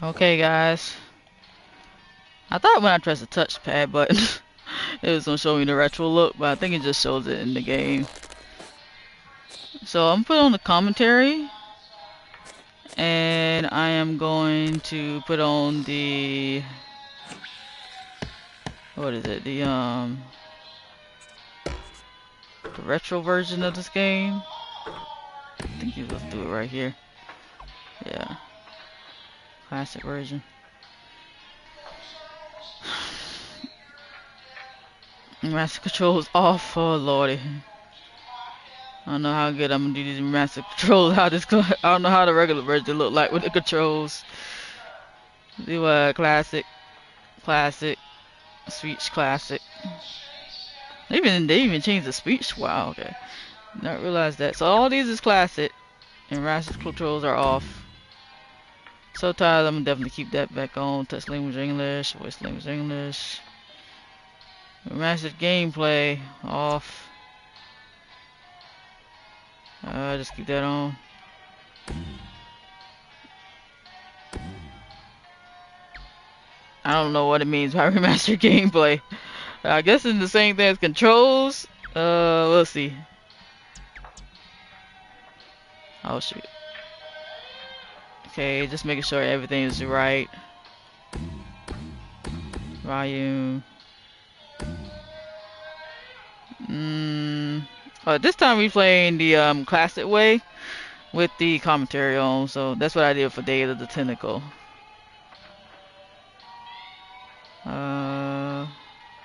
Okay, guys. I thought when I pressed the touchpad button, it was gonna show me the retro look, but I think it just shows it in the game. So I'm put on the commentary, and I am going to put on the what is it? The retro version of this game. I think you let's do it right here. Yeah, classic version. Master controls off, oh lordy. I don't know how good I'm gonna do these master controls. I don't know how the regular version look like with the controls. Do classic, classic, speech classic. They even changed the speech. Wow, okay. Not realized that. So all these is classic, and master controls are off. Subtitles, I'm gonna definitely keep that back on. Text language English, voice language English. Master gameplay off. Just keep that on. I don't know what it means by remastered gameplay. I guess it's the same thing as controls. We'll see. Oh shoot. Okay, just making sure everything is right. Volume. This time we playing the classic way with the commentary on. So that's what I did for Day of the Tentacle.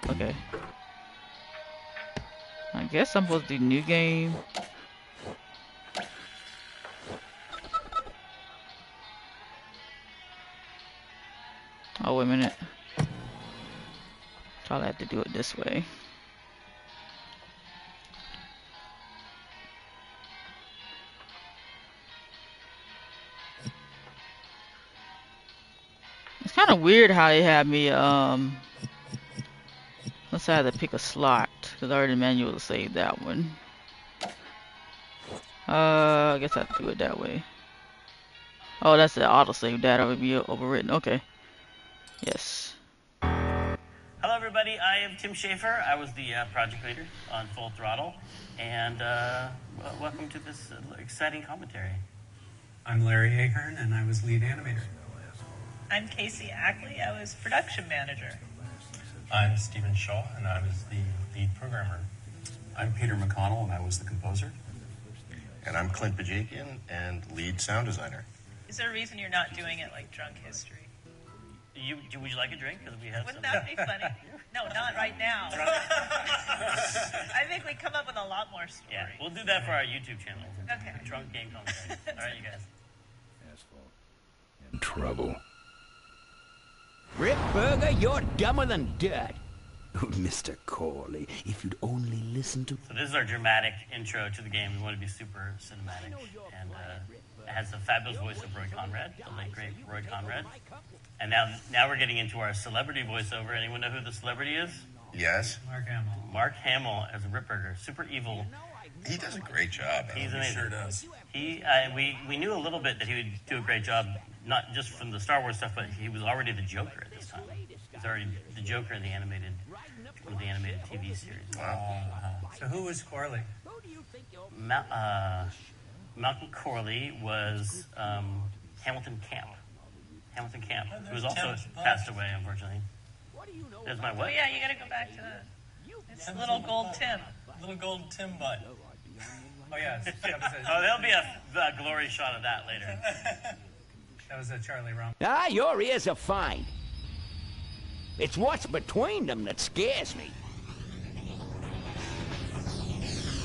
Okay. I guess I'm supposed to do new game. Oh, wait a minute. Probably have to do it this way. It's kind of weird how they have me, let's say I have to pick a slot, because I already manually saved that one. I guess I have to do it that way. Oh, that's the autosave data would be overwritten. Okay. Yes. Hello, everybody. I am Tim Schafer. I was the project leader on Full Throttle, and welcome to this exciting commentary. I'm Larry Ahern, and I was lead animator. I'm Casey Ackley. I was production manager. I'm Stephen Shaw, and I was the lead programmer. I'm Peter McConnell, and I was the composer. And I'm Clint Bajakian, and lead sound designer. Is there a reason you're not doing it like Drunk History? Would you like a drink? Because we have Wouldn't some. that be funny? No, not right now. I think we come up with a lot more stories. Yeah, we'll do that for our YouTube channel. Okay. Drunk game commentary. All right, you guys. In trouble. Rip Burger, you're dumber than dirt. Oh, Mr. Corley, if you'd only listen to... So this is our dramatic intro to the game. We want to be super cinematic. And it has the fabulous voice of Roy Conrad, the late great Roy Conrad. And now we're getting into our celebrity voiceover. Anyone know who the celebrity is? Yes. Mark Hamill. Mark Hamill as a Rip Burger. Super evil. He does a great job. He's amazing. He sure does. We knew a little bit that he would do a great job, not just from the Star Wars stuff, but he was already the Joker at this time. He's already the Joker in the animated TV series. Wow. So who was Corley? Malcolm Corley was Hamilton Camp. Hamilton Camp, who was also passed away, unfortunately. There's my Oh, what? yeah, you got to go back to the... It's Little Gold Tim. Little gold Tim butt. Oh, yeah. Oh, there'll be a glory shot of that later. That was a Charlie Rum. Ah, your ears are fine. It's what's between them that scares me.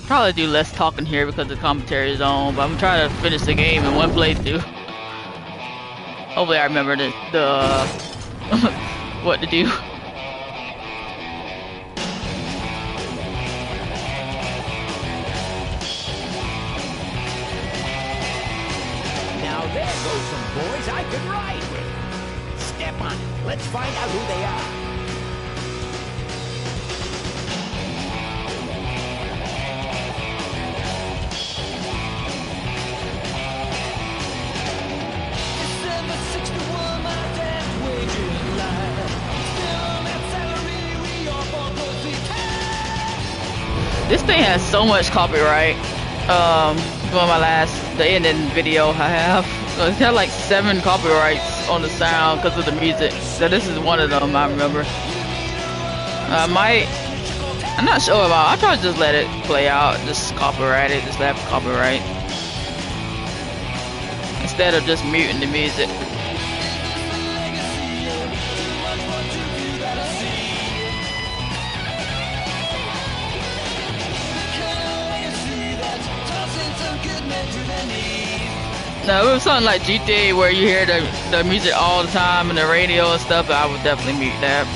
Probably do less talking here because the commentary is on, but I'm trying to finish the game in one playthrough. Hopefully I remember the what to do. Now there goes some boys I could ride with. Step on it. Let's find out who they are. This thing has so much copyright. Doing the ending video I have. So it's got like 7 copyrights on the sound because of the music. So this is one of them, I remember. I'm not sure about. I'll try to just let it play out, just copyright it, just have copyright instead of just muting the music. No, it was something like GTA where you hear the music all the time in the radio and stuff. I would definitely mute that.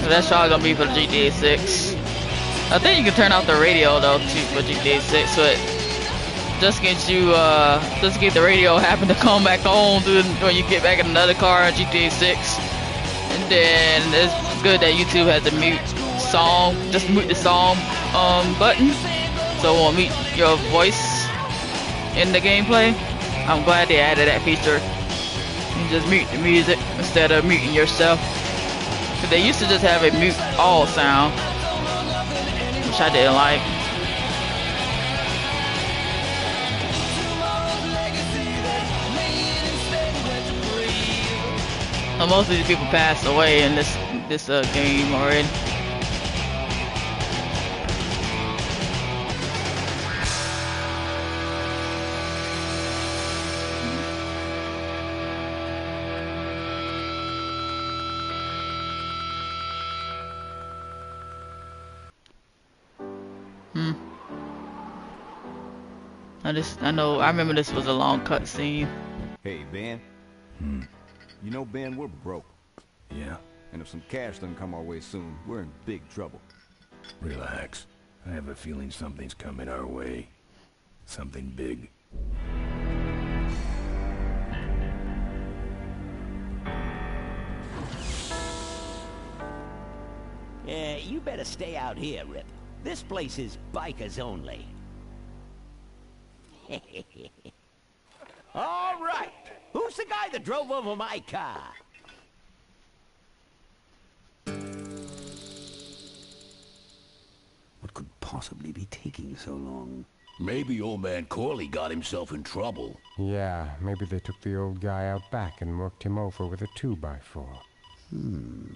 So that's probably gonna be for the GTA 6. I think you can turn off the radio though too for GTA 6, so it just gets you just in case the radio happen to come back on when you get back in another car in GTA 6. And then it's good that YouTube has a mute song, just mute the song button, so it won't mute your voice in the gameplay. I'm glad they added that feature. You just mute the music instead of muting yourself. Cause they used to just have a mute all sound, which I didn't like. And most of these people passed away in this game already. I remember this was a long cutscene. Hey, Ben. You know, Ben, we're broke. Yeah? And if some cash doesn't come our way soon, we're in big trouble. Relax. I have a feeling something's coming our way. Something big. You better stay out here, Rip. This place is bikers only. All right. Who's the guy that drove over my car? What could possibly be taking so long? Maybe old man Corley got himself in trouble. Yeah, maybe they took the old guy out back and worked him over with a 2x4. An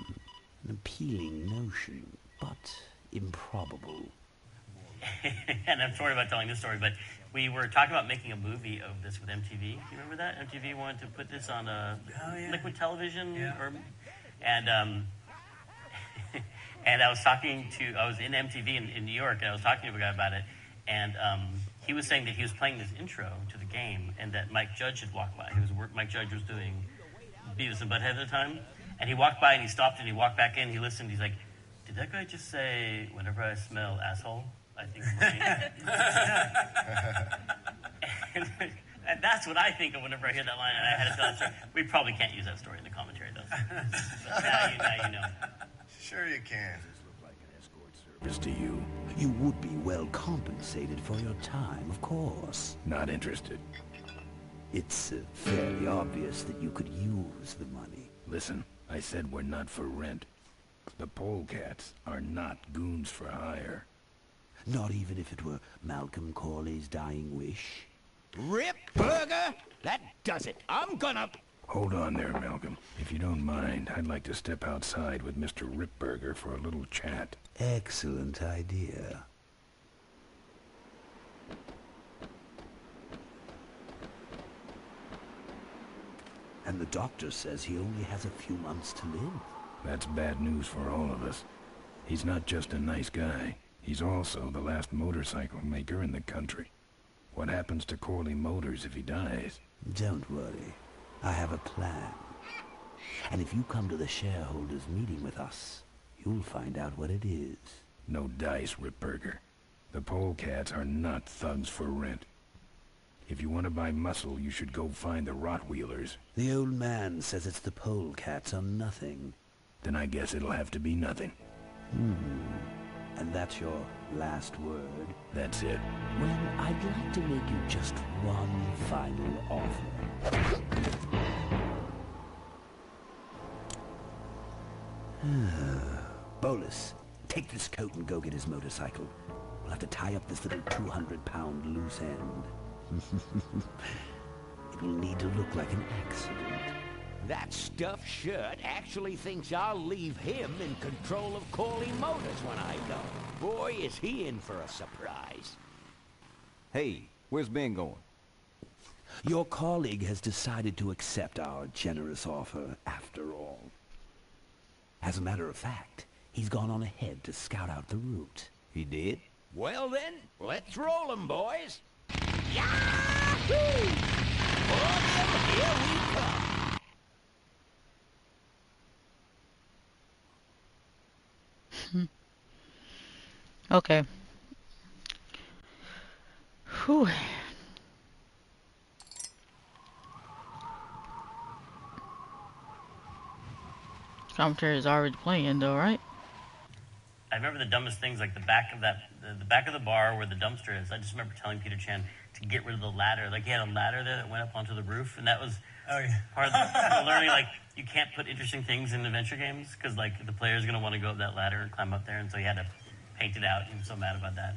appealing notion, but improbable. And I'm sorry about telling this story, but we were talking about making a movie of this with MTV. Do you remember that? MTV wanted to put this on liquid television, and and I was in MTV in New York, and I was talking to a guy about it, and he was saying that he was playing this intro to the game, and that Mike Judge had walked by. Mike Judge was doing Beavis and Butthead at the time, and he walked by and he stopped and he walked back in. He listened. He's like, "Did that guy just say, whenever I smell asshole, I think of money?" And that's what I think of whenever I hear that line, and I had to tell that story. We probably can't use that story in the commentary, though. But now you know. Sure you can. Service to you. You would be well compensated for your time, of course. Not interested. It's fairly obvious that you could use the money. Listen, I said we're not for rent. The polecats are not goons for hire. Not even if it were Malcolm Corley's dying wish? Rip Burger? That does it. I'm gonna... Hold on there, Malcolm. If you don't mind, I'd like to step outside with Mr. Ripburger for a little chat. Excellent idea. And the doctor says he only has a few months to live. That's bad news for all of us. He's not just a nice guy. He's also the last motorcycle maker in the country. What happens to Corley Motors if he dies? Don't worry. I have a plan. And if you come to the shareholders' meeting with us, you'll find out what it is. No dice, Ripburger. The polecats are not thugs for rent. If you want to buy muscle, you should go find the Rottweilers. The old man says it's the polecats or nothing. Then I guess it'll have to be nothing. And that's your last word? That's it. Well, I'd like to make you just one final offer. Bolus, take this coat and go get his motorcycle. We'll have to tie up this little 200-pound loose end. It will need to look like an accident. That stuffed shirt actually thinks I'll leave him in control of Corley Motors when I go. Boy, is he in for a surprise. Hey, where's Ben going? Your colleague has decided to accept our generous offer after all. As a matter of fact, he's gone on ahead to scout out the route. He did? Well then, let's roll 'em, boys. Yahoo! Orville, here we come. Okay. Whew. Commentary is already playing though, right? I remember the dumbest things, like the back of the bar where the dumpster is. I just remember telling Peter Chan to get rid of the ladder. Like, he had a ladder there that went up onto the roof, and that was part of the learning. Like, you can't put interesting things in adventure games because, like, the player's going to want to go up that ladder and climb up there, and so he had to paint it out. He was so mad about that.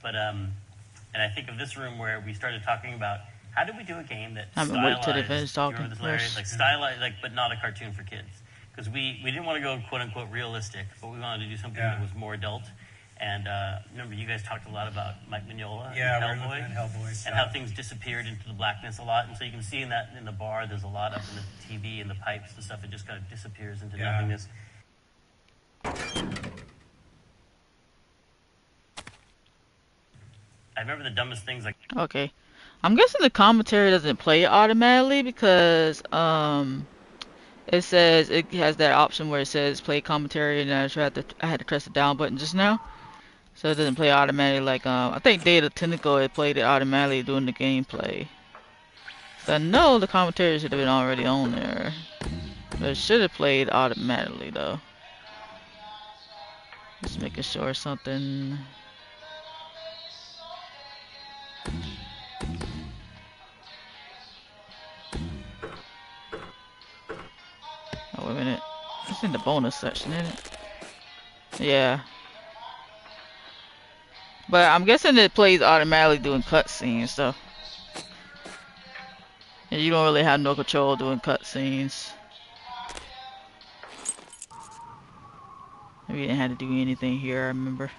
But and I think of this room where we started talking about how do we do a game that I'm gonna wait till they finish talking. You remember this, Larry? Like stylized, like, but not a cartoon for kids. Because we didn't want to go quote-unquote realistic, but we wanted to do something that was more adult. And remember, you guys talked a lot about Mike Mignola and Hellboy, and how things disappeared into the blackness a lot. And so you can see in the bar, there's a lot up in the TV and the pipes and stuff. It just kind of disappears into nothingness. I remember the dumbest things, like... Okay. I'm guessing the commentary doesn't play automatically because it says it has that option where it says play commentary, and I had to press the down button just now, so it doesn't play automatically. Like I think Data Tentacle it played it automatically during the gameplay. So I know the commentary should have been already on there, but it should have played automatically though. Just making sure something. Oh, wait a minute. It's in the bonus section, isn't it? Yeah. But I'm guessing it plays automatically doing cutscenes, so. And you don't really have no control doing cutscenes. Maybe you didn't have to do anything here, I remember.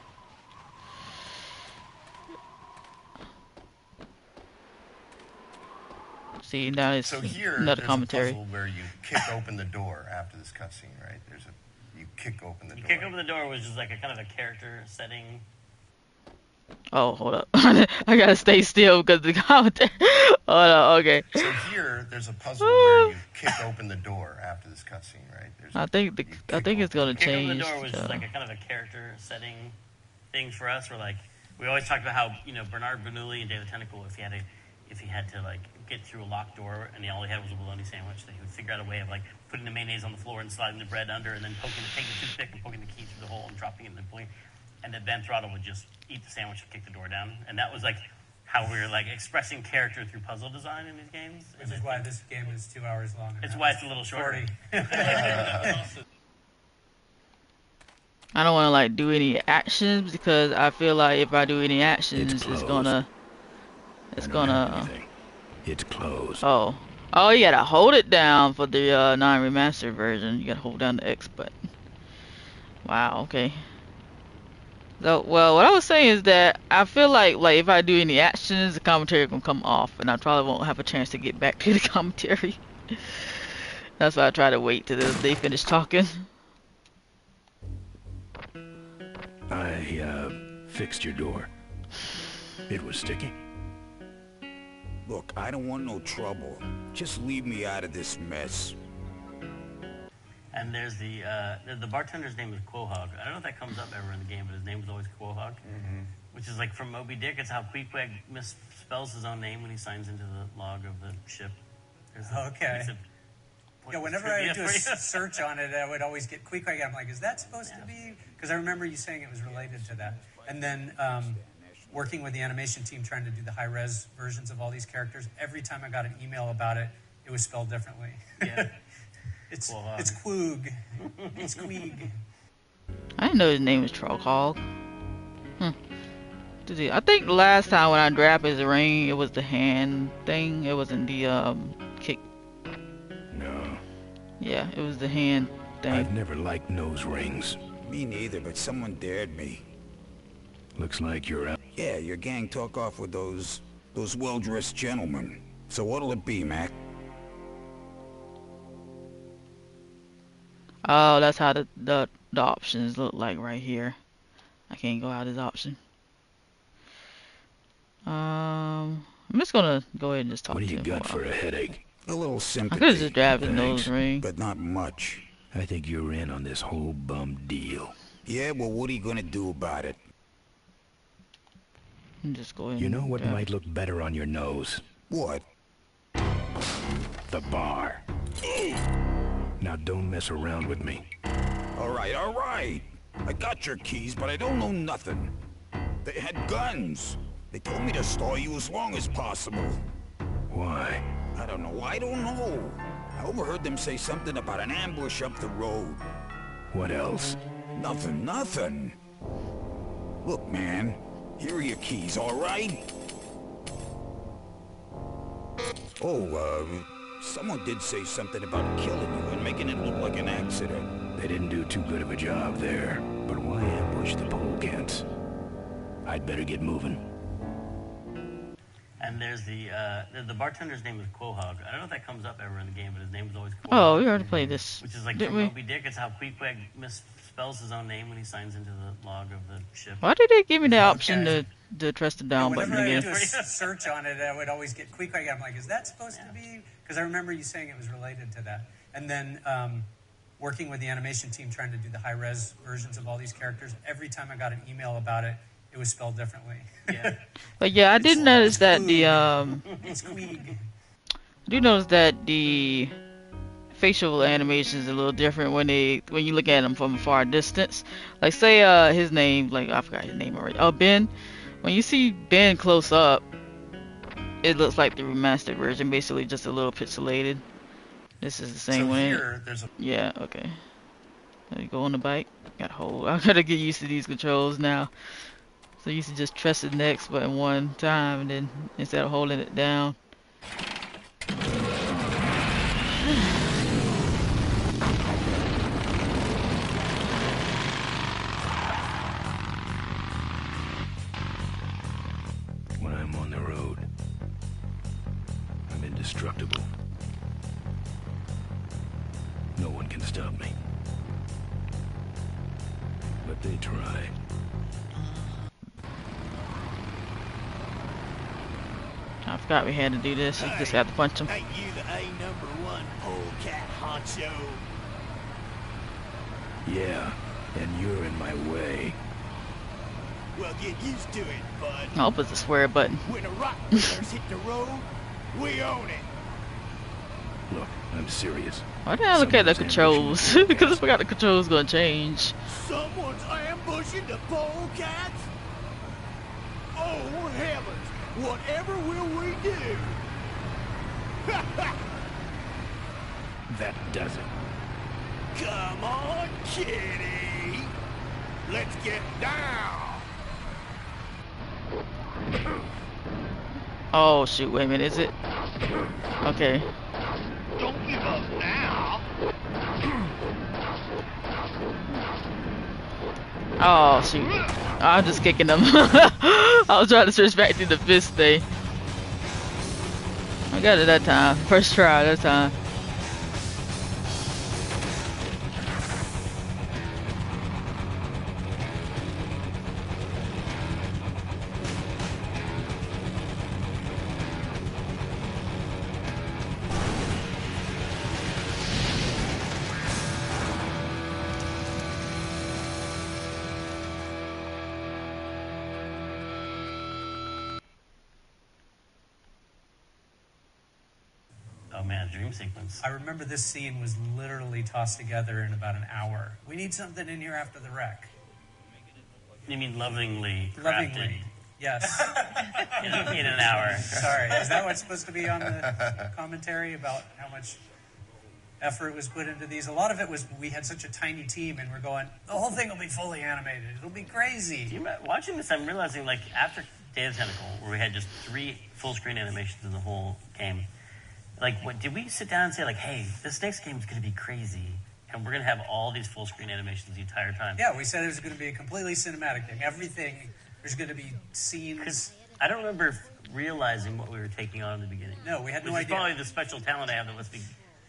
See, now it's so here, another commentary. A puzzle where you kick open the door after this cutscene, right? You kick open the door. Kick open the door was just like a kind of a character setting. Oh, hold up. I gotta stay still because the commentary. Hold on, okay. So here, there's a puzzle where you kick open the door after this cutscene, right? I think it's gonna change. Kick open the door was just like a kind of a character setting thing for us. Where like we always talked about how Bernard Bernoulli and David Tentacle, if he had to like get through a locked door and all he had was a bologna sandwich, that he would figure out a way of like putting the mayonnaise on the floor and sliding the bread under, and then taking the toothpick and poking the key through the hole and dropping it in the pulling. And then Ben Throttle would just eat the sandwich and kick the door down. And that was like how we were like expressing character through puzzle design in these games. Which is why this game is 2 hours long. It's why it's a little shorter. I don't want to like do any actions because I feel like if I do any actions, it's gonna. It's closed. Oh, you gotta hold it down for the non-remastered version. You gotta hold down the X button. Wow. Okay. So, well, what I was saying is that I feel like if I do any actions, the commentary gonna come off, and I probably won't have a chance to get back to the commentary. That's why I try to wait till they finish talking. I fixed your door. It was sticky. Look, I don't want no trouble. Just leave me out of this mess. And there's the bartender's name is Quahog. I don't know if that comes up ever in the game, but his name was always Quahog, which is like from Moby Dick. It's how Queequeg misspells his own name when he signs into the log of the ship. Okay. Yeah, whenever I would do a search on it, I would always get Queequeg. I'm like, is that supposed to be? Because I remember you saying it was related to that. And then working with the animation team trying to do the high-res versions of all these characters, every time I got an email about it, it was spelled differently. Yeah. It's Quoog. It's Queeg. I didn't know his name was Trollcog. I think the last time when I grabbed his ring, it was the hand thing. It wasn't the kick. No. Yeah, it was the hand thing. I've never liked nose rings. Me neither, but someone dared me. Looks like you're out. Yeah, your gang took off with those well-dressed gentlemen. So what'll it be, Mac? Oh, that's how the options look like right here. I can't go out of this option. I'm just gonna go ahead and just talk to him. What do you got for a headache? A little sympathy. I could have just grabbed his nose ring. But not much. I think you're in on this whole bum deal. Yeah, well, what are you gonna do about it? Just go ahead. You know what might look better on your nose? What? The bar. Now don't mess around with me. All right, all right. I got your keys, but I don't know nothing. They had guns. They told me to stall you as long as possible. Why? I don't know. I I overheard them say something about an ambush up the road. What else? Nothing. Look, man. Here are your keys, all right? Oh, someone did say something about killing you and making it look like an accident. They didn't do too good of a job there. But why ambush the polecats? I'd better get moving. And there's the bartender's name is Quahog. I don't know if that comes up ever in the game, but his name is always Quahog. Oh, we already played this. Which is like from Moby Dick. It's how Queequeg misspells his own name when he signs into the log of the ship. Why did they give me the option to press the down button again? Whenever I do a search on it, I would always get Queequeg. I'm like, is that supposed to be? Because I remember you saying it was related to that. And then working with the animation team trying to do the high-res versions of all these characters, every time I got an email about it, it was spelled differently. Yeah. But yeah, I did notice that It's Queeg. I do notice that the facial animation is a little different when you look at them from a far distance. Like say his name, like I forgot his name already. Oh, Ben. When you see Ben close up, it looks like the remastered version, basically just a little pixelated. This is the same way. Yeah, okay. There you go on the bike. Got hold. I gotta get used to these controls now. So I used to just press the next button one time, and then instead of holding it down. When I'm on the road, I'm indestructible. No one can stop me. But they try. I forgot we had to do this. You just have to punch him. Ain't you the A#1 polecat honcho? Yeah, and you're in my way. Well, get used to it, bud. I hope it's a square button. When a rock pickers hit the road, we own it. Look, I'm serious. Why did I look at the controls? Because I forgot the controls gonna change. Someone's ambushing the polecats? Oh, heavens! Whatever will we do? That does it. Come on, kitty! Let's get down! Oh shoot, wait a minute, is it? Okay. Don't give up now! Oh shoot. I'm just kicking them. I was trying to switch back to the fist thing. I got it that time. First try that time. Oh man, dream sequence. I remember this scene was literally tossed together in about an hour. We need something in here after the wreck. You mean lovingly crafted? Lovingly, yes. in an hour. Sorry, is that what's supposed to be on the commentary about how much effort was put into these. A lot of it was we had such a tiny team, and we're going, the whole thing will be fully animated. It'll be crazy. Watching this, I'm realizing, like, after Day of the Tentacle, where we had just 3 full-screen animations in the whole game, like, what did we sit down and say, like, hey, this next game is going to be crazy, and we're going to have all these full-screen animations the entire time? Yeah, we said it was going to be a completely cinematic thing. Everything, there's going to be scenes. I don't remember realizing what we were taking on in the beginning. No, we had no idea. Which is probably the special talent I have that lets me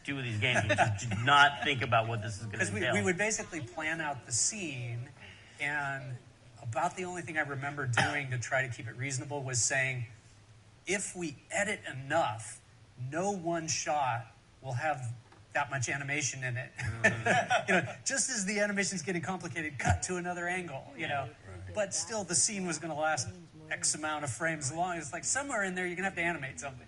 do with these games. We just did not think about what this is going to entail. Because we would basically plan out the scene, and about the only thing I remember doing to try to keep it reasonable was saying, if we edit enough, no one shot will have that much animation in it. You know, just as the animation's getting complicated, cut to another angle, you know. But still, the scene was going to last X amount of frames long. It's like somewhere in there, you're going to have to animate something.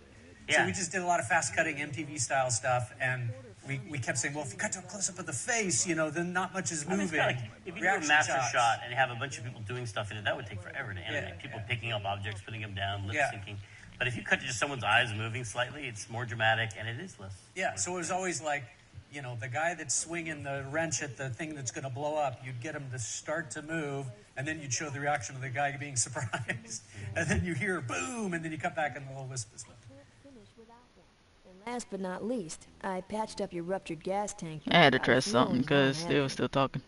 Yeah. So we just did a lot of fast-cutting MTV-style stuff, and we kept saying, well, if you cut to a close-up of the face, you know, then not much is moving. Like, if you do a master shot and you have a bunch of people doing stuff in it, that would take forever to animate. Yeah. People picking up objects, putting them down, lip-syncing. But if you cut to just someone's eyes moving slightly, it's more dramatic, and it is less. Yeah, so it was always like, you know, the guy that's swinging the wrench at the thing that's going to blow up, you'd get him to start to move, and then you'd show the reaction of the guy being surprised. And then you hear boom, and then you cut back and the little wisp of stuff. Last but not least, I patched up your ruptured gas tank. I had to trust something because they were still talking.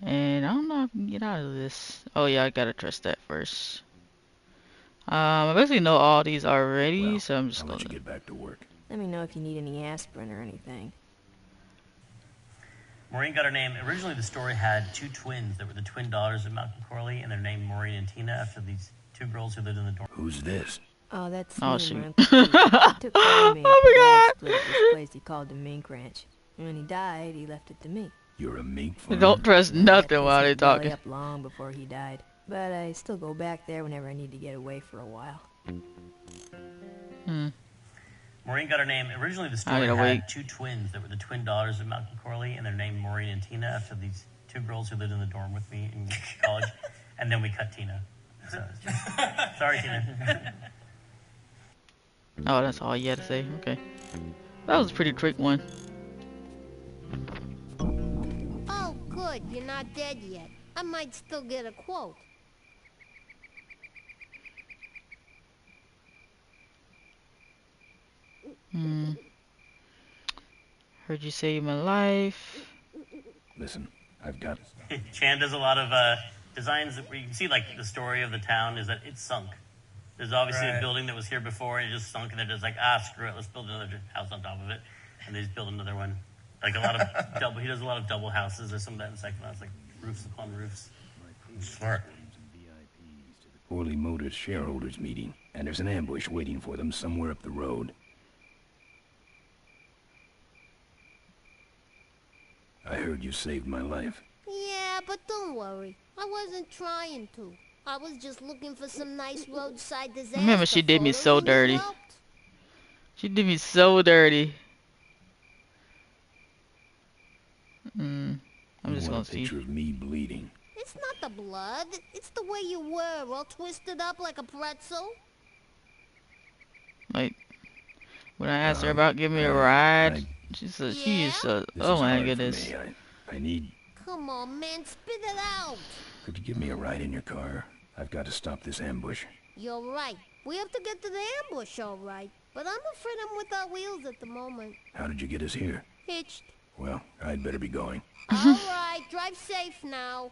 And I don't know if I can get out of this. Oh yeah, I gotta trust that first. I basically know all these already, so I'm just gonna get back to work. Let me know if you need any aspirin or anything. Maureen got her name. Originally, the story had 2 twins that were the twin daughters of Malcolm Corley, and they're named Maureen and Tina after these 2 girls who lived in the dorm. Who's this? Oh, that's oh, me, shoot. Took care of me Oh my god! This place he called the Mink Ranch. And when he died, he left it to me. You're a mink farmer? Don't trust nothing while they're talking. Up long before he died, but I still go back there whenever I need to get away for a while. Maureen got her name. Originally, the story had 2 twins that were the twin daughters of Malcolm Corley, and they're named Maureen and Tina after these 2 girls who lived in the dorm with me in college. And then we cut Tina. So, sorry, Tina. Oh, that's all you had to say? Okay. That was a pretty trick one. Oh, good. You're not dead yet. I might still get a quote. Heard you save my life. Listen, I've got... Chan does a lot of designs where you can see, like, the story of the town is that it's sunk. There's obviously a building that was here before and it just sunk, and they're just like, screw it, let's build another house on top of it. And they just build another one. Like a lot of he does a lot of double houses. There's some of that in the second house, like roofs upon roofs. Smart. Corley Motors shareholders meeting, and there's an ambush waiting for them somewhere up the road. I heard you saved my life. Yeah, but don't worry. I wasn't trying to. I was just looking for some nice roadside disaster. Remember, she did me so dirty. She did me so dirty. I'm just gonna see. A picture of me bleeding. It's not the blood. It's the way you were, all twisted up like a pretzel. Like, when I asked her about giving me a ride, she said she is so. Oh my goodness. I need. Come on, man, spit it out. Could you give me a ride in your car? I've got to stop this ambush. You're right. We have to get to the ambush, all right. But I'm afraid I'm without wheels at the moment. How did you get us here? Hitched. Well, I'd better be going. All right, drive safe now.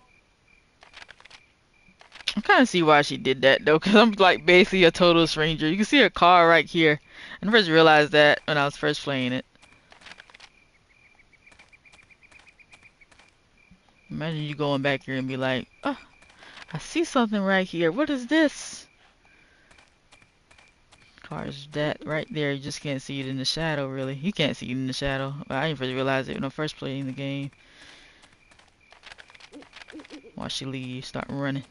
I kind of see why she did that, though, because I'm, like, basically a total stranger. You can see her car right here. I first realized that when I was first playing it. Imagine you going back here and be like, oh, I see something right here. What is this? Car's that right there. You just can't see it in the shadow, really. You can't see it in the shadow. But I didn't first realize it when I first played the game. Watch she leave, start running.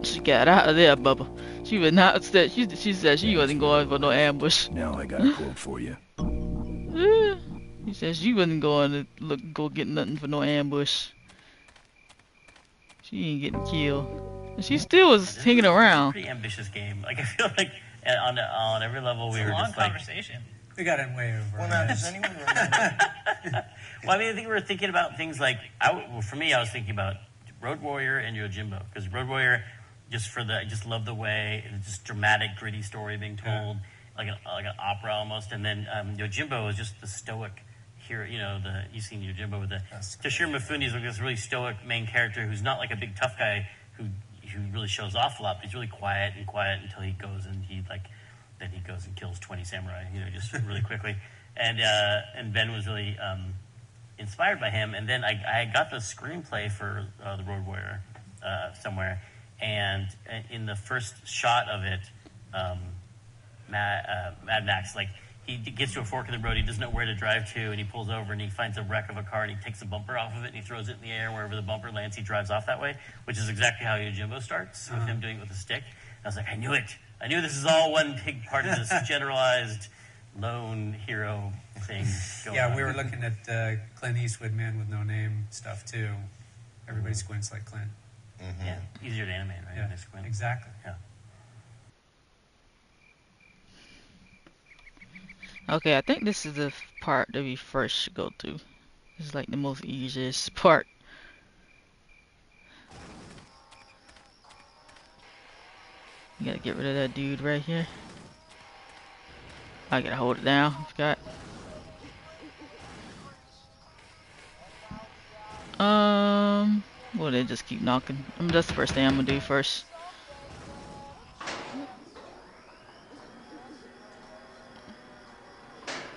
She got out of there, Bubba. She was not upset. She said she wasn't going for no ambush. Now I got a quote for you. Eh, he says she wasn't going to go get nothing for no ambush. She ain't getting killed. And she still was hanging around. Pretty ambitious game. Like I feel like on every level we were just like conversation. We got in way over. Well, now, does anyone remember? Well, I mean, I think we were thinking about things like, for me, I was thinking about Road Warrior and Yojimbo, because Road Warrior, I just love the way it's just dramatic, gritty story being told, like an opera almost, and then Yojimbo is just the stoic hero. You know, you've seen Yojimbo with the Toshiro Mifune is like this really stoic main character who's not like a big tough guy who really shows off a lot, but he's really quiet until he goes and then he goes and kills 20 samurai, you know, just really quickly. And Ben was really inspired by him. And then I got the screenplay for The Road Warrior somewhere. And in the first shot of it, Mad Max, like, he gets to a fork in the road, he doesn't know where to drive to, and he pulls over and he finds a wreck of a car and he takes a bumper off of it and he throws it in the air. Wherever the bumper lands, he drives off that way, which is exactly how Yojimbo starts, with him doing it with a stick. And I was like, I knew it. I knew this is all one big part of this generalized lone hero thing going on. We were looking at Clint Eastwood, Man with No Name stuff too. Everybody squints like Clint. Mm-hmm. Yeah, easier to animate, right? Yeah, squint. exactly. Yeah. Okay, I think this is the part that we first should go to. This is like the most easiest part. You gotta get rid of that dude right here. I gotta hold it down. Forgot. Well, they just keep knocking. That's the first thing I'm gonna do first.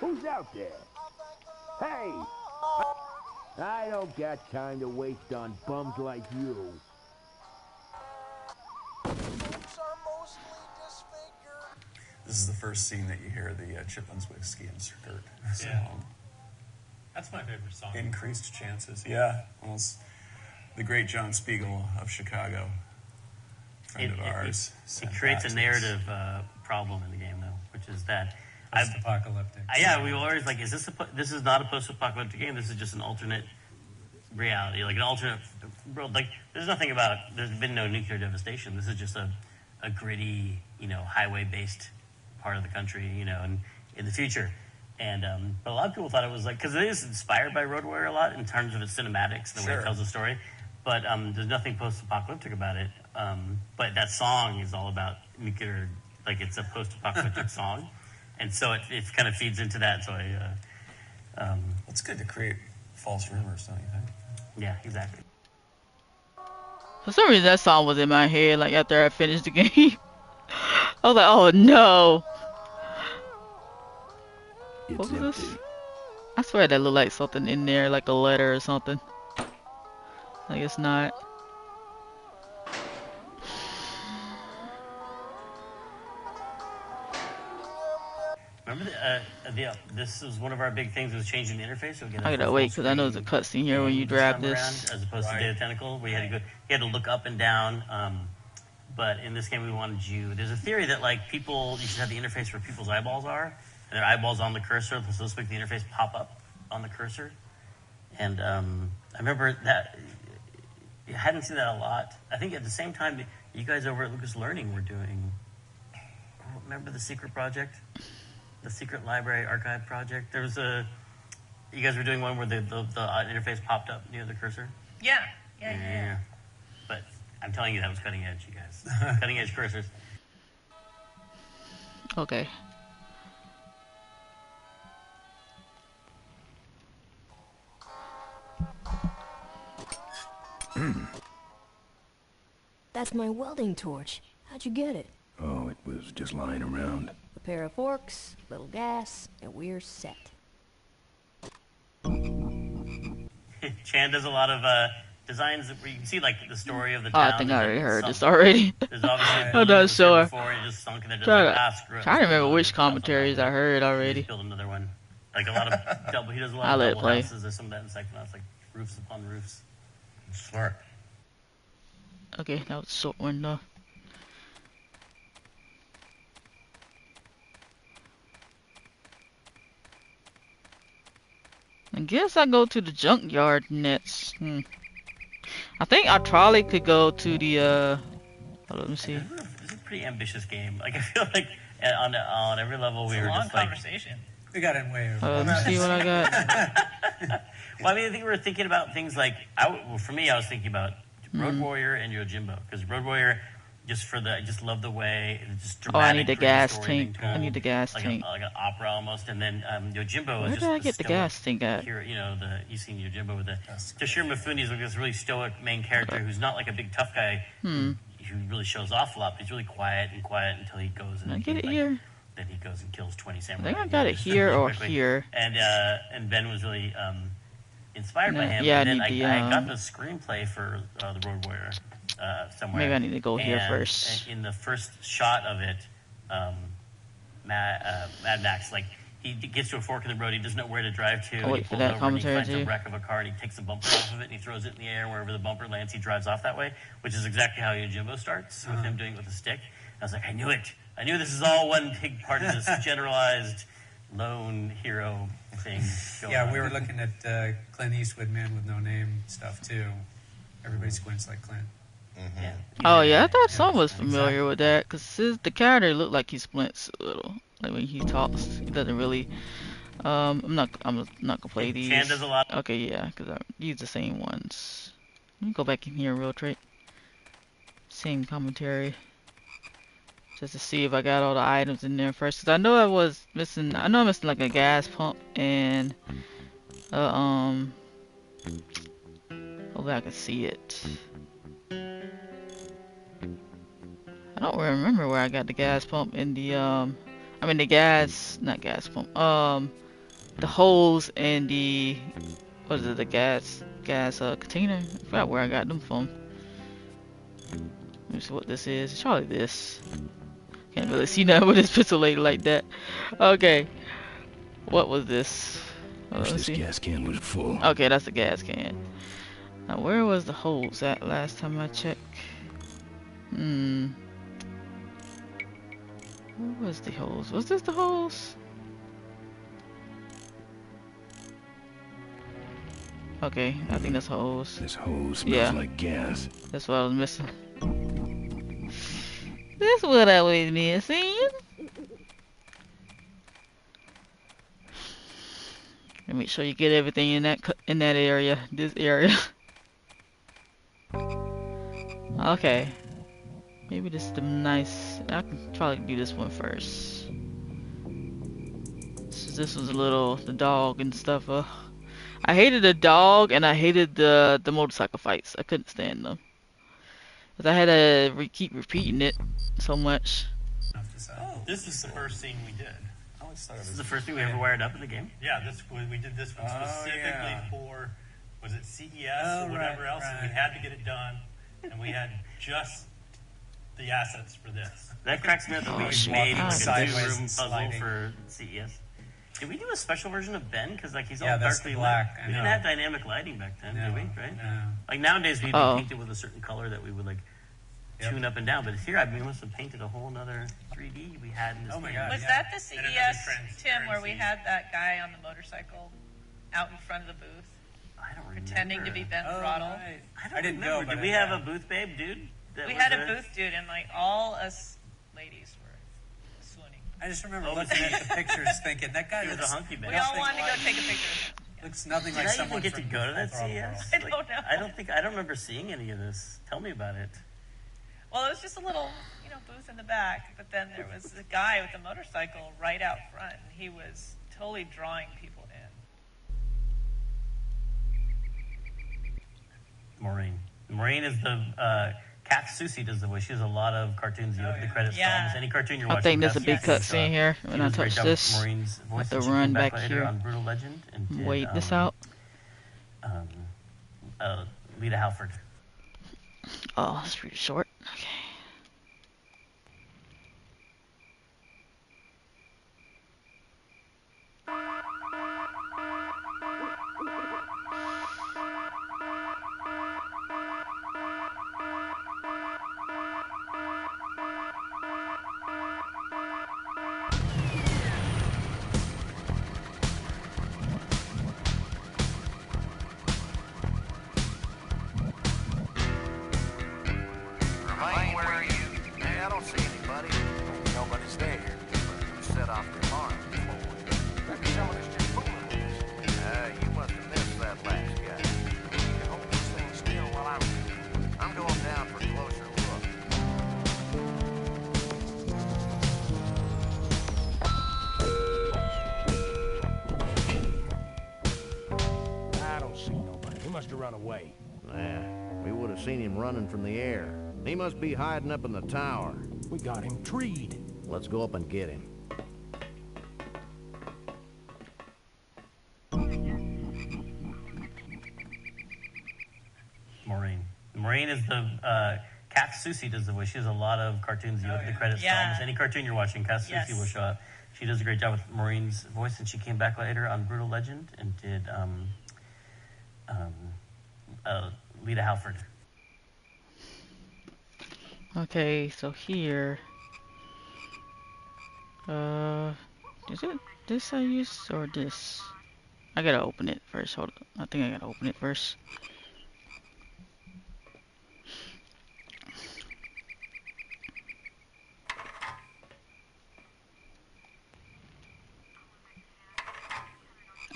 Who's out there? Hey! I don't got time to waste on bums like you. This is the first scene that you hear the Chitlins Whiskey and Skirt song. Yeah. That's my favorite song. Increased Chances. Yeah. Well, it's the great John Spiegel of Chicago, friend of ours. It creates a narrative problem in the game, though, which is that post-apocalyptic. We always like, this is not a post-apocalyptic game. This is just an alternate reality, like an alternate world. Like, there's been no nuclear devastation. This is just a gritty, highway-based part of the country, and in the future. And but a lot of people thought it was like, because it is inspired by Road Warrior a lot in terms of its cinematics and the way it tells the story. But there's nothing post-apocalyptic about it. But that song is all about nuclear, like it's a post-apocalyptic song. And so it kind of feeds into that. So it's good to create false rumors, don't you think? Yeah, exactly. For some reason, that song was in my head, like, after I finished the game. I was like, oh no! What was this? I swear that looked like something in there, like a letter or something. Like, it's not. Remember, this was one of our big things, was changing the interface. So I gotta wait, because I know there's a cutscene here when you drag this. As opposed to Data Tentacle, where you had to look up and down. But in this game, we wanted there's a theory that, like, you should have the interface where people's eyeballs are, and their eyeballs on the cursor, so to speak, the interface pop up on the cursor. And I remember that, I hadn't seen that a lot. I think at the same time, you guys over at Lucas Learning were doing, remember the secret project? The secret library archive project? There was you guys were doing one where the interface popped up near the cursor? Yeah. But I'm telling you, that was cutting edge, you guys. Cutting edge cursors. Okay. That's my welding torch. How'd you get it? Oh, it was just lying around. A pair of forks, little gas, and we're set. Chan does a lot of designs where you can see, like, the story of the town. I think I already heard this already. There's obviously I'm not sure. Before it just sunk in there. Trying to remember which commentaries I heard already. Build another one. Like a lot of double. He does a lot I'll of let double it play. houses. There's some of that in Psychonauts, like roofs upon roofs. Smart. Okay, that was a short one though. I guess I go to the junkyard next. I think I probably could go to the let me see. This is a pretty ambitious game. Like I feel like on every level we were just like conversation. We got in way over. Let me see what I got. Well, I mean, I think we were thinking about things like for me, I was thinking about Road Warrior and Yojimbo, because Road Warrior, I just love the way it's just dramatic. I need the gas tank. I need the gas tank. Like an opera almost, and then Yojimbo. Where is just did I get the gas tank at? Here, you seen Yojimbo with the Toshiro Mifune is like this really stoic main character who's not like a big tough guy who really shows off a lot, but he's really quiet until he goes and I get it here. Then he goes and kills 20 samurai. I think I got it here or here. And Ben was really inspired by him. Yeah, and then I got the screenplay for the Road Warrior somewhere. Maybe I need to go here first. And in the first shot of it, Mad Max, like, he gets to a fork in the road, he doesn't know where to drive to. Oh, wait, he pulls over and he finds a wreck of a car and he takes the bumper off of it and he throws it in the air. Wherever the bumper lands, he drives off that way, which is exactly how Yojimbo starts, with him doing it with a stick. I was like, I knew it. I knew this is all one big part of this generalized lone hero thing going on. We were looking at Clint Eastwood, Man with No Name stuff too. Everybody squints like Clint. Yeah. Oh yeah, I thought someone was familiar with that, because the character looked like he splints a little. Like when he talks, he doesn't really. I'm not gonna play these. Chan does a lot. Okay, yeah, because I use the same ones. Let me go back in here real quick. Same commentary. Just to see if I got all the items in there first, because I know I was missing. I know I'm missing like a gas pump and hopefully I can see it. I don't remember where I got the gas pump in the not gas pump. The hose and the the gas container. I forgot where I got them from. Let me see what this is. It's probably this. Can't really see nothing with this pixelated like that. Okay. What was this? This gas can was full. Okay, that's the gas can. Now, where was the hose at last time I checked? Where was the hose? Was this the hose? Okay, I think that's hose. This hose smells like gas. That's what I was missing. That's what I was missing. And make sure you get everything in that area, this area. Okay. Maybe this is the nice. I can probably do this one first. So this was the dog and stuff. I hated the dog and I hated the motorcycle fights. I couldn't stand them. Cause I had to keep repeating it so much. Oh, this is the first scene we did. This is the first thing we ever wired up in the game? Yeah, we did this one specifically for, was it CES or whatever else? Right. We had to get it done, and we had just the assets for this. That cracks me up that we made like a two-room puzzle for CES. Did we do a special version of Ben? Because like he's all darkly black. We didn't have dynamic lighting back then, did we? Right? No. Like nowadays we'd paint it with a certain color that we would like tune up and down. But here, we must have painted a whole nother 3D we had in this game. Was that the CES, Tim, where we had that guy on the motorcycle out in front of the booth? I don't remember. Pretending to be Ben Throttle. Right. I didn't know. Did we have a booth babe, dude? We had a booth dude, and like all us ladies were swooning. I just remember looking at the pictures thinking, that guy was a hunky Ben. We all wanted to go take a picture. Looks nothing like someone Did I even get to go to that CES? I don't know. I don't remember seeing any of this. Tell me about it. Well, it was just a little, booth in the back, but then there was a guy with a motorcycle right out front, and he was totally drawing people in. Maureen is the Kat Susie does the voice. She has a lot of cartoons. You look at the credits. Almost any cartoon you're watching. I think there's a big cutscene here when I touch this. Maureen's voice. I have to run back here. On Brutal Legend and wait this out. Lita Halford. Oh, that's pretty short. Okay. run away. Nah, we would have seen him running from the air. He must be hiding up in the tower. We got him treed. Let's go up and get him. Maureen. Maureen is the Kath Susie does the voice. She has a lot of cartoons. You look at the credits to almost any cartoon you're watching, Kath Susie will show up. She does a great job with Maureen's voice, and she came back later on Brutal Legend and did Lita Halford. Okay, so here, is it this I use or this? I gotta open it first. Hold on. I think I gotta open it first.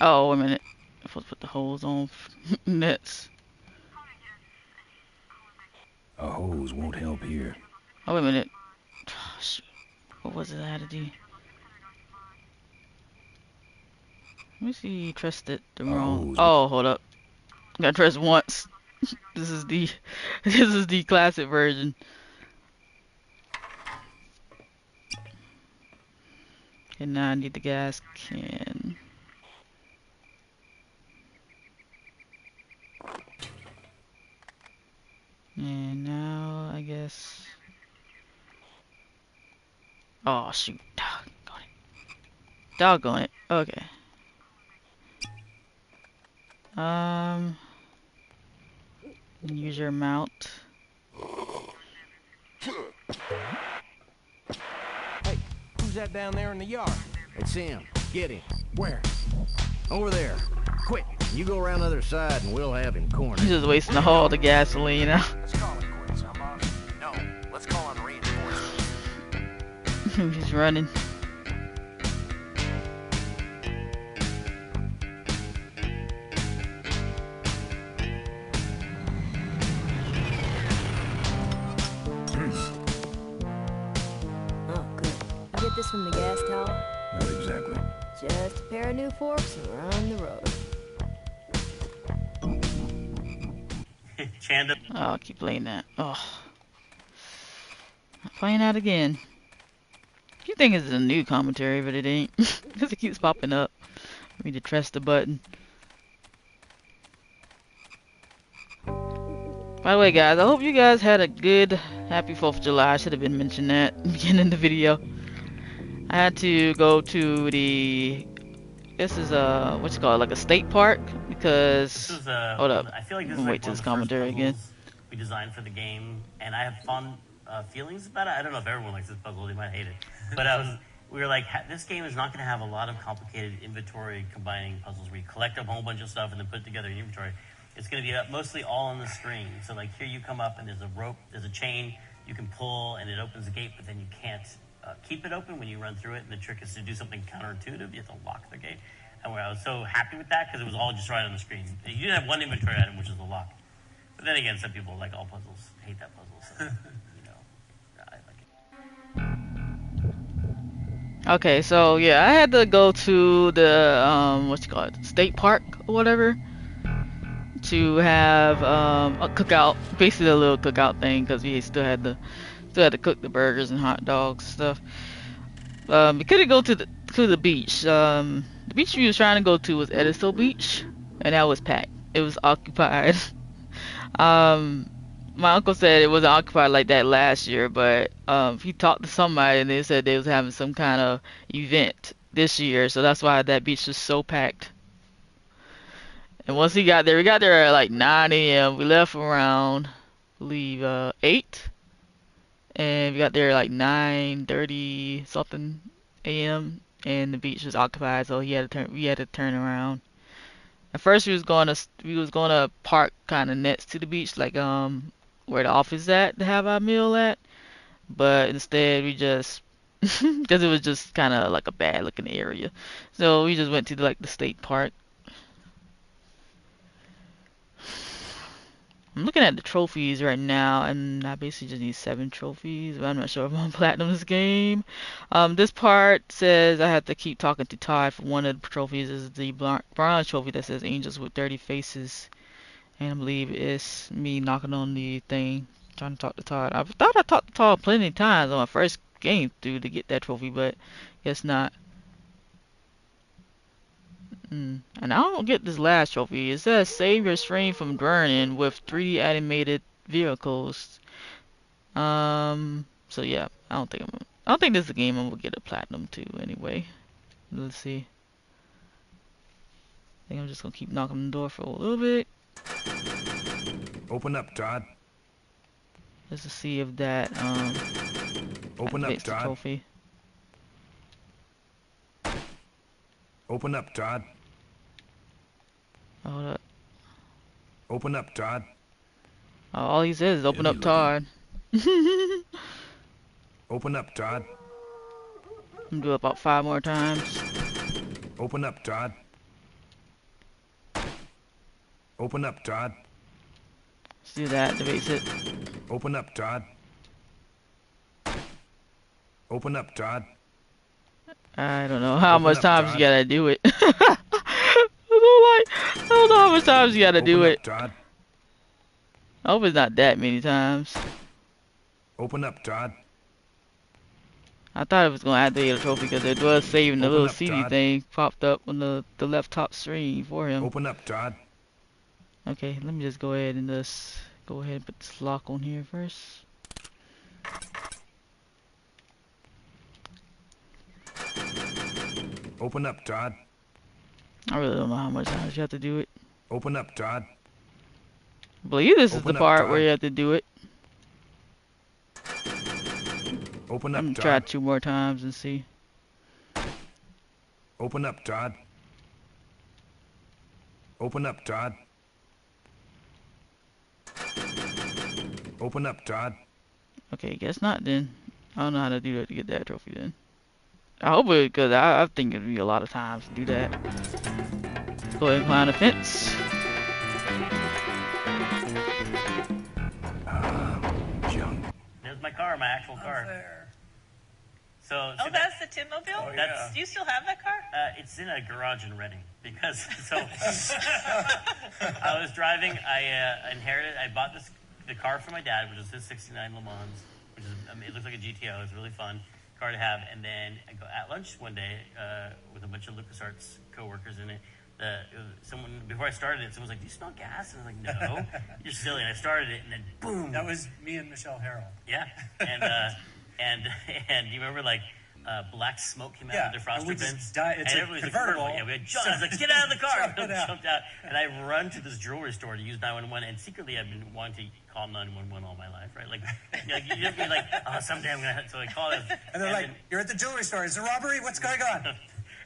Oh, wait a minute. I'm supposed to put the hose on nets. A hose won't help here. Oh, wait a minute. Oh, shoot. What was it I had to do? Let me see. You trusted the wrong. Oh, hold up. I gotta trust once. This is the classic version. And now I need the gas can. And now I guess. Oh shoot! Doggone it! Doggone it! Okay. Use your mount. Hey, who's that down there in the yard? It's him. Get him. Where? Over there. Quick. You go around the other side and we'll have him cornered. He's just wasting all the gasoline now. Let's call it quits, huh, boss? No, let's call on reinforcements. He's running. Oh, good. You get this from the gas tower? Not exactly. Just a pair of new forks and we're on the road. Chanda. Oh, I'll keep playing that. Oh. I'm playing that again. You think it's a new commentary, but it ain't. Because it keeps popping up. I need to press the button. By the way, guys, I hope you guys had a good, happy 4th of July. I should have been mentioning that at the beginning of the video. I had to go to the, this is a, what's it called, like a state park, because, This is hold up, I feel like this I'm is gonna like wait till one this of the first commentary again. puzzles we designed for the game, and I have fond feelings about it. I don't know if everyone likes this puzzle; they might hate it. But we were like, this game is not going to have a lot of complicated inventory combining puzzles where you collect a whole bunch of stuff and then put it together in inventory. It's going to be mostly all on the screen. So like here, you come up and there's a rope, there's a chain you can pull, and it opens the gate, but then you can't keep it open when you run through it. And the trick is to do something counterintuitive. You have to lock the gate. And I was so happy with that because it was all just right on the screen. You didn't have one inventory item, which is the lock. But then again, some people like all puzzles hate that puzzle. So, you know, I like it. Okay, so yeah, I had to go to the what's it called, state park or whatever, to have a cookout, basically a little cookout thing, because we still had to cook the burgers and hot dogs and stuff. We couldn't go to the beach. The beach we was trying to go to was Edisto Beach, and that was packed. It was occupied. My uncle said it wasn't occupied like that last year, but he talked to somebody and they said they was having some kind of event this year, so that's why that beach was so packed. And once we got there at like 9 a.m. We left around, I believe, 8, and we got there like 9:30 something a.m. and the beach was occupied, so we had to turn around. At first we was going to park kind of next to the beach, like where the office at to have our meal at, but instead we just because it was just kind of like a bad looking area, so we just went to like the state park. I'm looking at the trophies right now, and I basically just need 7 trophies, but I'm not sure if I'm platinum this game. This part says I have to keep talking to Todd for one of the trophies. Is the bronze trophy that says Angels with 30 Faces, Can't believe it's me knocking on the thing, trying to talk to Todd. I thought I talked to Todd plenty of times on my first game through to get that trophy, but guess not. And I don't get this last trophy. It says save your stream from burning with 3D animated vehicles. So yeah, I don't think this is a game I'm gonna get a platinum to anyway. Let's see. I think I'm just gonna keep knocking on the door for a little bit. Open up, Todd. Just to see if that Open up, activates the Todd. trophy. Open up, Todd. Hold up. Open up, Todd. All he says is open up, Todd. Open up, Todd. I'm gonna do it about 5 more times. Open up, Todd. Open up, Todd. See if that activates it. Open up, Todd. Open up, Todd. I don't know how Open much up, times Todd. you gotta do it. I don't know how much times you gotta do Open it. up, Todd. I hope it's not that many times. Open up, Todd. I thought it was gonna activate a trophy because it was saving the Open little up, CD Todd. thing popped up on the left top screen for him. Open up, Todd. Okay, let me just go ahead and put this lock on here first. Open up, Todd. I really don't know how much times you have to do it. Open up, Todd. I believe this is Open the up, part Todd. where you have to do it. Open I'm up, gonna try Todd. 2 more times and see. Open up, Todd. Open up, Todd. Open up, Todd. Okay, guess not then. I don't know how to do that to get that trophy then. I hope it, because I think it'd be a lot of times to do that. Let's go ahead and climb the fence. Junk. There's my car, my actual car. So Oh, that's the Tim Mobile? Oh, yeah. Do you still have that car? It's in a garage in Reading because I was driving. I bought the car for my dad, which is his '69 Le Mans, which is it looks like a GTO. It's a really fun car to have. And then I go at lunch one day with a bunch of LucasArts coworkers in it. Someone before I started it, someone was like, "Do you smell gas?" And I was like, "No, you're silly." And I started it, and then boom. That was me and Michelle Harrell. Yeah, and you remember like black smoke came out of the defroster vents, It's and a everybody was convertible. like, we had John. I was like, "Get out of the car!" Jump I out. jumped out, and I run to this jewelry store to use 911. And secretly, I've been wanting to call 911 all my life, right? Like you just be like, "Oh, someday I'm gonna." So I call it, And they're like, "You're at the jewelry store. Is it a robbery? What's going on?"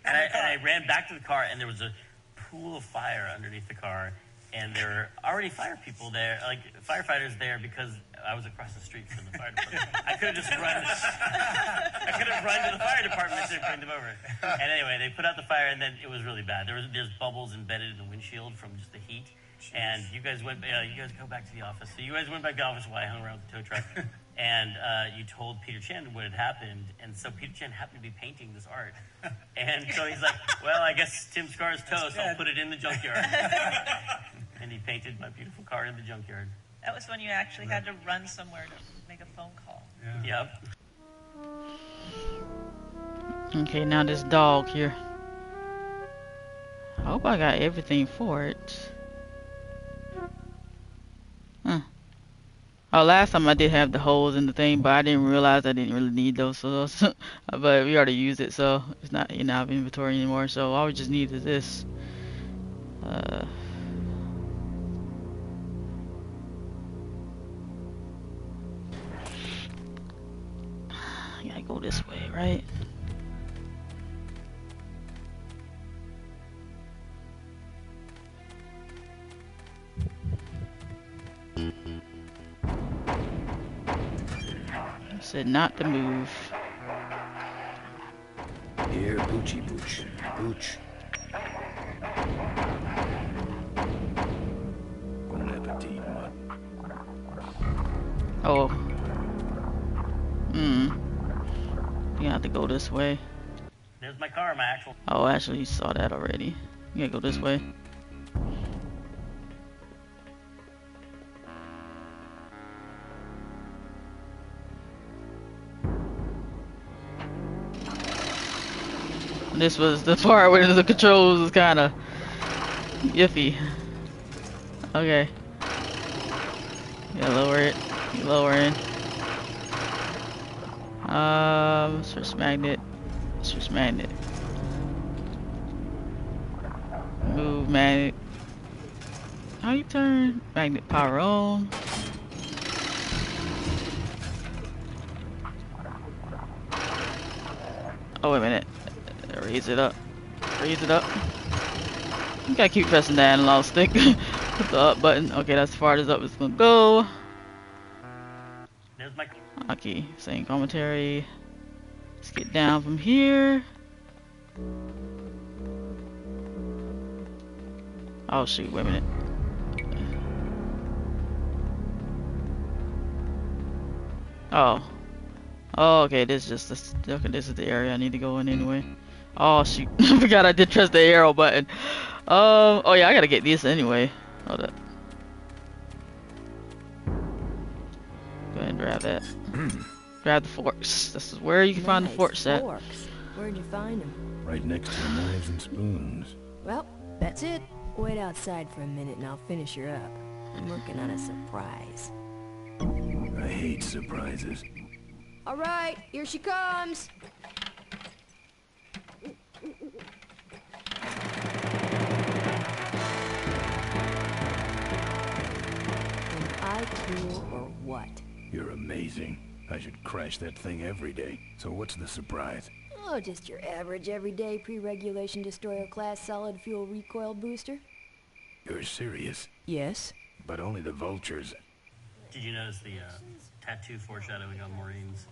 and I ran back to the car, and there was a pool of fire underneath the car, and there were already fire people there, like firefighters there, because I was across the street from the fire department. I could have just run. I could have run to the fire department to bring them over. And anyway, they put out the fire, and then it was really bad. There's bubbles embedded in the windshield from just the heat. And you guys go back to the office. So you guys went back to the office while I hung around with the tow truck. And you told Peter Chan what had happened. And so Peter Chan happened to be painting this art. And so he's like, "Well, I guess Tim's car is toast. I'll put it in the junkyard." And he painted my beautiful car in the junkyard. That was when you actually had to run somewhere to make a phone call. Yeah. Yep. Okay, now this dog here. I hope I got everything for it. Huh. Oh, last time I did have the holes in the thing, but I didn't realize I didn't really need those. But we already used it, so it's not in our inventory anymore. So all we just need is this. I gotta go this way, right? Said not to move. Here, Poochie Pooch. Pooch. Bon appetit, mutt. Oh. You have to go this way. There's my car, my actual. Oh, actually, you saw that already. You gotta go this way. This was the part where the controls was kind of iffy. Okay. Yeah, lower it. Lower in. Switch magnet. Switch magnet. Move magnet. How you turn magnet power on? Oh, wait a minute. Raise it up. Raise it up. You gotta keep pressing the analog stick with the up button. Okay, that's as far as up it's gonna go. There's my... Okay, same commentary. Let's get down from here. Oh shoot, wait a minute. Oh. Oh, okay, this is just this. Okay, this is the area I need to go in anyway. Oh shoot, I forgot I did press the arrow button. Oh yeah, I gotta get this anyway. Hold up. Go ahead and grab that. Grab the forks. This is where you can find the forks at. Where'd you find them? Right next to the knives and spoons. Well, that's it. Wait outside for a minute and I'll finish her up. I'm working on a surprise. I hate surprises. All right, here she comes. Am I cool or what? You're amazing. I should crash that thing every day. So what's the surprise? Oh, just your average everyday pre-regulation destroyer class solid fuel recoil booster. You're serious? Yes. But only the vultures. Did you notice the tattoo foreshadowing on Maureen's?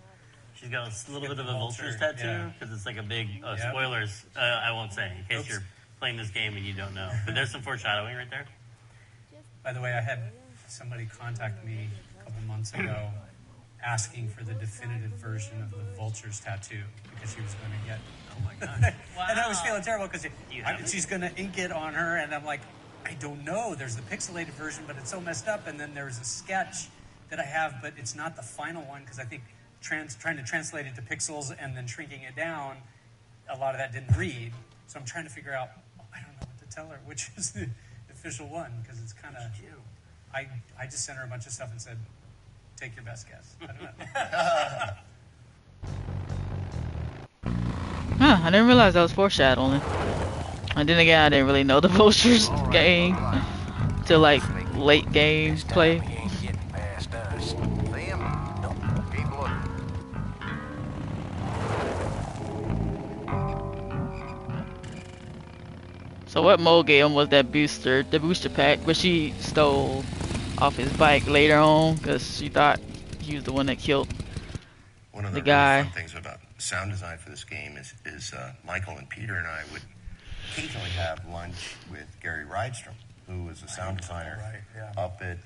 She's got a little bit of a vulture's tattoo, because it's like a big, spoilers, I won't say, in case you're playing this game and you don't know. But there's some foreshadowing right there. By the way, I had somebody contact me a couple months ago asking for the definitive version of the vulture's tattoo, because she was going to get... Oh my God. Wow. And I was feeling terrible, because she's going to ink it on her, and I'm like, I don't know. There's the pixelated version, but it's so messed up. And then there's a sketch that I have, but it's not the final one, because I think trying to translate it to pixels and then shrinking it down, a lot of that didn't read. So I'm trying to figure out, I don't know what to tell her, which is the official one, because it's kind of... I just sent her a bunch of stuff and said, take your best guess. I don't know. Huh, I didn't realize that was foreshadowing. And then again, I didn't really know the vultures game till like late game play. So what Mo gave him was that booster, the booster pack, which she stole off his bike later on because she thought he was the one that killed one of the the guy. really fun things about sound design for this game is Michael and Peter and I would occasionally have lunch with Gary Rydstrom, who was a sound designer up at.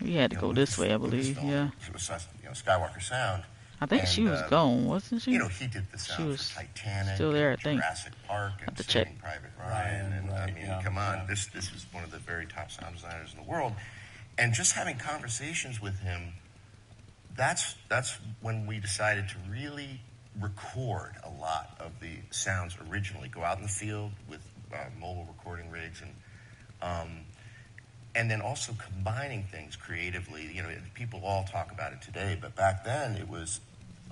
We had to go this way, I believe. Yeah. It was Skywalker Sound. I think she was gone, wasn't she? You know, he did the sound for Titanic, still there, I think. Jurassic Park, and Saving Private Ryan. And I mean, come on, this is one of the very top sound designers in the world. And just having conversations with him, that's when we decided to really record a lot of the sounds originally. Go out in the field with mobile recording rigs and then also combining things creatively. You know, people all talk about it today, but back then it was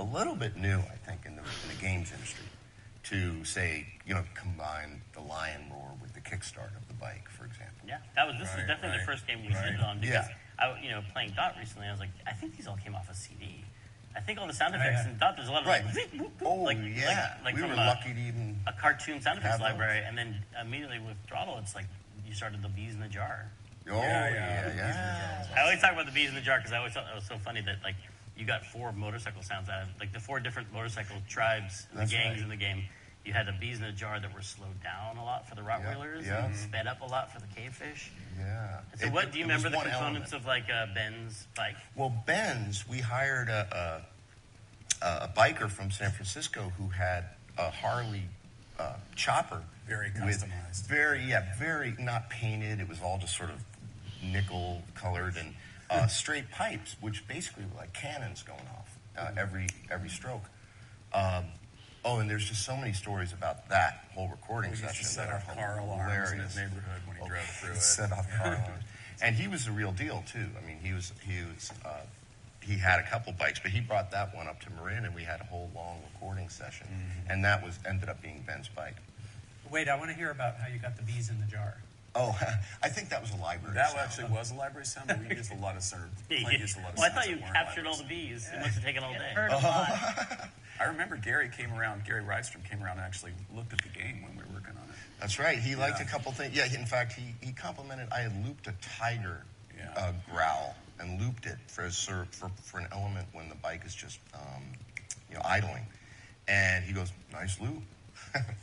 a little bit new, I think, in the games industry to say, you know, combine the lion roar with the kickstart of the bike, for example. Yeah, this is definitely the first game we did it on because playing Dot recently, I was like, I think these all came off a CD. I think all the sound effects in Dot, there's a lot of like we were lucky to even a cartoon sound effects library, and then immediately with Throttle, it's like you started the bees in the jar. Yeah. I always talk about the bees in the jar because I always thought it was so funny that like you got 4 motorcycle sounds out of like the 4 different motorcycle tribes, the gangs in the game. You had the bees in the jar that were slowed down a lot for the Rottweilers and sped up a lot for the cavefish. Yeah. And so what do you remember the components of like Ben's bike? Well, Ben's, we hired a biker from San Francisco who had a Harley chopper. Very customized. Very not painted. It was all just sort of nickel colored and straight pipes, which basically were like cannons going off every stroke. Oh, and there's just so many stories about that whole recording session. He set off car alarms in his neighborhood when he drove through it. Set off car alarms. And he was the real deal, too. I mean, he had a couple bikes, but he brought that one up to Marin, and we had a whole long recording session. And that ended up being Ben's bike. Wait, I want to hear about how you got the bees in the jar. Oh, I think that was a library That sound. actually was a library sound, but we used a lot of sound. Well, I thought you captured all the bees. It must have taken all day. Heard a lot. I remember Gary Rydstrom came around and actually looked at the game when we were working on it. That's right. He liked a couple things. Yeah, in fact, he complimented. I had looped a tiger growl and looped it for an element when the bike is just idling, and he goes, "Nice loop."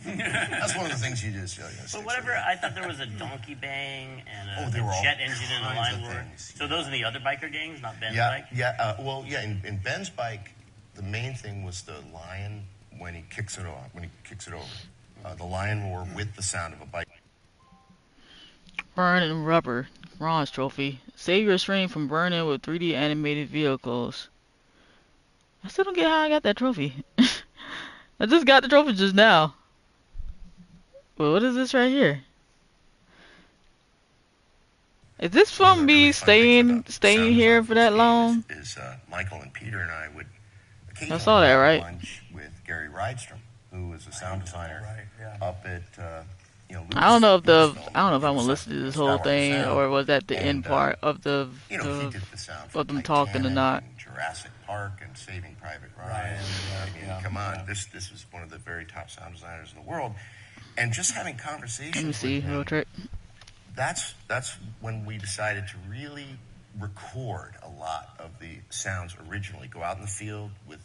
That's one of the things you just. But whatever, I thought there was a donkey bang and a jet engine in a line roar. So those are the other biker gangs, not Ben's bike. Yeah. In Ben's bike, the main thing was the lion when he kicks it over. The lion roar with the sound of a bike. Burn and rubber bronze trophy. Save your stream from burning with 3D animated vehicles. I still don't get how I got that trophy. I just got the trophy just now. Well, what is this right here? Is this from me staying here for that long? Is Michael and Peter and I would occasionally I saw that, right? have lunch with Gary Rydstrom, who was a sound designer up at I don't know if I want to listen to this whole thing, or was that the end part of the he did the sound of them talking or not? Jurassic Park and Saving Private Ryan. I mean, come on, this is one of the very top sound designers in the world, and just having conversations. Let me see, real trick. That's when we decided to really record a lot of the sounds originally. Go out in the field with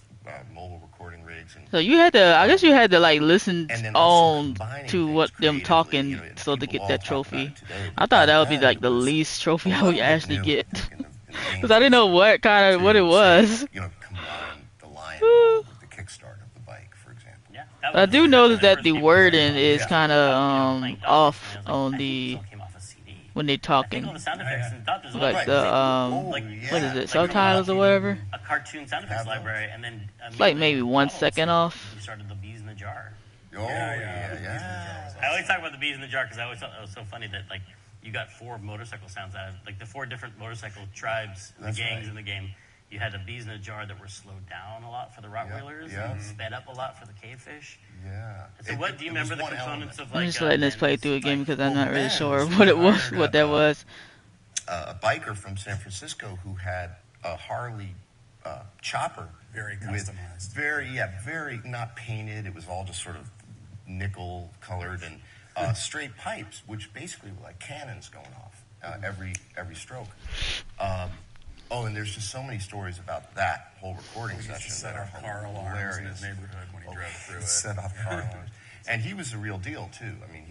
mobile recording rigs. And so you had to, I guess you had to like listen on to what them talking so to get that trophy. I thought that would be like the least trophy I would actually get. Because I didn't know what it was. Combine the lion with the kickstart of the bike, for example. Yeah, I do notice that the wording is kind of off on the when they're talking. Like the what is it, subtitles or whatever? A cartoon sound effects library, and then it's like maybe 1 second off. You started the bees in the jar. Yeah. I always talk about the bees in the jar because I always thought that was so funny that like you got 4 motorcycle sounds out of like the 4 different motorcycle tribes, the gangs in the game. You had the bees in a jar that were slowed down a lot for the Rottweilers and sped up a lot for the cavefish. Yeah. So what do you remember the components of like? I'm just letting this play through again because I'm not really sure what it was, what that was. A biker from San Francisco who had a Harley chopper, very customized, very not painted. It was all just sort of nickel colored and straight pipes, which basically were like cannons going off every stroke. Oh, and there's just so many stories about that whole recording session. Set off car alarms in his neighborhood when he drove through it. Set off car alarms, and he was the real deal too. I mean,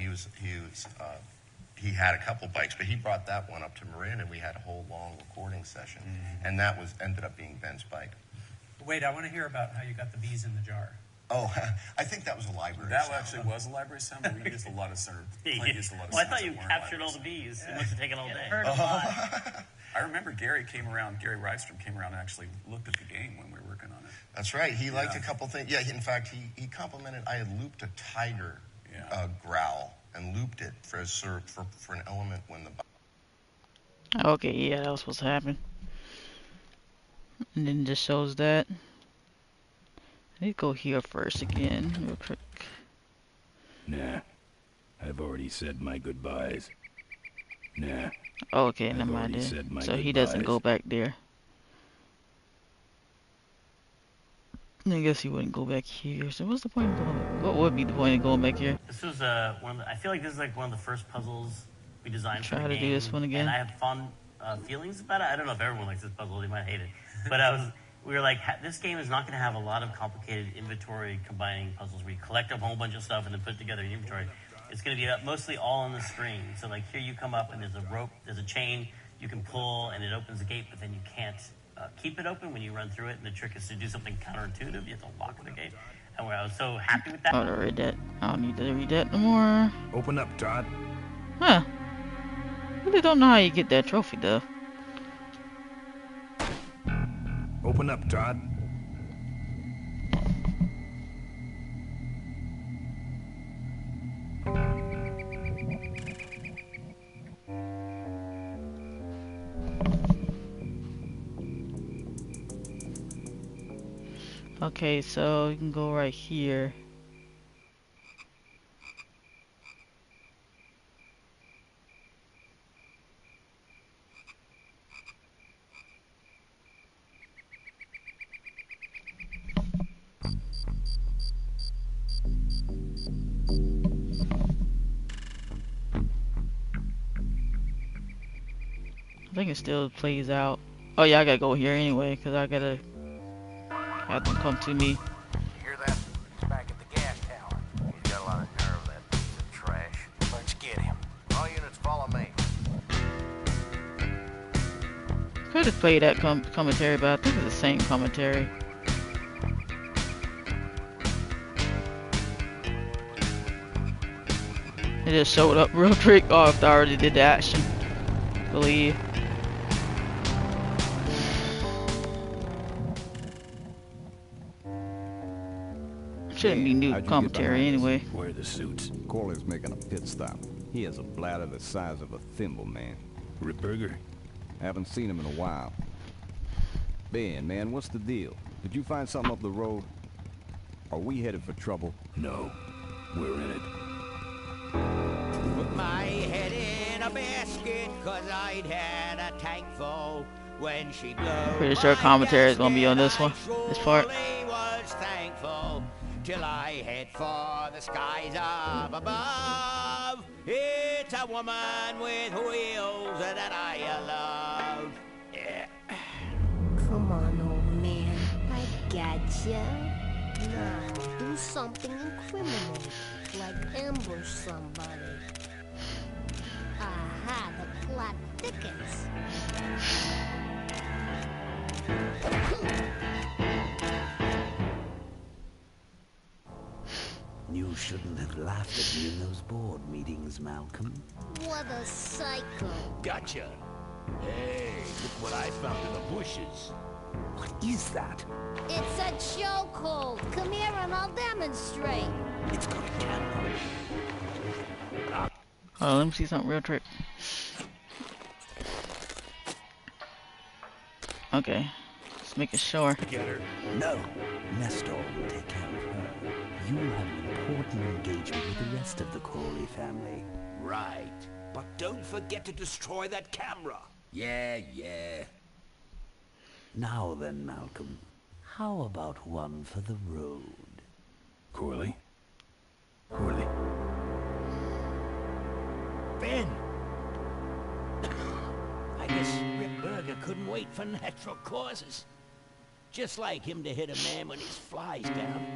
he had a couple bikes, but he brought that one up to Marin, and we had a whole long recording session, and that ended up being Ben's bike. Wait, I want to hear about how you got the bees in the jar. Oh, I think that was a library that sound. Actually was a library sound, but we used a lot of sound. Well, I thought you captured all the bees. It must have taken all day. Heard a lot. I remember Gary Rydstrom came around and actually looked at the game when we were working on it. That's right. He liked a couple things. Yeah, in fact, he complimented. I had looped a tiger growl and looped it for an element when the. Okay, yeah, that was supposed to happen. And then it just shows that. I need to go here first again, real quick. Nah, I've already said my goodbyes. Nah. Okay, never mind then. So he doesn't go back there. I guess he wouldn't go back here. So what's the point of going? What would be the point of going back here? This was I feel like this is like one of the first puzzles we designed for the Try to game. do this one again. And I have fond feelings about it. I don't know if everyone likes this puzzle. They might hate it. But we were like, this game is not going to have a lot of complicated inventory combining puzzles where you collect a whole bunch of stuff and then put it together in inventory. It's going to be mostly all on the screen. So like here you come up and there's a rope, there's a chain you can pull and it opens the gate, but then you can't keep it open when you run through it. And the trick is to do something counterintuitive. You have to lock the gate. And I was so happy with that. I already read that. I don't need to read that no more. Open up, Todd. Huh. Really don't know how you get that trophy though. Open up, Todd. Okay, so you can go right here. I think it still plays out. Oh yeah, I gotta go here anyway, cause I gotta have them come to me. You hear that? He's back at the gas tower. He's got a lot of nerve, that piece of trash. Let's get him. All units follow me. Could have played that commentary, but I think it's the same commentary. It just showed up real quick after I already did the action. I believe. Shouldn't be new commentary anyway. Where are the suits? Corley's making a pit stop. He has a bladder the size of a thimble, man. Ripburger? Haven't seen him in a while. Ben, man, what's the deal? Did you find something up the road? Are we headed for trouble? No. We're in it. Put my head in a basket, cause I'd had a tank full when she blew. Pretty sure commentary is gonna be on this one, this part. Was thankful till I head for the skies up above. It's a woman with wheels that I love. Yeah. Come on, old man. I gotcha. Now, do something incriminating, like ambush somebody. Aha, the plot thickens. You shouldn't have laughed at me in those board meetings, Malcolm. What a psycho. Gotcha. Hey, look what I found in the bushes. What is that? It's a chokehold. Come here and I'll demonstrate. It's got a camera. Oh, let me see something real quick. Okay, just making sure. Get her. No, Nestor will take care of her. You have an important engagement with the rest of the Corley family. Right. But don't forget to destroy that camera. Yeah. Now then, Malcolm, how about one for the road? Corley? Ben! I guess Ripburger couldn't wait for natural causes. Just like him to hit a man when his fly's down.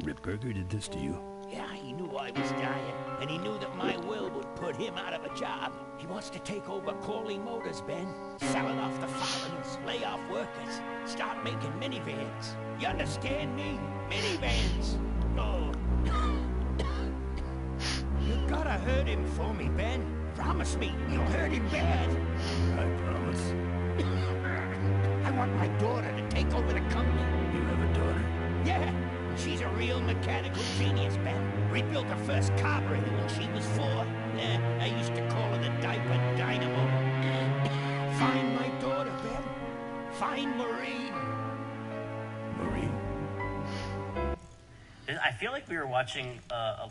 Ripburger did this to you? Yeah, he knew I was dying, and he knew that my will would put him out of a job. He wants to take over Corley Motors, Ben. Sell it off to foreigners, lay off workers, start making minivans. You understand me? Minivans. Oh. You gotta hurt him for me, Ben. Promise me you'll hurt him bad. I promise. I want my daughter to take over the company. You have a daughter? Yeah. She's a real mechanical genius, Ben. Rebuilt her first carburetor when she was 4. I used to call her the diaper dynamo. Find my daughter, Ben. Find Maureen. I feel like we were watching,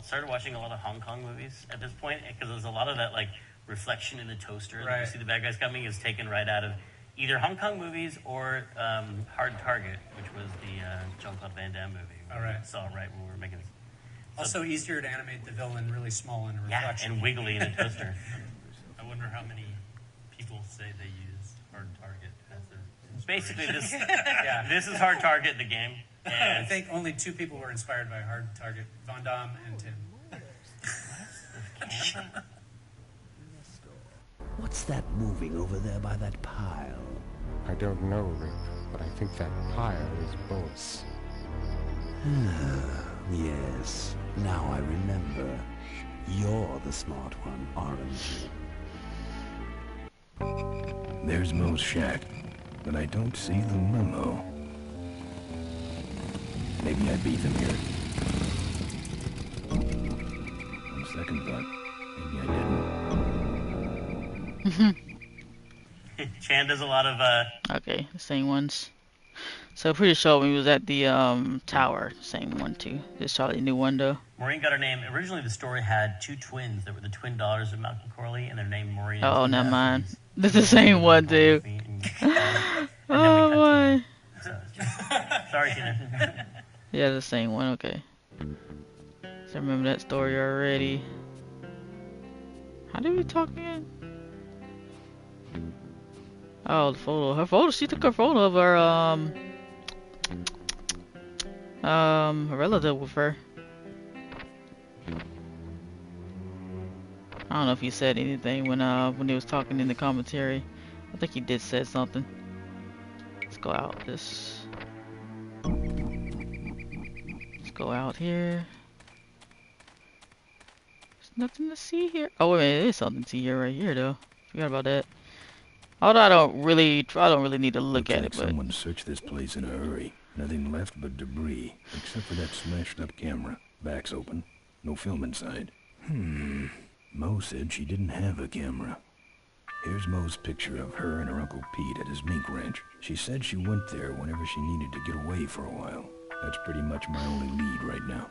started watching a lot of Hong Kong movies at this point, because there's a lot of that, like, reflection in the toaster that you see the bad guys coming is taken right out of either Hong Kong movies or Hard Target, which was the Jean-Claude Van Damme movie. All right. Saw right when we were making this. Also easier to animate the villain really small in a reflection. Yeah, and wiggly in a toaster. I wonder how many people say they use Hard Target as their Basically, inspiration. this is Hard Target, the game. And I think only 2 people were inspired by Hard Target, Von Damme and Tim. What's that moving over there by that pile? I don't know, Rip, but I think that pile is boats. Yes, now I remember. You're the smart one, aren't you? There's Mo's shack, but I don't see the limo. Maybe I beat them here. On second thought, maybe I didn't. Chan does a lot of Okay, the same ones. So pretty sure when he was at the tower, same one too. This Charlie new one though. Maureen got her name. Originally, the story had two twins that were the twin daughters of Malcolm Corley, and they're named Maureen. Oh, never mind. This is the same one too. Oh boy. Sorry, Tina. Yeah, the same one. Okay. So I remember that story already. How did we talk again? Oh, the photo. Her photo. She took her photo of her her relative with her. I don't know if he said anything when he was talking in the commentary. I think he did say something. Let's go out this. Let's go out here. There's nothing to see here. Oh wait a minute, there's something to see here right here though. Forgot about that. Although I don't really need to look at it. But someone searched this place in a hurry. Nothing left but debris, except for that smashed up camera. Back's open. No film inside. Mo said she didn't have a camera. Here's Mo's picture of her and her Uncle Pete at his mink ranch. She said she went there whenever she needed to get away for a while. That's pretty much my only lead right now.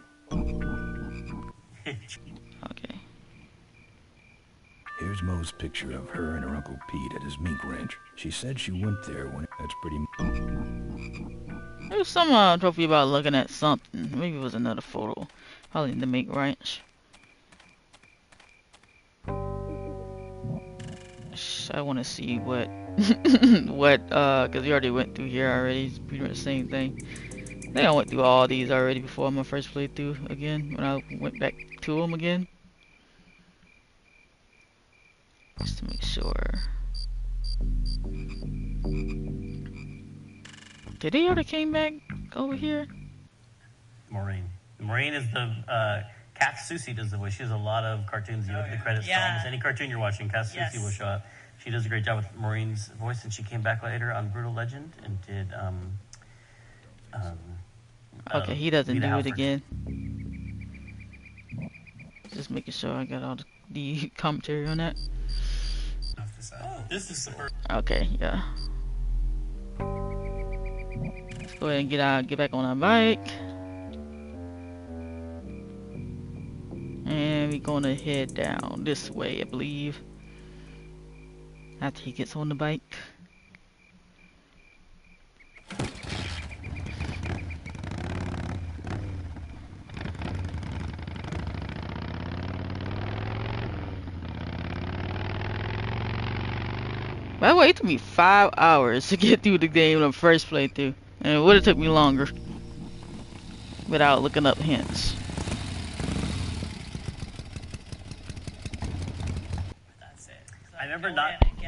Okay. Here's Mo's picture of her and her Uncle Pete at his mink ranch. She said she went there when... That's pretty... There's some trophy about looking at something. Maybe it was another photo. Probably in the mink ranch. I want to see what... because we already went through here already. It's pretty much the same thing. I think I went through all these already before my first playthrough again. When I went back to them again. Just to make sure. Did they already came back over here? Maureen. Maureen is the Kath Soucie does the voice. She has a lot of cartoons. You look at the credits to almost any cartoon you're watching, Kath Soucie will show up. She does a great job with Maureen's voice, and she came back later on Brutal Legend and did. Okay, he doesn't do it again. Just making sure I got all the commentary on that. This is the first. Okay, yeah. Let's go ahead and get back on our bike. And we're gonna head down this way, I believe. After he gets on the bike. By the way, it took me 5 hours to get through the game on the first playthrough. And it would have took me longer without looking up hints. I remember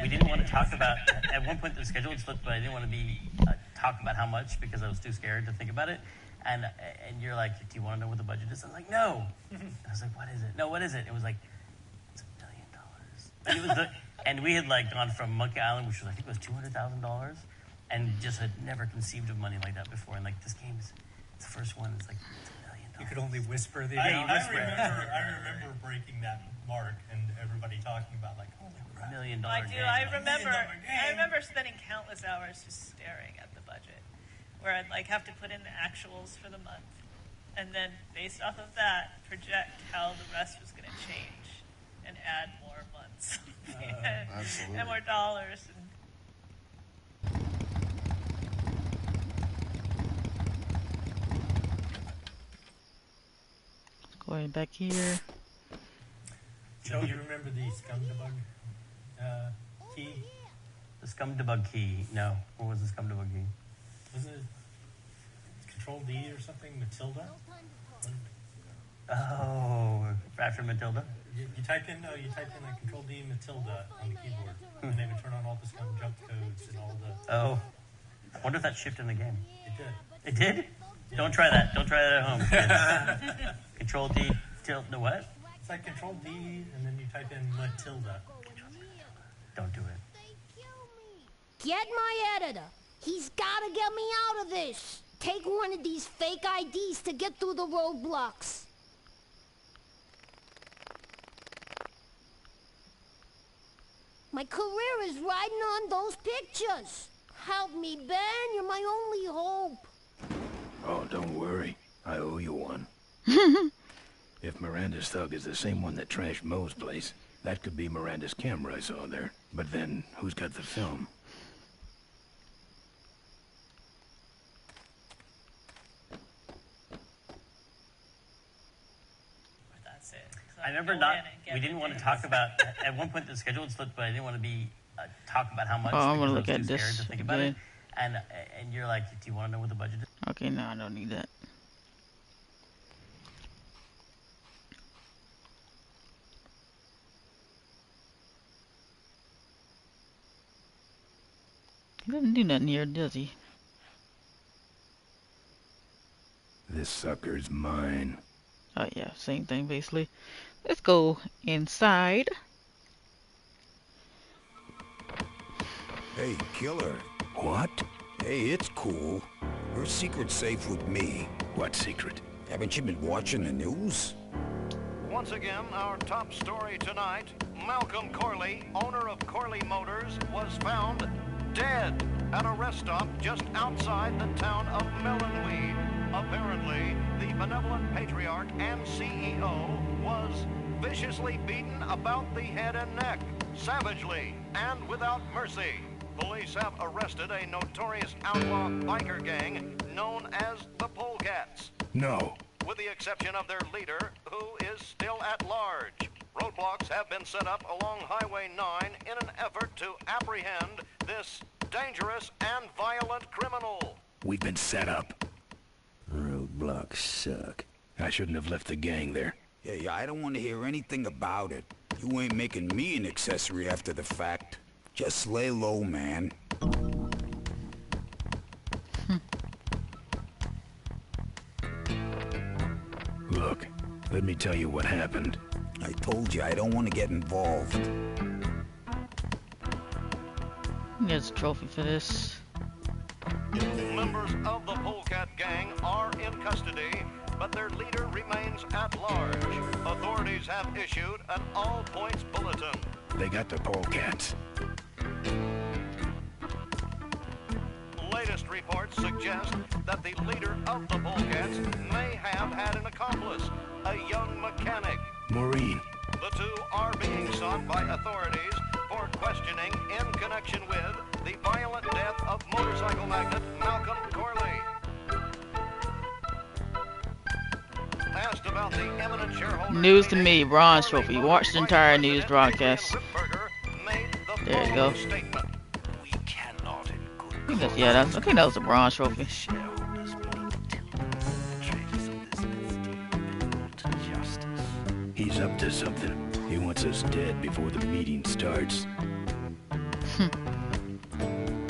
we didn't want to talk about, at one point the schedule had slipped, but I didn't want to talk about how much because I was too scared to think about it. And you're like, do you want to know what the budget is? I was like, no. I was like, what is it? No, what is it? It was like, it's $1 million. And, it was and we had like gone from Monkey Island, which was, I think it was $200,000, and just had never conceived of money like that before. And like, this game's, it's the first one, it's like, it's $1 million. You could only whisper the I remember breaking that mark and everybody talking about like, holy crap. $1 million I do. game. I remember spending countless hours just staring at the budget, where I'd like have to put in the actuals for the month, and then based off of that, project how the rest was going to change, and add more months and more dollars. Going back here. Joe, you remember the Scumdebug key? The Scumdebug key? No. What was the Scumdebug key? Wasn't it Control D or something? Matilda? Oh, after Matilda? You type in like Control D Matilda on the keyboard, and they would turn on all the scum jump codes and all the. Oh, I wonder if that shifted in the game. It did. It did? Yeah. Don't try that. Don't try that at home, kids. Control D, no what? It's like Control D, and then you type in Matilda. Don't do it. Get my editor. He's gotta get me out of this. Take one of these fake IDs to get through the roadblocks. My career is riding on those pictures. Help me, Ben. You're my only hope. Oh, don't worry. I owe you one. If Miranda's thug is the same one that trashed Moe's place, that could be Miranda's camera I saw there. But then, who's got the film? That's it. I remember we didn't want to talk about, at one point the schedule had slipped, but I didn't want to talk about how much. Oh, I'm gonna look I at was too this scared to think about it. And you're like, do you want to know what the budget is? Okay, no, I don't need that. He doesn't do nothing here, does he? This sucker's mine. Oh yeah, same thing basically. Let's go inside. Hey, killer. What? Hey, it's cool. Her secret's safe with me. What secret? Haven't you been watching the news? Once again, our top story tonight, Malcolm Corley, owner of Corley Motors, was found dead at a rest stop just outside the town of Melonweed. Apparently, the benevolent patriarch and CEO was viciously beaten about the head and neck, savagely and without mercy. Police have arrested a notorious outlaw biker gang known as the Polecats. No. With the exception of their leader, who is still at large. Roadblocks have been set up along Highway 9 in an effort to apprehend this dangerous and violent criminal. We've been set up. Roadblocks suck. I shouldn't have left the gang there. Hey, I don't want to hear anything about it. You ain't making me an accessory after the fact. Just lay low, man. Look, let me tell you what happened. I told you I don't want to get involved. There's a trophy for this. Members of the Polecat gang are in custody, but their leader remains at large. Authorities have issued an all-points bulletin. They got the Polecats. Latest reports suggest that the leader of the Polecats may have had an accomplice, a young mechanic. Maureen. The two are being sought by authorities for questioning in connection with the violent death of motorcycle magnate Malcolm Corley. Asked about the eminent shareholder News to me, bronze trophy. Watch the entire news broadcast. There you go. I think that was a bronze trophy. He's up to something. He wants us dead before the meeting starts.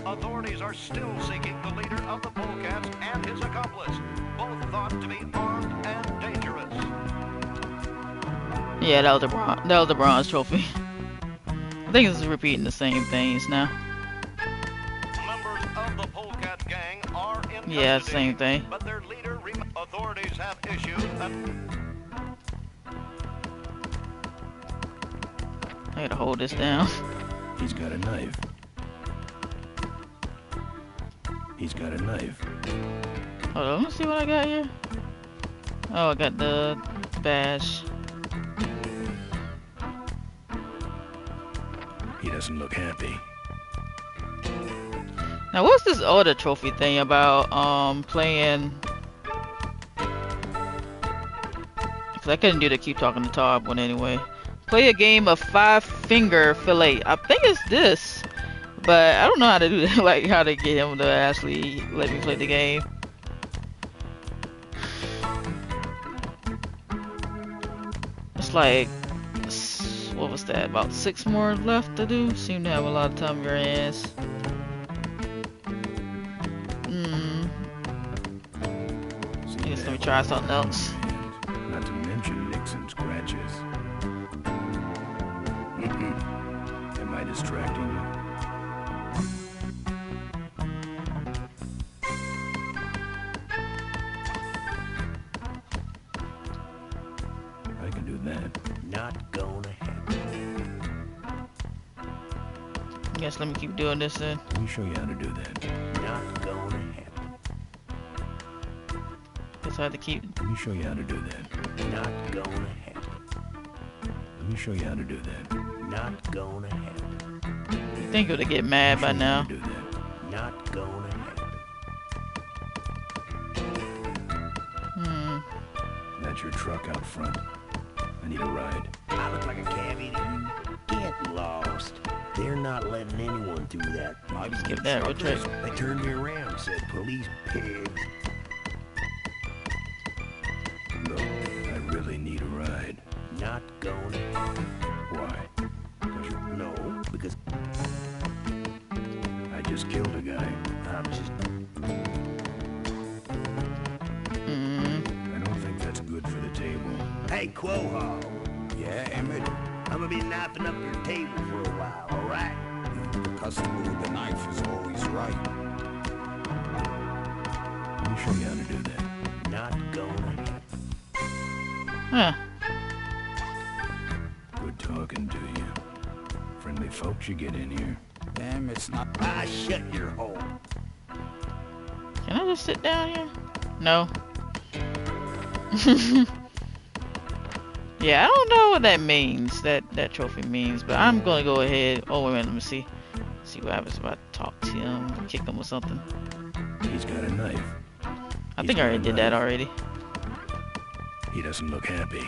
Authorities are still seeking the leader of the Polecats and his accomplice, both thought to be armed and dangerous. Yeah, that was a bronze trophy. I think this is repeating the same things now. Members of the Polecat gang are in custody, yeah, same thing. But their leader authorities have issued I gotta hold this down. He's got a knife. He's got a knife. Hold on, let's see what I got here. Oh, I got the badge. He doesn't look happy. Now, what's this other trophy thing about playing? Because I couldn't do the keep talking to top one anyway. Play a game of 5-finger fillet. I think it's this, but I don't know how to do that. Like how to get him to actually let me play the game. It's like, what was that? About 6 more left to do. Seem to have a lot of time in your hands. I guess let me try something else. Not to mention nicks and scratches. Am I distracting you? I can do that. Not gonna happen. I guess let me keep doing this then. Let me show you how to do that. Not gonna happen. Guess I have to keep. Let me show you how to do that. Not gonna happen. Let me show you how to do that. Not gonna happen. You think it'll get mad by now? Do that. Not gonna happen. That's your truck out front. I need a ride. I look like a cabbie to you. Get lost. They're not letting anyone through that. I'll just give that a trick. They turned me around and said, police pigs. Look, I really need a ride. Not gonna happen. Why? No, because I just killed a guy. I'm just... I don't think that's good for the table. Hey, Quohog. Yeah, Emmett? I'm gonna be knifing up your table for a while, all right? The customer with the knife is always right. Let me show you how to do that. Not gonna happen. Huh. Good talking to you. Friendly folks you get in here. Damn, it's not... Ah, shut your hole. Can I just sit down here? No. Yeah, I don't know what that means. That trophy means, but I'm gonna go ahead. Oh wait a minute, let me see. See what happens if I talk to him, kick him or something. He's got a knife. I think I already did that already. He doesn't look happy.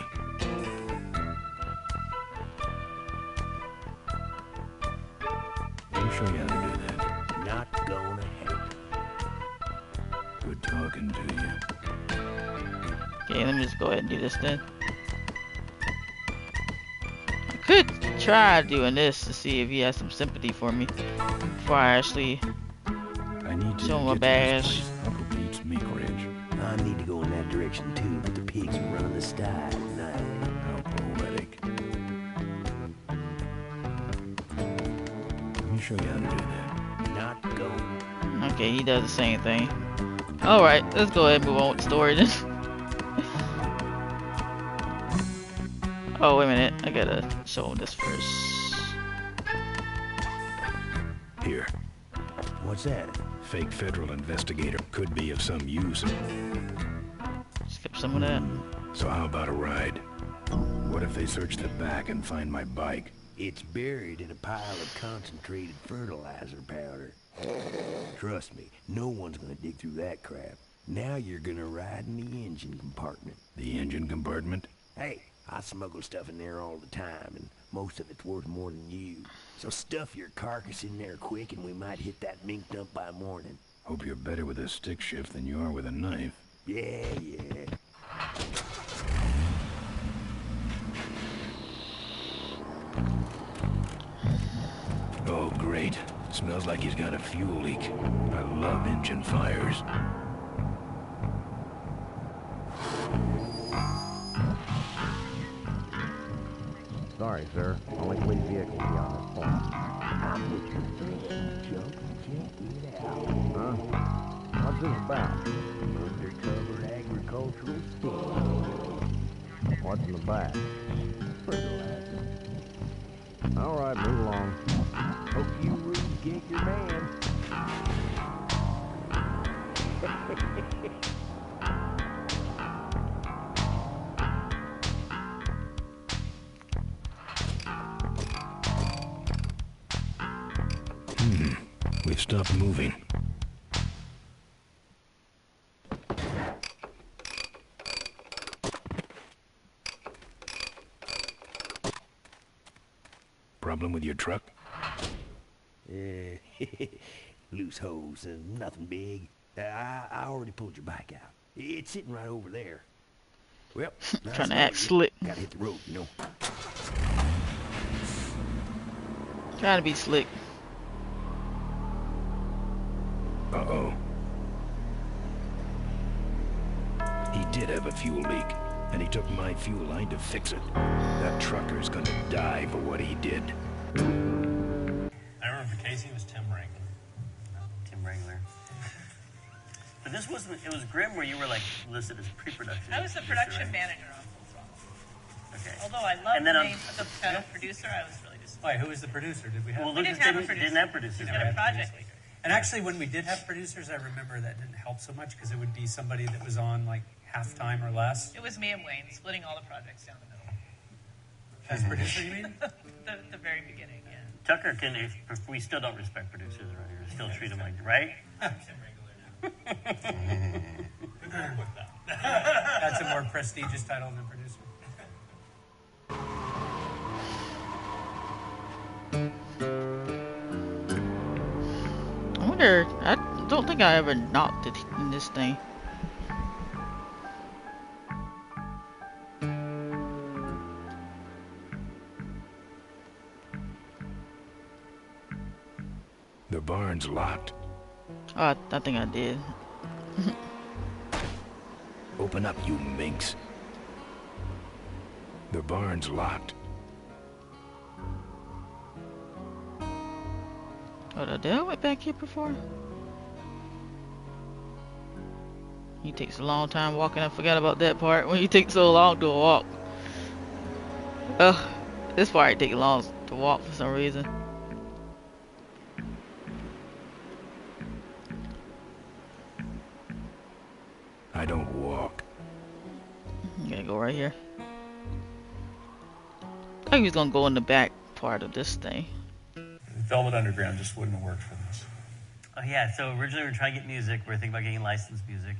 Let me show you how to do that. Not gonna happen. Good talking to you. Okay, let me just go ahead and do this then. I could try doing this to see if he has some sympathy for me before I actually show him a badge. Uncle Pete's Meek Ridge. I need to go in that direction too, but the pigs are running the style tonight. How poetic. Let me show you how to do that. Not going. Okay, he does the same thing. Alright, let's go ahead and move on with the story then. Oh, wait a minute. I gotta show him this first. Here. What's that? Fake federal investigator. Could be of some use. Skip some of that. So how about a ride? What if they search the back and find my bike? It's buried in a pile of concentrated fertilizer powder. Trust me, no one's gonna dig through that crap. Now you're gonna ride in the engine compartment. The engine compartment? Hey, I smuggle stuff in there all the time, and most of it's worth more than you. So stuff your carcass in there quick, and we might hit that mink dump by morning. Hope you're better with a stick shift than you are with a knife. Yeah. Oh, great. Smells like he's got a fuel leak. I love engine fires. Sorry, sir. Only police vehicles beyond this point. I'm with your friend, Joe. Check it out. Huh? What's this about? Undercover agricultural sting. What's in the back? Fertilizer. All right, move along. Hope you rudes get your man. We've stopped moving. Problem with your truck? Loose hose, nothing big. I already pulled your bike out. It's sitting right over there. Well, nice trying to act slick. Gotta hit the road, you know. Trying to be slick. Uh-oh. He did have a fuel leak, and he took my fuel line to fix it. That trucker's gonna die for what he did. I remember for Casey, it was Tim Wrangler. Tim Wrangler. But this wasn't, it was Grimm where you were like listed as pre-production. I was the production manager on Full Throttle. Okay. Although I love the name of the producer, I was really just Why, who was the producer? Did we have? Well, Lucas didn't have producers. We had a project leader. And actually, when we did have producers, I remember that didn't help so much because it would be somebody that was on like half time or less. It was me and Wayne splitting all the projects down the middle. As producer, you mean? the very beginning, yeah. Tucker can, if we still don't respect producers around here, still treat them like, right? That's a more prestigious title than producer. I wonder, I don't think I ever knocked it in this thing. The barn's locked. Oh, I think I did. Open up, you minx. The barn's locked. Oh, did I went back here before? He takes a long time walking. I forgot about that part. When you take so long to walk. This part takes long to walk for some reason. I don't walk. You gotta go right here. I think he's gonna go in the back part of this thing. Velvet Underground just wouldn't have worked for this. Oh yeah, so originally we were trying to get music. We were thinking about getting licensed music.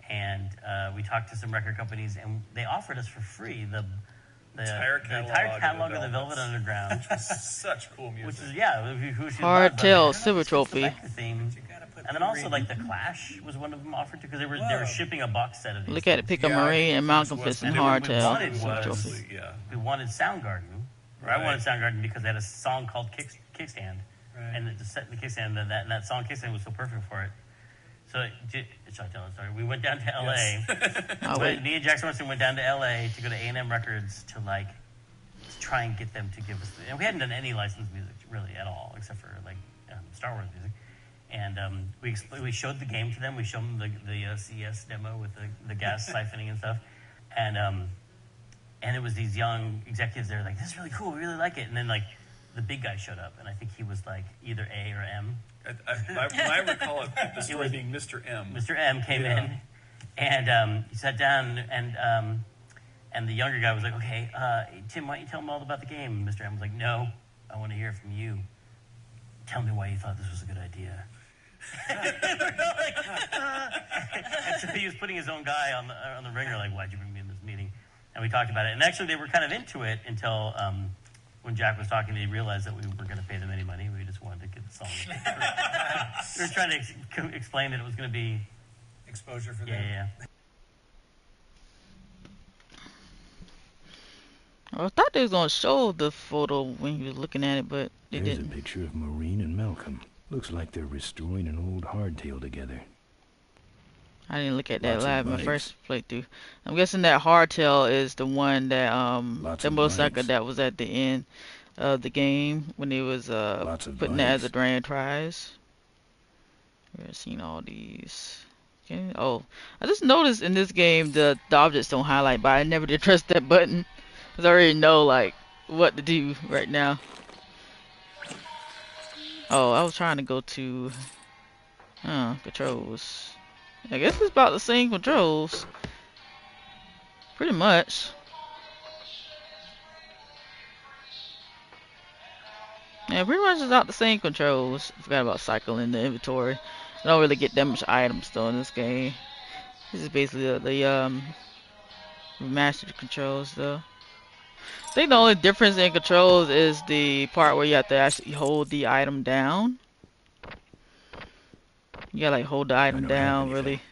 And we talked to some record companies, and they offered us for free the entire catalog of the Velvet Underground. Such cool music. Which is, yeah, who should Hardtail Silver Trophy. Theme. And then also, like, The Clash was one of them offered to, because they were shipping a box set of these. Look at it, Pick a Marine and Malcolm Fist and Hardtail Silver Trophy. We wanted Soundgarden. Or I wanted Soundgarden because they had a song called Kickstand. Right. And the kickstand, that song Kickstand was so perfect for it. So, should I tell a story? We went down to L.A. Yes. Me and Jackson Morrison went down to L.A. to go to A&M Records to try and get them to give us. And we hadn't done any licensed music really at all, except for Star Wars music. And we showed the game to them. We showed them the CS demo with the gas siphoning and stuff. And it was these young executives. They're like, "This is really cool. We really like it." And then the big guy showed up, and I think he was either A or M. I recall the story being Mr. M. Mr. M came in, and he sat down, and the younger guy was like, "Okay, Tim, why don't you tell him all about the game?" And Mr. M was like, "No, I want to hear it from you. Tell me why you thought this was a good idea." And so he was putting his own guy on the ringer, like, "Why'd you bring me in this meeting?" And we talked about it, and actually they were kind of into it until when Jack was talking, they realized that we weren't going to pay them any money. We just wanted to get the song. We were trying to explain that it was going to be exposure for them. Yeah. I thought they was gonna show the photo when you was looking at it, but they There's didn't. a picture of Maureen and Malcolm. Looks like they're restoring an old hardtail together. I didn't look at that Lots of live my bikes. first playthrough. I'm guessing that hardtail is the one that the of motorcycle bikes. that was at the end of the game when they was putting that as a grand prize. We've seen all these. Okay. Oh, I just noticed in this game the objects don't highlight, but I never did press that button because I already know what to do right now. Oh, I was trying to go to controls. I guess it's about the same controls. Pretty much. Yeah, pretty much it's about the same controls. I forgot about cycling the inventory. I don't really get that much items though in this game. This is basically the remastered controls though. I think the only difference in controls is the part where you have to actually hold the item down. You gotta hold the item down really.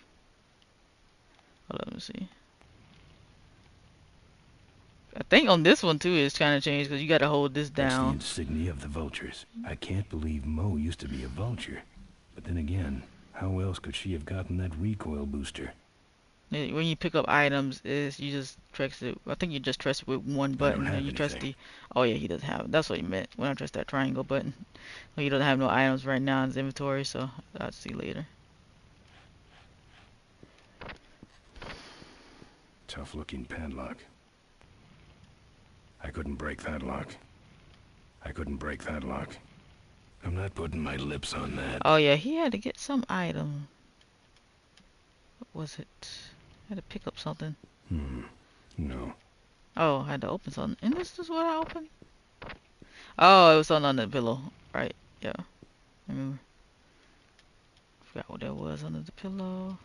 Hold on, let me see. I think on this one too it's kind of changed because you gotta hold this down. That's the insignia of the vultures. I can't believe Mo used to be a vulture. But then again, how else could she have gotten that recoil booster? When you pick up items, is you just press it. I think you just press it with one button, and you press the. Oh yeah, he doesn't have it. That's what he meant when I pressed that triangle button. Well, he doesn't have no items right now in his inventory, so I'll see later. Tough-looking padlock. I couldn't break that lock. I couldn't break that lock. I'm not putting my lips on that. Oh yeah, he had to get some item. What was it? I had to pick up something. No. Oh, I had to open something. And this is what I opened? Oh, it was on under the pillow. Right, yeah. I remember. Forgot what that was under the pillow.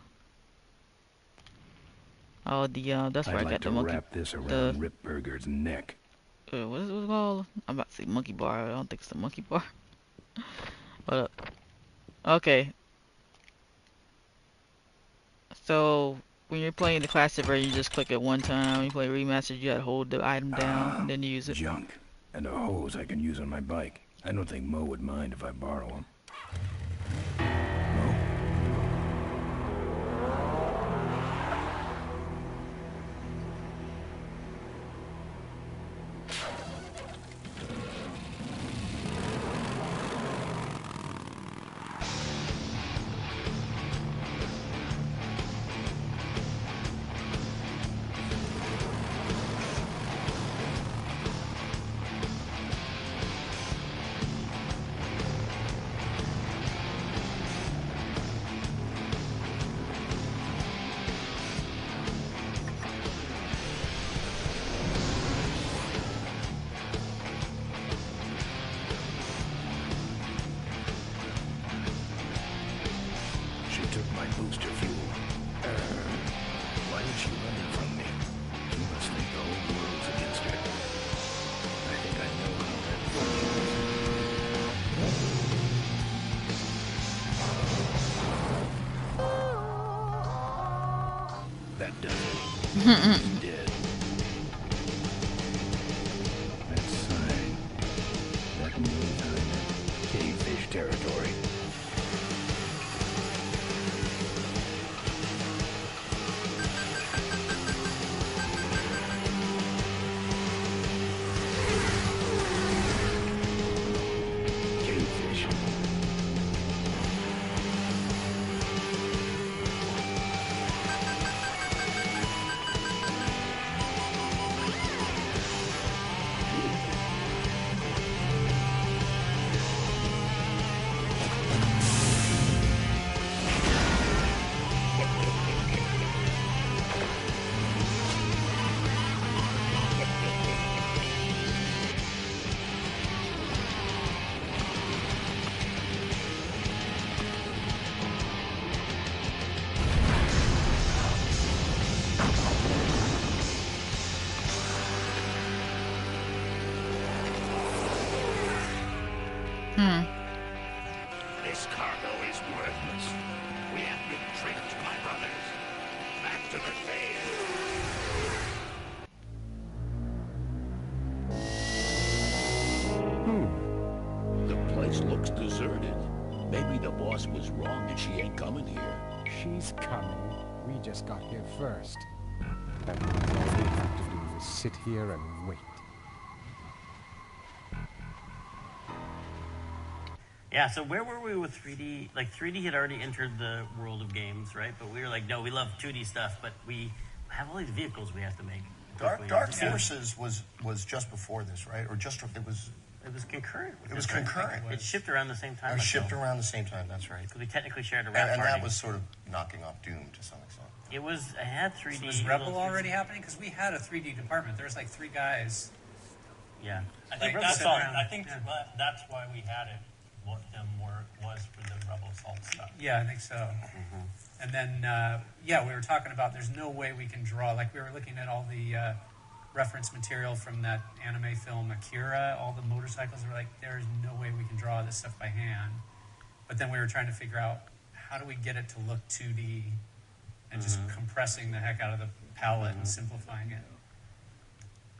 Oh, that's where I got the monkey. I'd like to wrap this around Rip Burger's neck. What is it called? I'm about to say monkey bar. I don't think it's a monkey bar. But okay. So when you're playing the classic version, you just click it one time. When you play remastered, you gotta hold the item down and then use it. Junk. And a hose I can use on my bike. I don't think Mo would mind if I borrow him. Dead. That sign. That means I'm in cavefish territory. Cavefish. This cargo is worthless. We have been tricked, my brothers. Back to the fair. The place looks deserted. Maybe the boss was wrong and she ain't coming here. She's coming. We just got here first. That means all we have to do is sit here and wait. Yeah, so where were we with 3D? Like 3D had already entered the world of games, right? But we were like, no, we love 2D stuff, but we have all these vehicles we have to make. Dark Forces was just before this, right? Or just it was concurrent. It was concurrent. It shipped around the same time. It shipped around the same time. That's right. Because we technically shared a wrap and party. that was sort of knocking off Doom to some extent. It had 3D. So was Rebel already happening? Because we had a 3D department. There was like 3 guys. Yeah, I think that's why we had it. What them was for the Rebel Assault stuff. Yeah, I think so. And then, we were talking about there's no way we can draw. Like, we were looking at all the reference material from that anime film Akira, all the motorcycles. We're like, there's no way we can draw this stuff by hand. But then we were trying to figure out, how do we get it to look 2D and just compressing the heck out of the palette and simplifying it.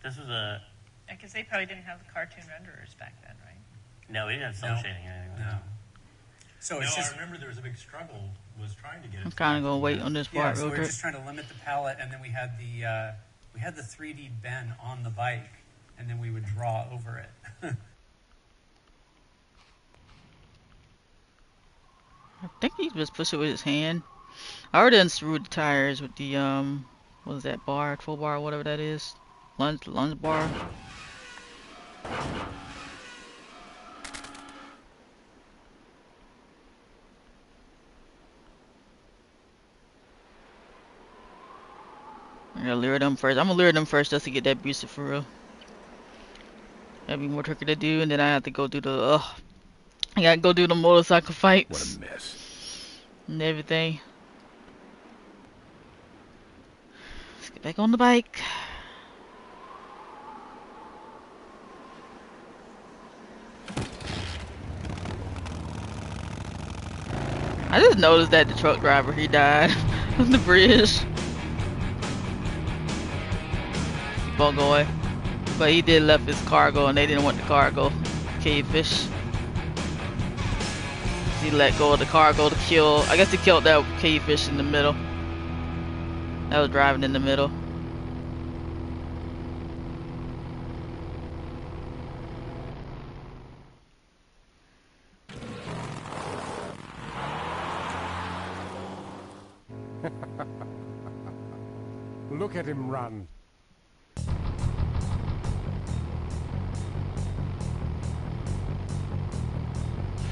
This was a... Because they probably didn't have the cartoon renderers back then, right? No, we didn't have cell shading or anything. No. So it's just, I remember there was a big struggle was trying to get it. I'm kind of going to wait on this part so real we quick. were just trying to limit the palette, and then we had the 3D Ben on the bike, and then we would draw over it. I think he just pushed it with his hand. I already unscrewed the tires with the what is that bar, 12 bar, whatever that is, lunge bar. I gotta lure them first. I'm gonna lure them first just to get that boosted for real. That'd be more tricky to do, and then I have to go do the I gotta go do the motorcycle fights. What a mess. And everything. Let's get back on the bike. I just noticed that the truck driver, he died on the bridge. Keep on going. But he did left his cargo and they didn't want the cargo. Cavefish. He let go of the cargo to kill. I guess he killed that cavefish in the middle. That was driving in the middle. Look at him run.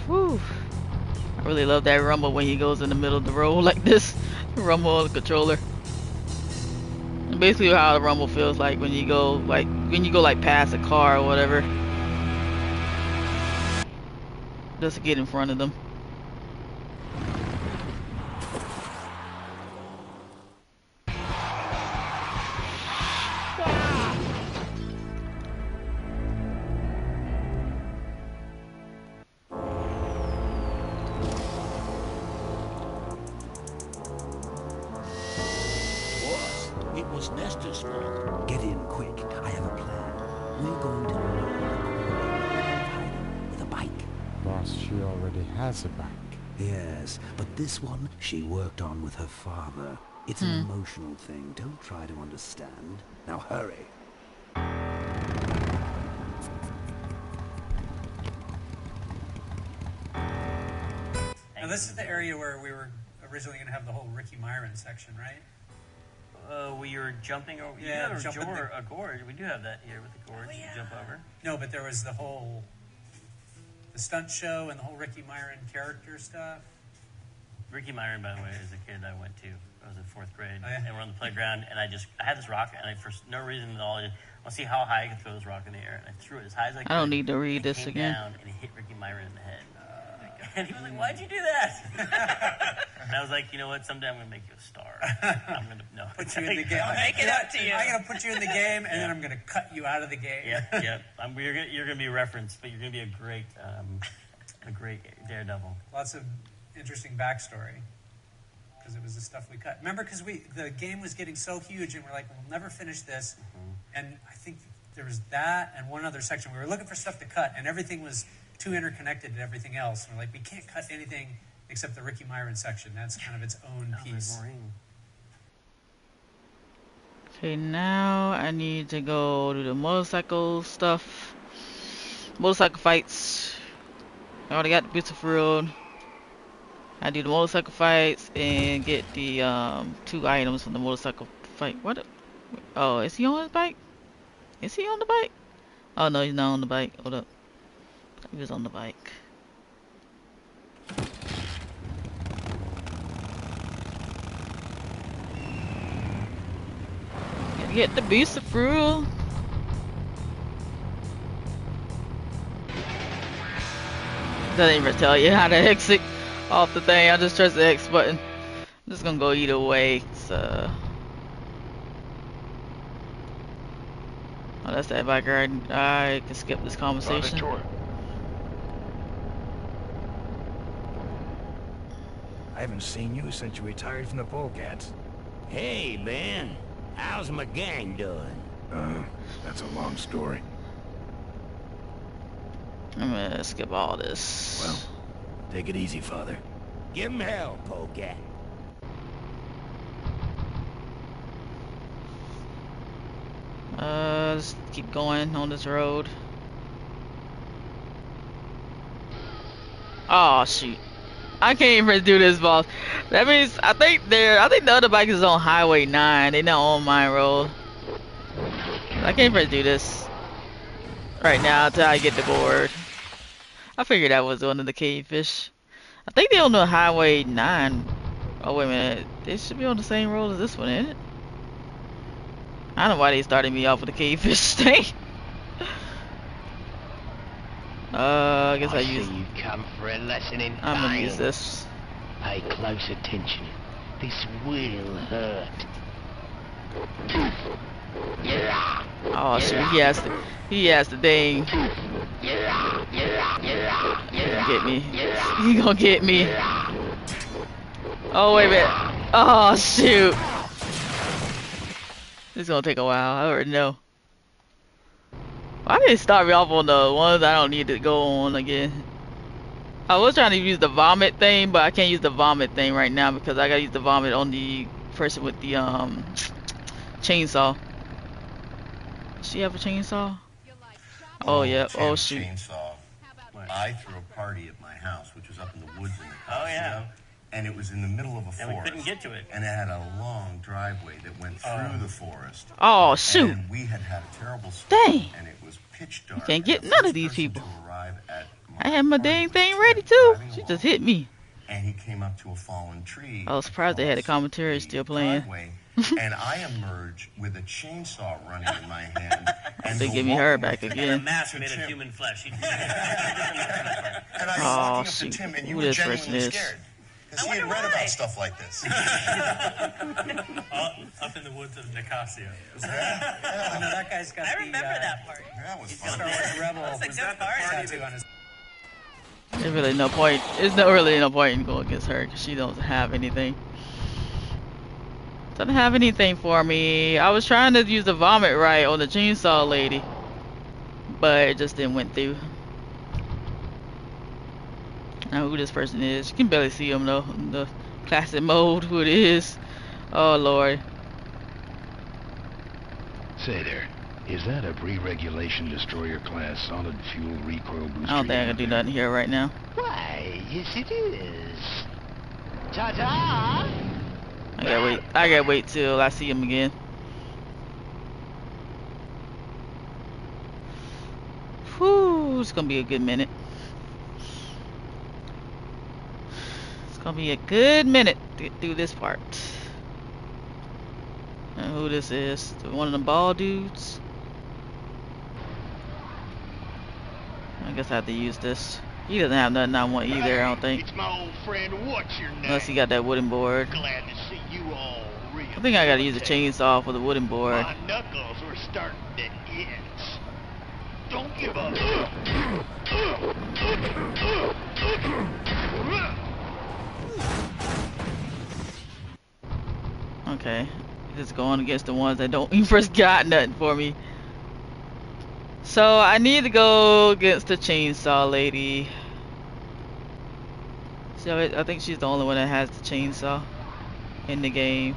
Whew. I really love that rumble when he goes in the middle of the road like this. The rumble on the controller. And basically how the rumble feels like when you go like past a car or whatever. Just to get in front of them. Get in quick. I have a plan. We're going to with a bike. Boss, she already has a bike. Yes, but this one she worked on with her father. It's an emotional thing. Don't try to understand. Now hurry. Now this is the area where we were originally going to have the whole Ricky Myron section, right? We were jumping over. Yeah, a gorge. We do have that here with the gorge. You jump over. No, but there was the stunt show and the whole Ricky Myron character stuff. Ricky Myron, by the way, is a kid I went to. I was in 4th grade, oh, yeah? and we're on the playground, and I had this rock, and for no reason at all, I want to see how high I could throw this rock in the air, and I threw it as high as I could. I don't need to read this again. Down, and it hit Ricky Myron in the head. And he was like, "Why'd you do that?" And I was like, "You know what? Someday I'm gonna make you a star. I'm gonna put you in the game. I'll make it up to you. I'm gonna put you in the game, and then I'm gonna cut you out of the game." Yeah. You're gonna be referenced, but you're gonna be a great daredevil. Lots of interesting backstory because it was the stuff we cut. Remember, because the game was getting so huge, and we're like, "We'll never finish this." And I think there was that and one other section. We were looking for stuff to cut, and everything was too interconnected to everything else. And we're like, we can't cut anything except the Ricky Myron section. That's kind of its own piece. Okay, now I need to go do the motorcycle stuff. Motorcycle fights. I already got the boots of road. I do the motorcycle fights and get the 2 items from the motorcycle fight. What? Oh, is he on his bike? Is he on the bike? Oh no, he's not on the bike. Hold up. He was on the bike. Gotta get the beast of fruit. Doesn't even tell you how to exit off the thing. I just press the X button. I'm just gonna go either way. So. Oh, that's that bike ride. I can skip this conversation. I haven't seen you since you retired from the Polecats. Hey, Ben. How's my gang doing? That's a long story. I'm gonna skip all this. Well, take it easy, Father. Give him hell, Polecat. Just keep going on this road. Oh shoot. I can't even do this, boss. That means I think the other bike is on Highway 9. They're not on my road. I can't even do this right now until I get the board. I figured that was one of the cavefish. I think they're on the Highway 9. Oh wait a minute. They should be on the same road as this one, ain't it? I don't know why they started me off with the cavefish thing. I guess I use. see you've come for a lesson in I'm gonna use dying. this. Pay close attention. This will hurt. Oh shoot, he has the dang. Get me. He gonna get me. Oh wait a minute. Oh shoot. This is gonna take a while. I already know. Why did it start me off on the ones I don't need to go on again? I was trying to use the vomit thing, but I can't use the vomit thing right now because I gotta use the vomit on the person with the chainsaw. Does she have a chainsaw? Oh yeah. Tim, Oh shoot. chainsaw. I threw a party at my house, which was up in the woods in the Colorado, and it was in the middle of a forest. And we couldn't get to it. And it had a long driveway that went through the forest. Oh shoot. And we had a terrible storm. Dang. And it was pitch dark. You can't get none of these people. Arrive at I had my dang thing ready too. She just hit me. And he came up to a fallen tree. I was surprised they had the commentary still playing. And I emerged with a chainsaw running in my hand. And they give me her back again. A mask made of human flesh. And I was walking up to Tim, and you were genuinely scared. Because he had read about stuff like this. Up in the woods of Nicosia. No, that guy's got I remember that part. That was Star Wars Rebel. That's a good part. Tattoo on his. There's really no point. There's really no point in going against her because she doesn't have anything. Doesn't have anything for me. I was trying to use the vomit right on the chainsaw lady, but it just didn't went through. Now who this person is? You can barely see him though. In the classic mode, who it is. Oh lord. Say there, is that a pre-regulation destroyer class solid fuel recoil booster? I don't think I can do nothing here right now. Why, yes it is. Ta-ta! I gotta wait till I see him again. Whew, it's gonna be a good minute. It's gonna be a good minute to get through this part. And who this is? One of the bald dudes? I guess I have to use this. He doesn't have nothing I want either, I don't think. It's my old friend. What's your name? Unless he got that wooden board. Glad to see you all real. I think I gotta use a chainsaw for the wooden board. My knuckles were starting to itch. Don't give up. Okay. Just going against the ones that don't even first got nothing for me. So I need to go against the chainsaw lady. So I think she's the only one that has the chainsaw in the game.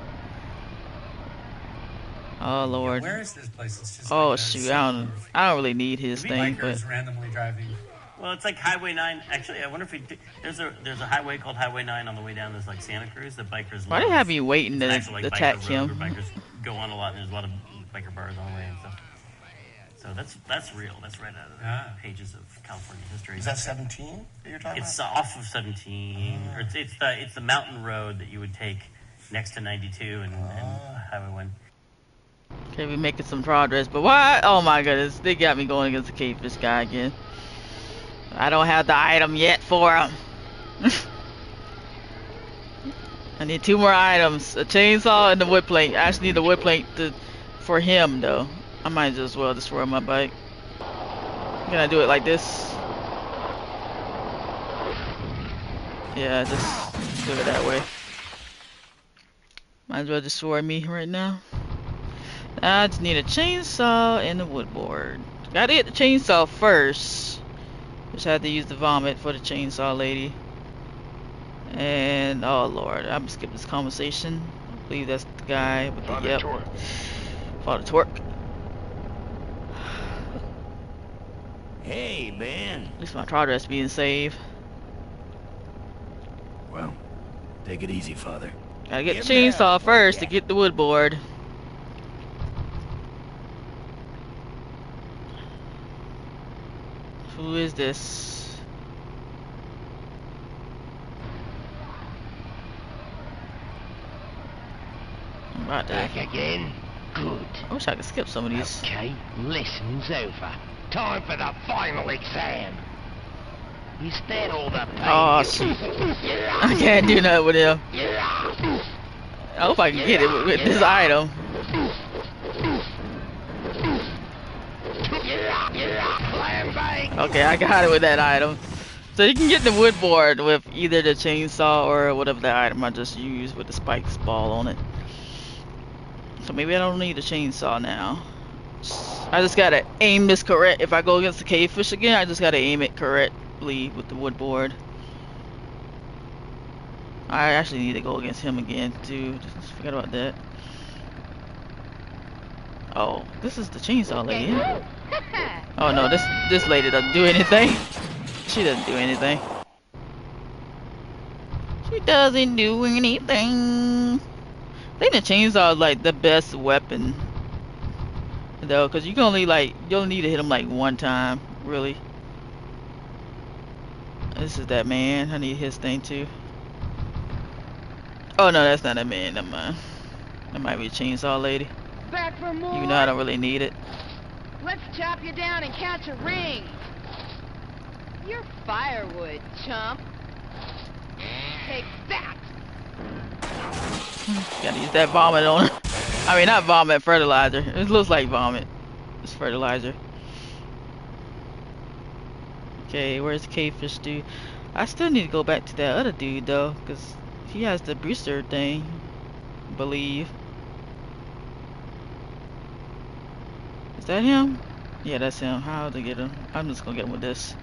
Oh lord. Where is this place? It's just oh like shoot, I don't really need his thing, but randomly driving. Well, it's like Highway 9. Actually, I wonder if there's a highway called Highway 9 on the way down. There's like Santa Cruz that bikers. Why do they have me waiting to attack him? Bikers go on a lot, and there's a lot of biker bars on the way and stuff. So that's real. That's right out of the pages of California history. Is that 17 that you're talking It's about? off of 17. Or it's the mountain road that you would take next to 92 and Highway 1. Okay, we're making some progress, but why? Oh my goodness, they got me going against the cavefish guy again. I don't have the item yet for him. I need 2 more items, a chainsaw and the wood plank. I actually need the wood plank for him though. I might as well destroy my bike. Can I do it like this? Yeah, just do it that way. Might as well destroy me right now. I just need a chainsaw and a wood board. Gotta get the chainsaw first. Just had to use the vomit for the chainsaw lady. And oh lord, I'm gonna skip this conversation. I believe that's the guy with the yep. Father Torque. Hey, man. At least my progress being saved. Well, take it easy, Father. Gotta get the chainsaw first to get the wood board. Who is this? I'm about to. Back again? Good. I wish I could skip some of these. Okay, lesson's over. Time for the final exam. Is that all the pain Oh, shoot. I can't do nothing with him. I hope I can get it with this item. Okay, I got it with that item. So you can get the wood board with either the chainsaw or whatever the item I just used with the spikes ball on it. So maybe I don't need a chainsaw now. I just gotta aim this correct. If I go against the cavefish again, I just gotta aim it correctly with the wood board. I actually need to go against him again too. Just forget about that. Oh, this is the chainsaw lady. Oh no, this lady doesn't do anything. She doesn't do anything. She doesn't do anything. I think the chainsaw is like the best weapon though, cause you can only you only need to hit him like one time, really. This is that man. I need his thing too. Oh no, that's not a man. Never mind. That might be a chainsaw lady. Back for more? Even though I don't really need it. Let's chop you down and catch a ring. You're firewood, chump. Take that. Gotta use that vomit on her. I mean, not vomit, fertilizer. It looks like vomit. It's fertilizer. Okay, where's the cavefish dude? I still need to go back to that other dude though, because he has the booster thing, I believe. Is that him? Yeah, that's him. How to get him? I'm just gonna get him with this.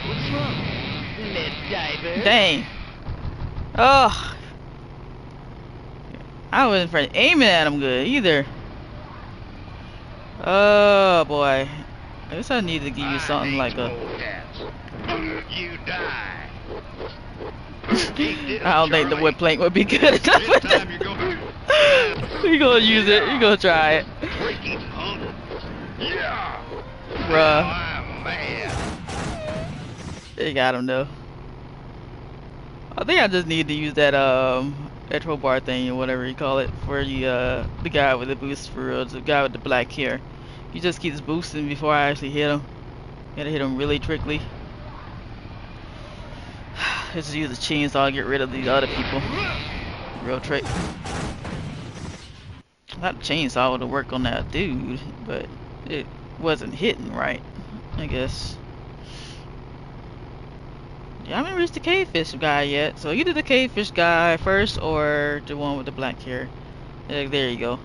What's wrong? Lead diver? Dang. Oh. I wasn't aiming at him good either. Oh boy. I guess I need to give you something like a... You die. I don't think the wood plank would be good enough. You gonna use it. You gonna try it. Bruh. They got him though. I think I just need to use that electro bar thing or whatever you call it for the guy with the boost for real, the guy with the black hair. He just keeps boosting before I actually hit him. Gotta hit him really quickly. Just use the chainsaw to get rid of these other people. Real trick. That chainsaw would have worked on that dude, but it wasn't hitting right, I guess. Yeah, I haven't reached the cavefish guy yet, so either the cavefish guy first or the one with the black hair. There you go.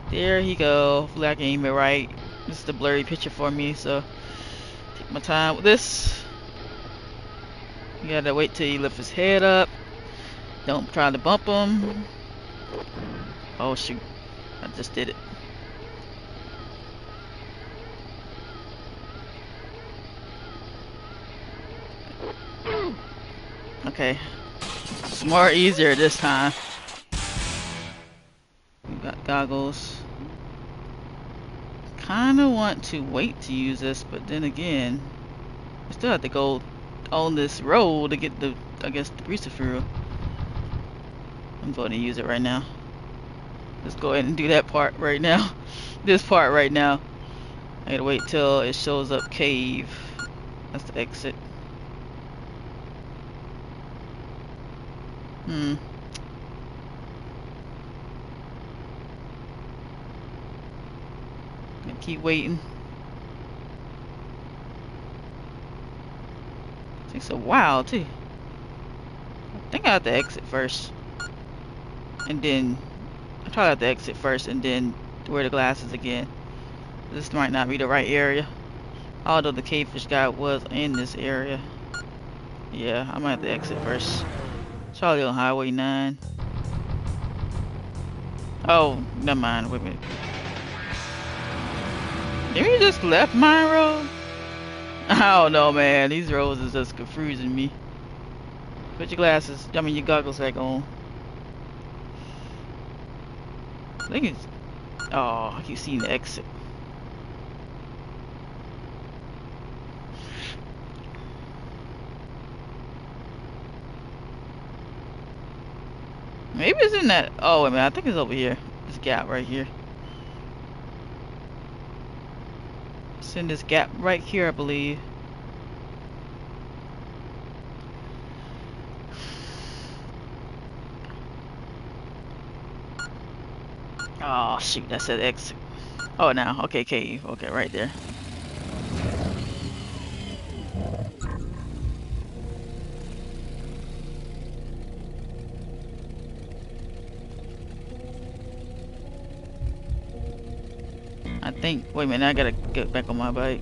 There he go. Hopefully I can aim it right. This is the blurry picture for me, so take my time with this. You gotta wait till he lifts his head up. Don't try to bump him. Oh shoot, I just did it. Okay, it's more easier this time. We got goggles. Kinda want to wait to use this, but then again, I still have to go on this road to get the, I guess, the greaser fuel. I'm going to use it right now. Let's go ahead and do that part right now. This part right now. I gotta wait till it shows up cave. That's the exit. Gonna keep waiting. Takes a while too. I think I have to exit first. And then I try to have to exit first and then wear the glasses again. This might not be the right area. Although the cavefish guy was in this area. Yeah, I might have to exit first. Charlie on Highway 9. Oh, never mind. Wait a minute. Maybe you just left my road? I don't know, man. These roads is just confusing me. Put your glasses, I mean your goggles back on. I think it's... Oh, I keep seeing the exit. Maybe it's in that. Oh, wait a minute. I think it's over here. This gap right here. It's in this gap right here, I believe. Oh, shoot. That said exit. Oh, now. Okay, cave. Okay, right there. I think. Wait a minute. I gotta get back on my bike.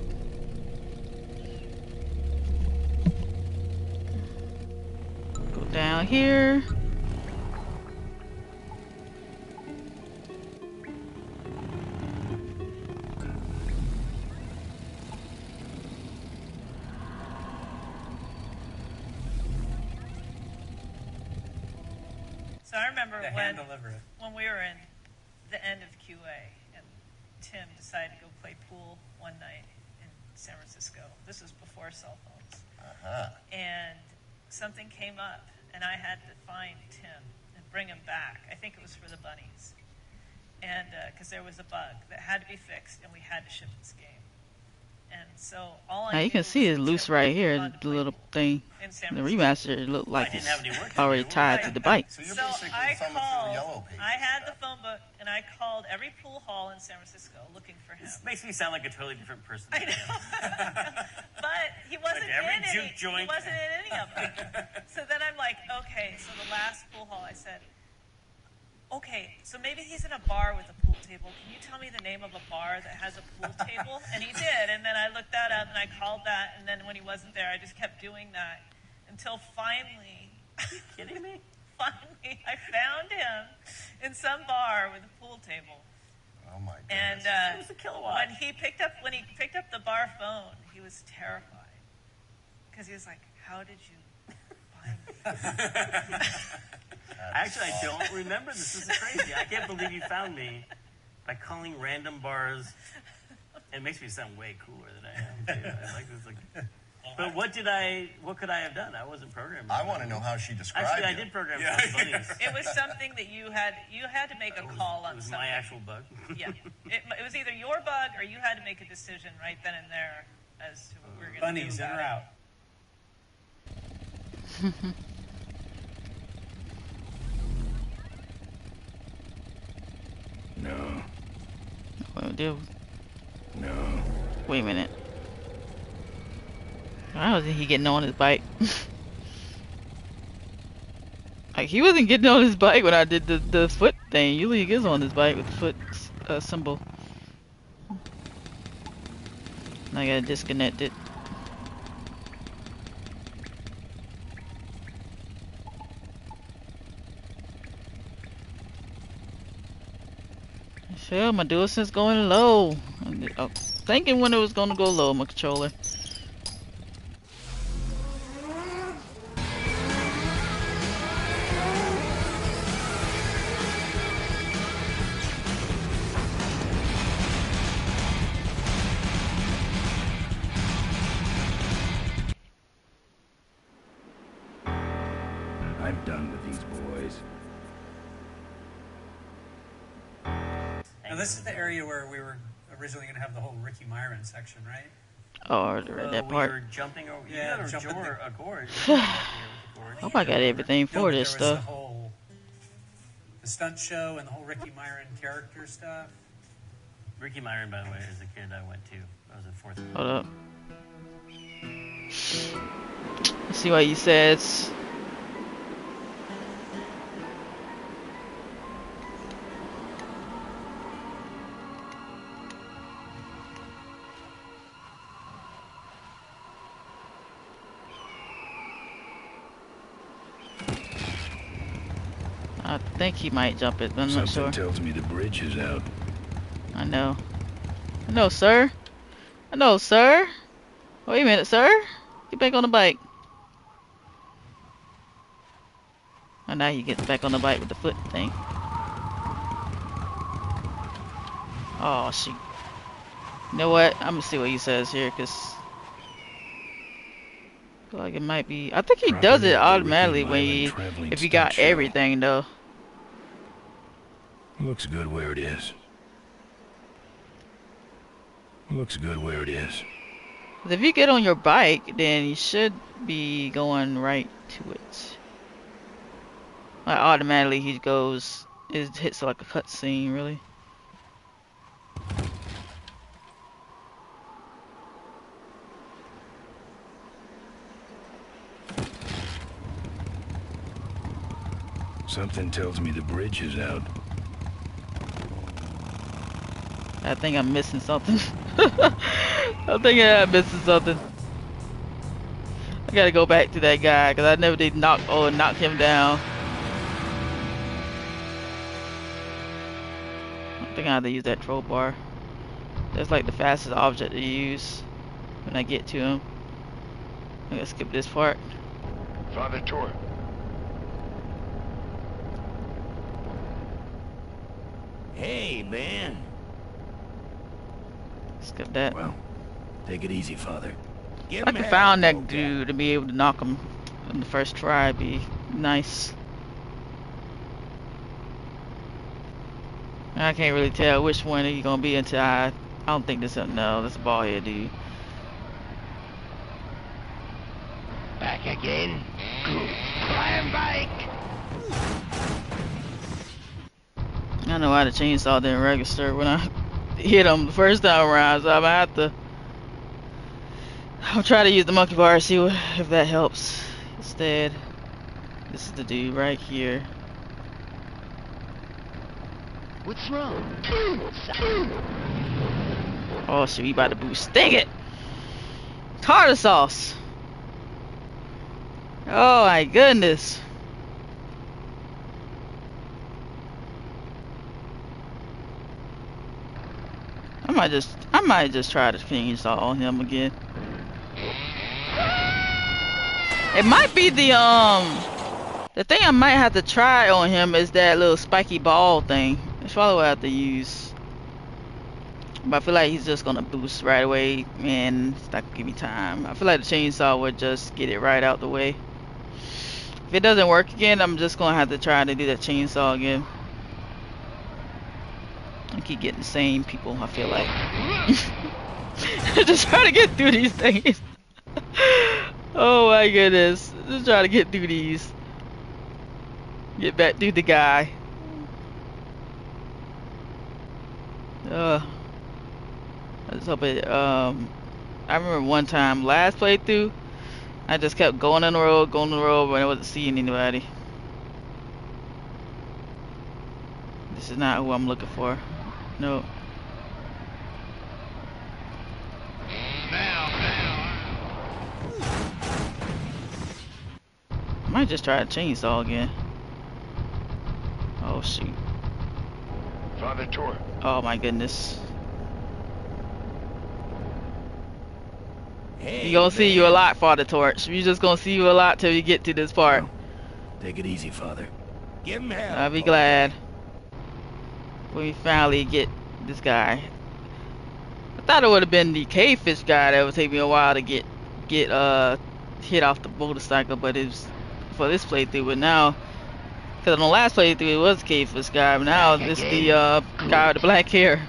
Go down here. So I remember when we were in the end of QA and Tim decided to go play pool one night in San Francisco. This was before cell phones. And something came up and I had to find Tim and bring him back. I think it was for the bunnies. And because there was a bug that had to be fixed and we had to ship this game. And so all I Now you can see it's loose right here, the little thing. The remaster, it looked like it's already tied to the bike. So I had the phone book and I called every pool hall in San Francisco looking for him. This makes me sound like a totally different person. I know. But he wasn't he wasn't in any of them. So then I'm like, okay, so the last pool hall I said, okay, so maybe he's in a bar with a pool table. Can you tell me the name of a bar that has a pool table? And he did. And then I looked that up and I called that. And then when he wasn't there, I just kept doing that until finally, are you kidding me? Finally, I found him in some bar with a pool table. Oh my goodness. And it was a kilowatt. when he picked up the bar phone, he was terrified because he was like, "How did you find me?" Actually, I don't remember this. This is crazy. I can't believe you found me by calling random bars. It makes me sound way cooler than I am, too. I like this. But what could I have done? I wasn't programming. I want to know how she described it. Actually, I did program for the bunnies. It was something that you had to make a call on. It was something. my actual bug. Yeah. It was either your bug or you had to make a decision right then and there as to what we were going to do. Bunnies in or out? No. What do? No. Wait a minute. I wasn't he getting on his bike. Like he wasn't getting on his bike when I did the foot thing. Usually he gets on his bike with the foot symbol. I gotta disconnect it. Sure, my DualSense going low. I'm thinking when it was gonna go low, my controller. I'm done with these boys. Now this is the area where we were originally going to have the whole Ricky Myron section, right? Oh, that part. We were jumping over. Yeah, jumping a gorge. Hope I got everything for this stuff. The stunt show and the whole Ricky Myron character stuff. Ricky Myron, by the way, is the kid I went to. I was in fourth grade. Hold up. Let's see what he says. I think he might jump it, but I'm not sure. Something tells me the bridge is out. I know. I know, sir. I know, sir. Wait a minute, sir. Get back on the bike. Oh, now he gets back on the bike with the foot thing. Oh, shoot. You know what? I'm gonna see what he says here, because I feel like it might be. I think he does it automatically when if you got everything, though. Looks good where it is. Looks good where it is. If you get on your bike, then you should be going right to it. Like automatically he goes, it hits like a cutscene, really. Something tells me the bridge is out. I think I'm missing something. I think I'm missing something. I gotta go back to that guy because I never did knock him down. I think I have to use that troll bar. That's like the fastest object to use when I get to him. I'm gonna skip this part. Father Tor. Hey, man. Skip that. Well, take it easy, Father. If I could found that dude to be able to knock him in the first try, it'd be nice. I can't really tell which one he's gonna be until I don't think this. No, that's a bald head dude. Back again. Climb bike. I know why the chainsaw didn't register when I hit him the first time around, so I'm gonna have to. I'll try to use the monkey bar, see if that helps. Instead, this is the dude right here. What's wrong? Oh shit, we about to boost. Dang it! Tartar sauce! Oh my goodness. I might just try to chainsaw on him again. It might be the thing I might have to try on him is that little spiky ball thing. That's probably what I have to use. But I feel like he's just gonna boost right away, and it's not gonna give me time. I feel like the chainsaw would just get it right out the way. If it doesn't work again, I'm just gonna have to try to do that chainsaw again. I keep getting the same people, I feel like. Just trying to get through these things. Oh my goodness. Just trying to get through these. Get back through the guy. I just hope it, I remember one time, last playthrough, I just kept going on the road, but I wasn't seeing anybody. This is not who I'm looking for. No. I might just try a chainsaw again. Oh shoot. Father Tor. Oh my goodness. Hey, you gonna see you a lot, Father Torch. We just gonna see you a lot till you get to this part. Well, take it easy, Father. Give him hell. I'll be glad when we finally get this guy. I thought it would have been the cavefish guy that would take me a while to get hit off the motorcycle, but it was for this playthrough. But now, because on the last playthrough it was the cavefish guy, but now it's the guy with the black hair.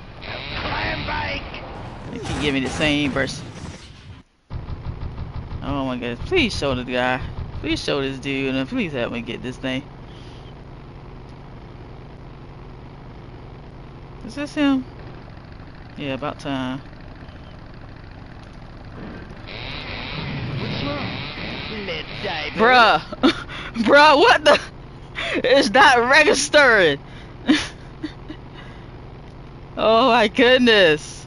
They keep giving me the same person. Oh my goodness! Please show the guy. Please show this dude, and please help me get this thing. Is this him? Yeah, about time. What's wrong? Let's dive. Bruh! Bruh, what the? It's not registering! Oh my goodness!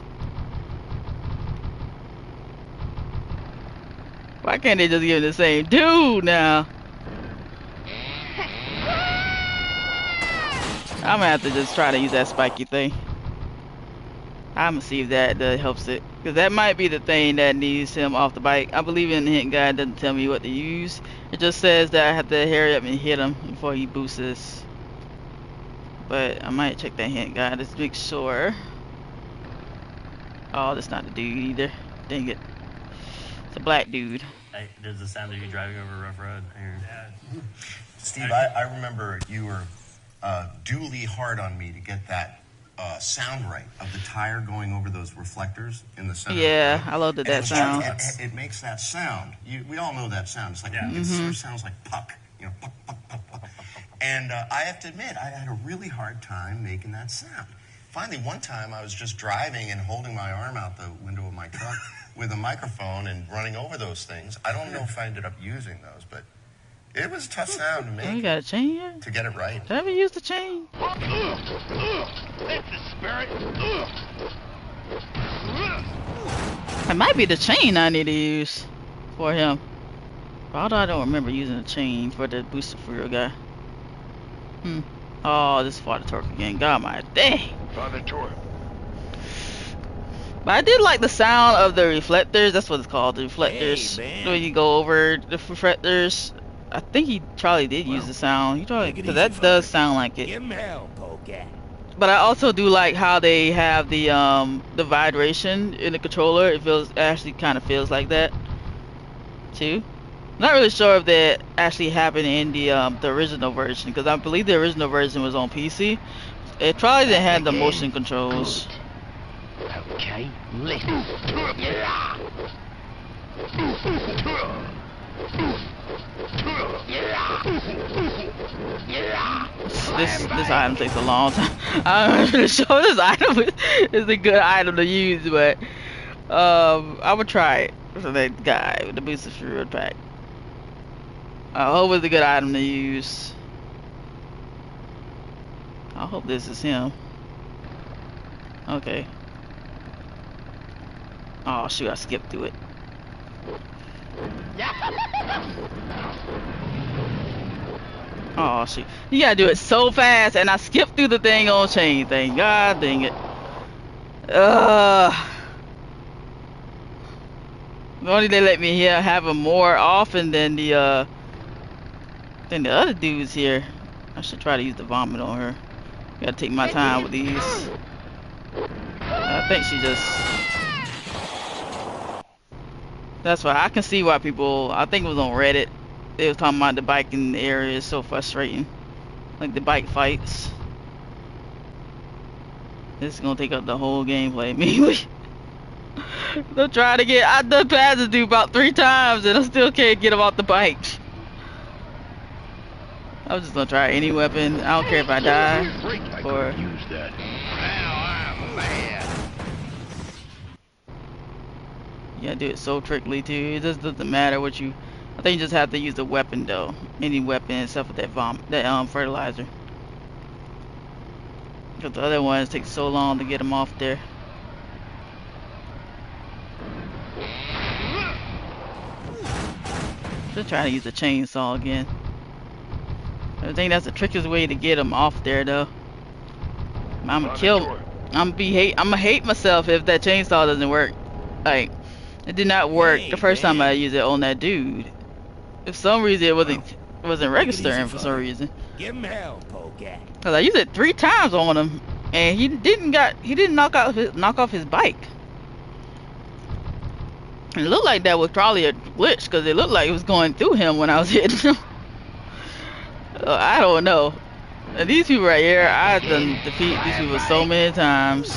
Why can't they just give me the same dude now? I'm gonna have to just try to use that spiky thing. I'm gonna see if that helps it, because that might be the thing that needs him off the bike. I believe in the hint guide, doesn't tell me what to use. It just says that I have to hurry up and hit him before he boosts. But I might check that hint guide just to make sure. Oh, that's not the dude either. Dang it. It's a black dude. Hey, there's the sound of you driving over a rough road. Steve, I remember you were duly hard on me to get that sound right of the tire going over those reflectors in the center. Yeah, I love that sound. It makes that sound. We all know that sound. It's like it sort of sounds like puck, you know, puck, puck, puck, puck, puck. And I have to admit, I had a really hard time making that sound. Finally, one time I was just driving and holding my arm out the window of my truck with a microphone and running over those things. I don't know if I ended up using those, but it was a tough sound to make. You got a chain here? To get it right. Did I ever use the chain? That's the spirit. It might be the chain I need to use for him. Although I don't remember using the chain for the booster for your guy. Oh, this is for the torque again. God, my dang. Father torque. But I did like the sound of the reflectors. That's what it's called, the reflectors. Hey, when you go over the reflectors. I think he probably did use the sound. He probably, because that does sound like it. But I also do like how they have the vibration in the controller. It actually kind of feels like that too. Not really sure if that actually happened in the original version, because I believe the original version was on PC. It probably didn't have the motion controls. Okay, listen. This item takes a long time. I'm not really sure this item is a good item to use, but I would try it for that guy with the booster fluid pack. I hope it's a good item to use. I hope this is him. Okay. Oh shoot, I skipped through it. Oh shoot. You gotta do it so fast, and I skipped through the thing on chain thing. God dang it. Only they let me here have him more often than the other dudes here. I should try to use the vomit on her. Gotta take my time with these. I think she just... That's why I can see why people... I think it was on Reddit. They was talking about the biking area is so frustrating. Like the bike fights. This is gonna take up the whole gameplay. Me, I'm trying to get... I done passed this dude about 3 times and I still can't get him off the bike. I'm just gonna try any weapon. I don't care if I die or... Use that. You gotta do it so trickly too. It just doesn't matter what you... I think you just have to use the weapon though. Any weapon except for that fertilizer. Because the other ones take so long to get them off there. Just trying to use the chainsaw again. I think that's the trickiest way to get them off there though. I'm gonna hate myself if that chainsaw doesn't work. Like, it did not work the first time I used it on that dude. For some reason it wasn't registering for some reason. Give him hell, Polecat. Cause I used it 3 times on him, and he didn't knock off his bike. It looked like that was probably a glitch, cause it looked like it was going through him when I was hitting him. I don't know. And these people right here, I've done defeat these people so many times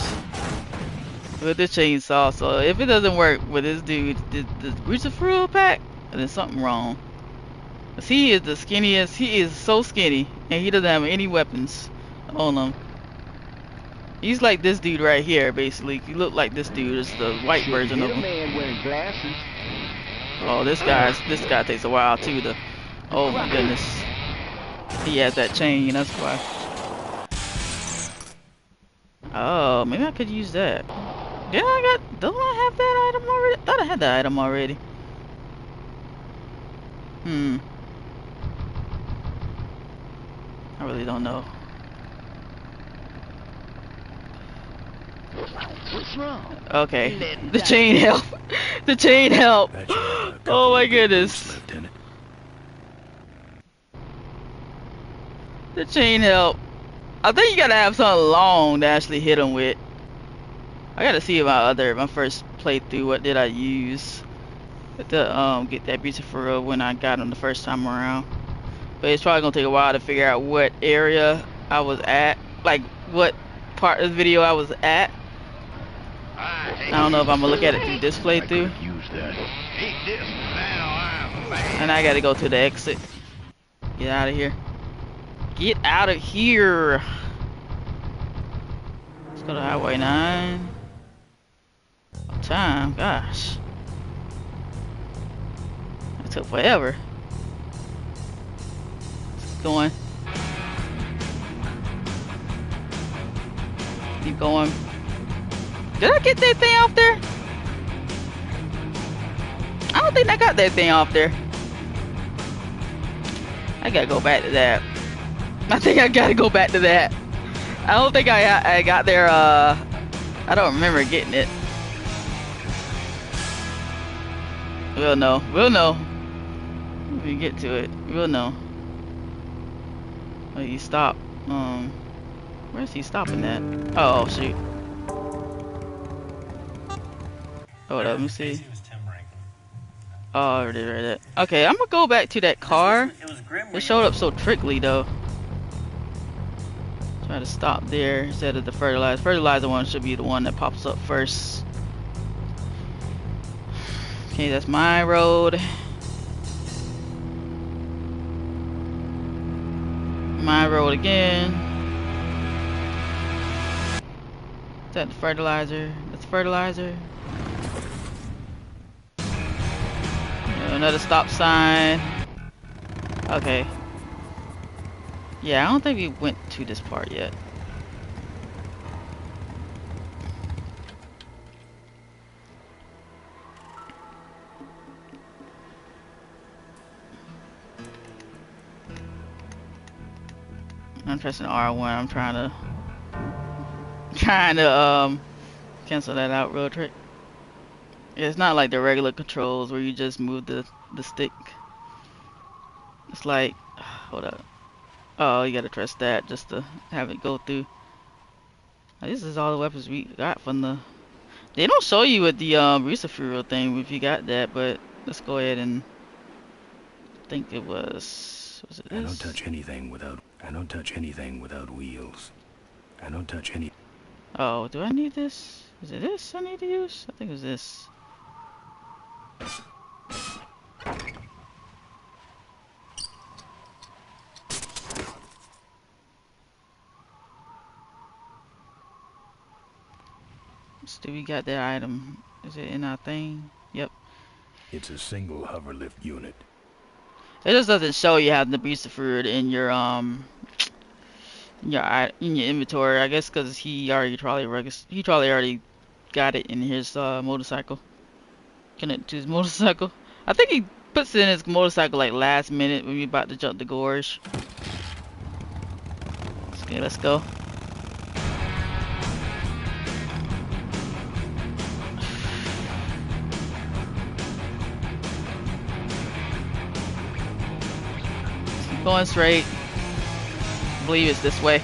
with this chainsaw. So if it doesn't work with this dude, the booster fluid pack, there's something wrong. Cause he is the skinniest. He is so skinny, and he doesn't have any weapons on him. He's like this dude right here, basically. He looked like this dude. It's the white version of him. Oh, this guy takes a while too. Oh my goodness. He has that chain, that's why. Oh, maybe I could use that. Yeah, don't I have that item already? I thought I had that item already. I really don't know. What's wrong? Okay. The chain help. The chain help. Oh my goodness. The chain help. I think you gotta have something long to actually hit him with. I gotta see my first playthrough. What did I use to get that beautiful when I got him the first time around? But it's probably gonna take a while to figure out what area I was at, like what part of the video I was at. I don't know if I'm gonna look at it through this playthrough. And I gotta go to the exit. Get out of here. Get out of here. Let's go to Highway 9. Time, gosh. It took forever. Keep going. Keep going. Did I get that thing off there? I don't think I got that thing off there. I gotta go back to that. I think I gotta go back to that. I don't think I got there. I don't remember getting it. We'll know. We'll know. When we get to it, we'll know. Oh, you stop. Where's he stopping at? Oh, shoot. Hold up, let me see. Oh, I already read it. Okay, I'm gonna go back to that car. It showed up so trickly though. Try to stop there instead of the fertilizer. Fertilizer one should be the one that pops up first. Okay, that's my road. My road again. Is that the fertilizer? That's fertilizer. Another stop sign. Okay. Yeah, I don't think we went to this part yet. I'm pressing R1. I'm trying to cancel that out real quick. It's not like the regular controls where you just move the stick. It's like, hold up. Oh, you gotta press that just to have it go through. This is all the weapons we got from the. They don't show you with the Resafuel thing if you got that, but let's go ahead and. I think it was it this? I don't touch anything without. I don't touch anything without wheels. I don't touch any. Oh, do I need this? Is it this I need to use? I think it was this. Do we got that item? Is it in our thing? Yep. It's a single hover lift unit. It just doesn't show you having the beast of fruit in your inventory. I guess because he probably already got it in his motorcycle. Connected to his motorcycle. I think he puts it in his motorcycle like last minute when we about to jump the gorge. Okay, let's go. Keep going straight. I believe it's this way.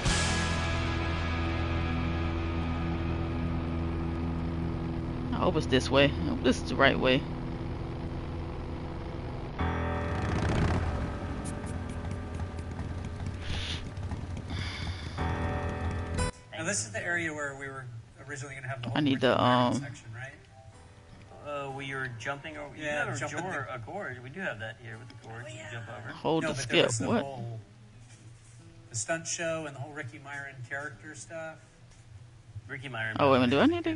I hope it's this way. I hope this is the right way. Now this is the area where we were originally going to have the whole I need the section, right? We were jumping over. Yeah, a gorge. We do have that here with the gorge. You jump over. Hold the skip. What? The stunt show and the whole Ricky Myron character stuff. Ricky Myron. Oh wait a minute, do I need to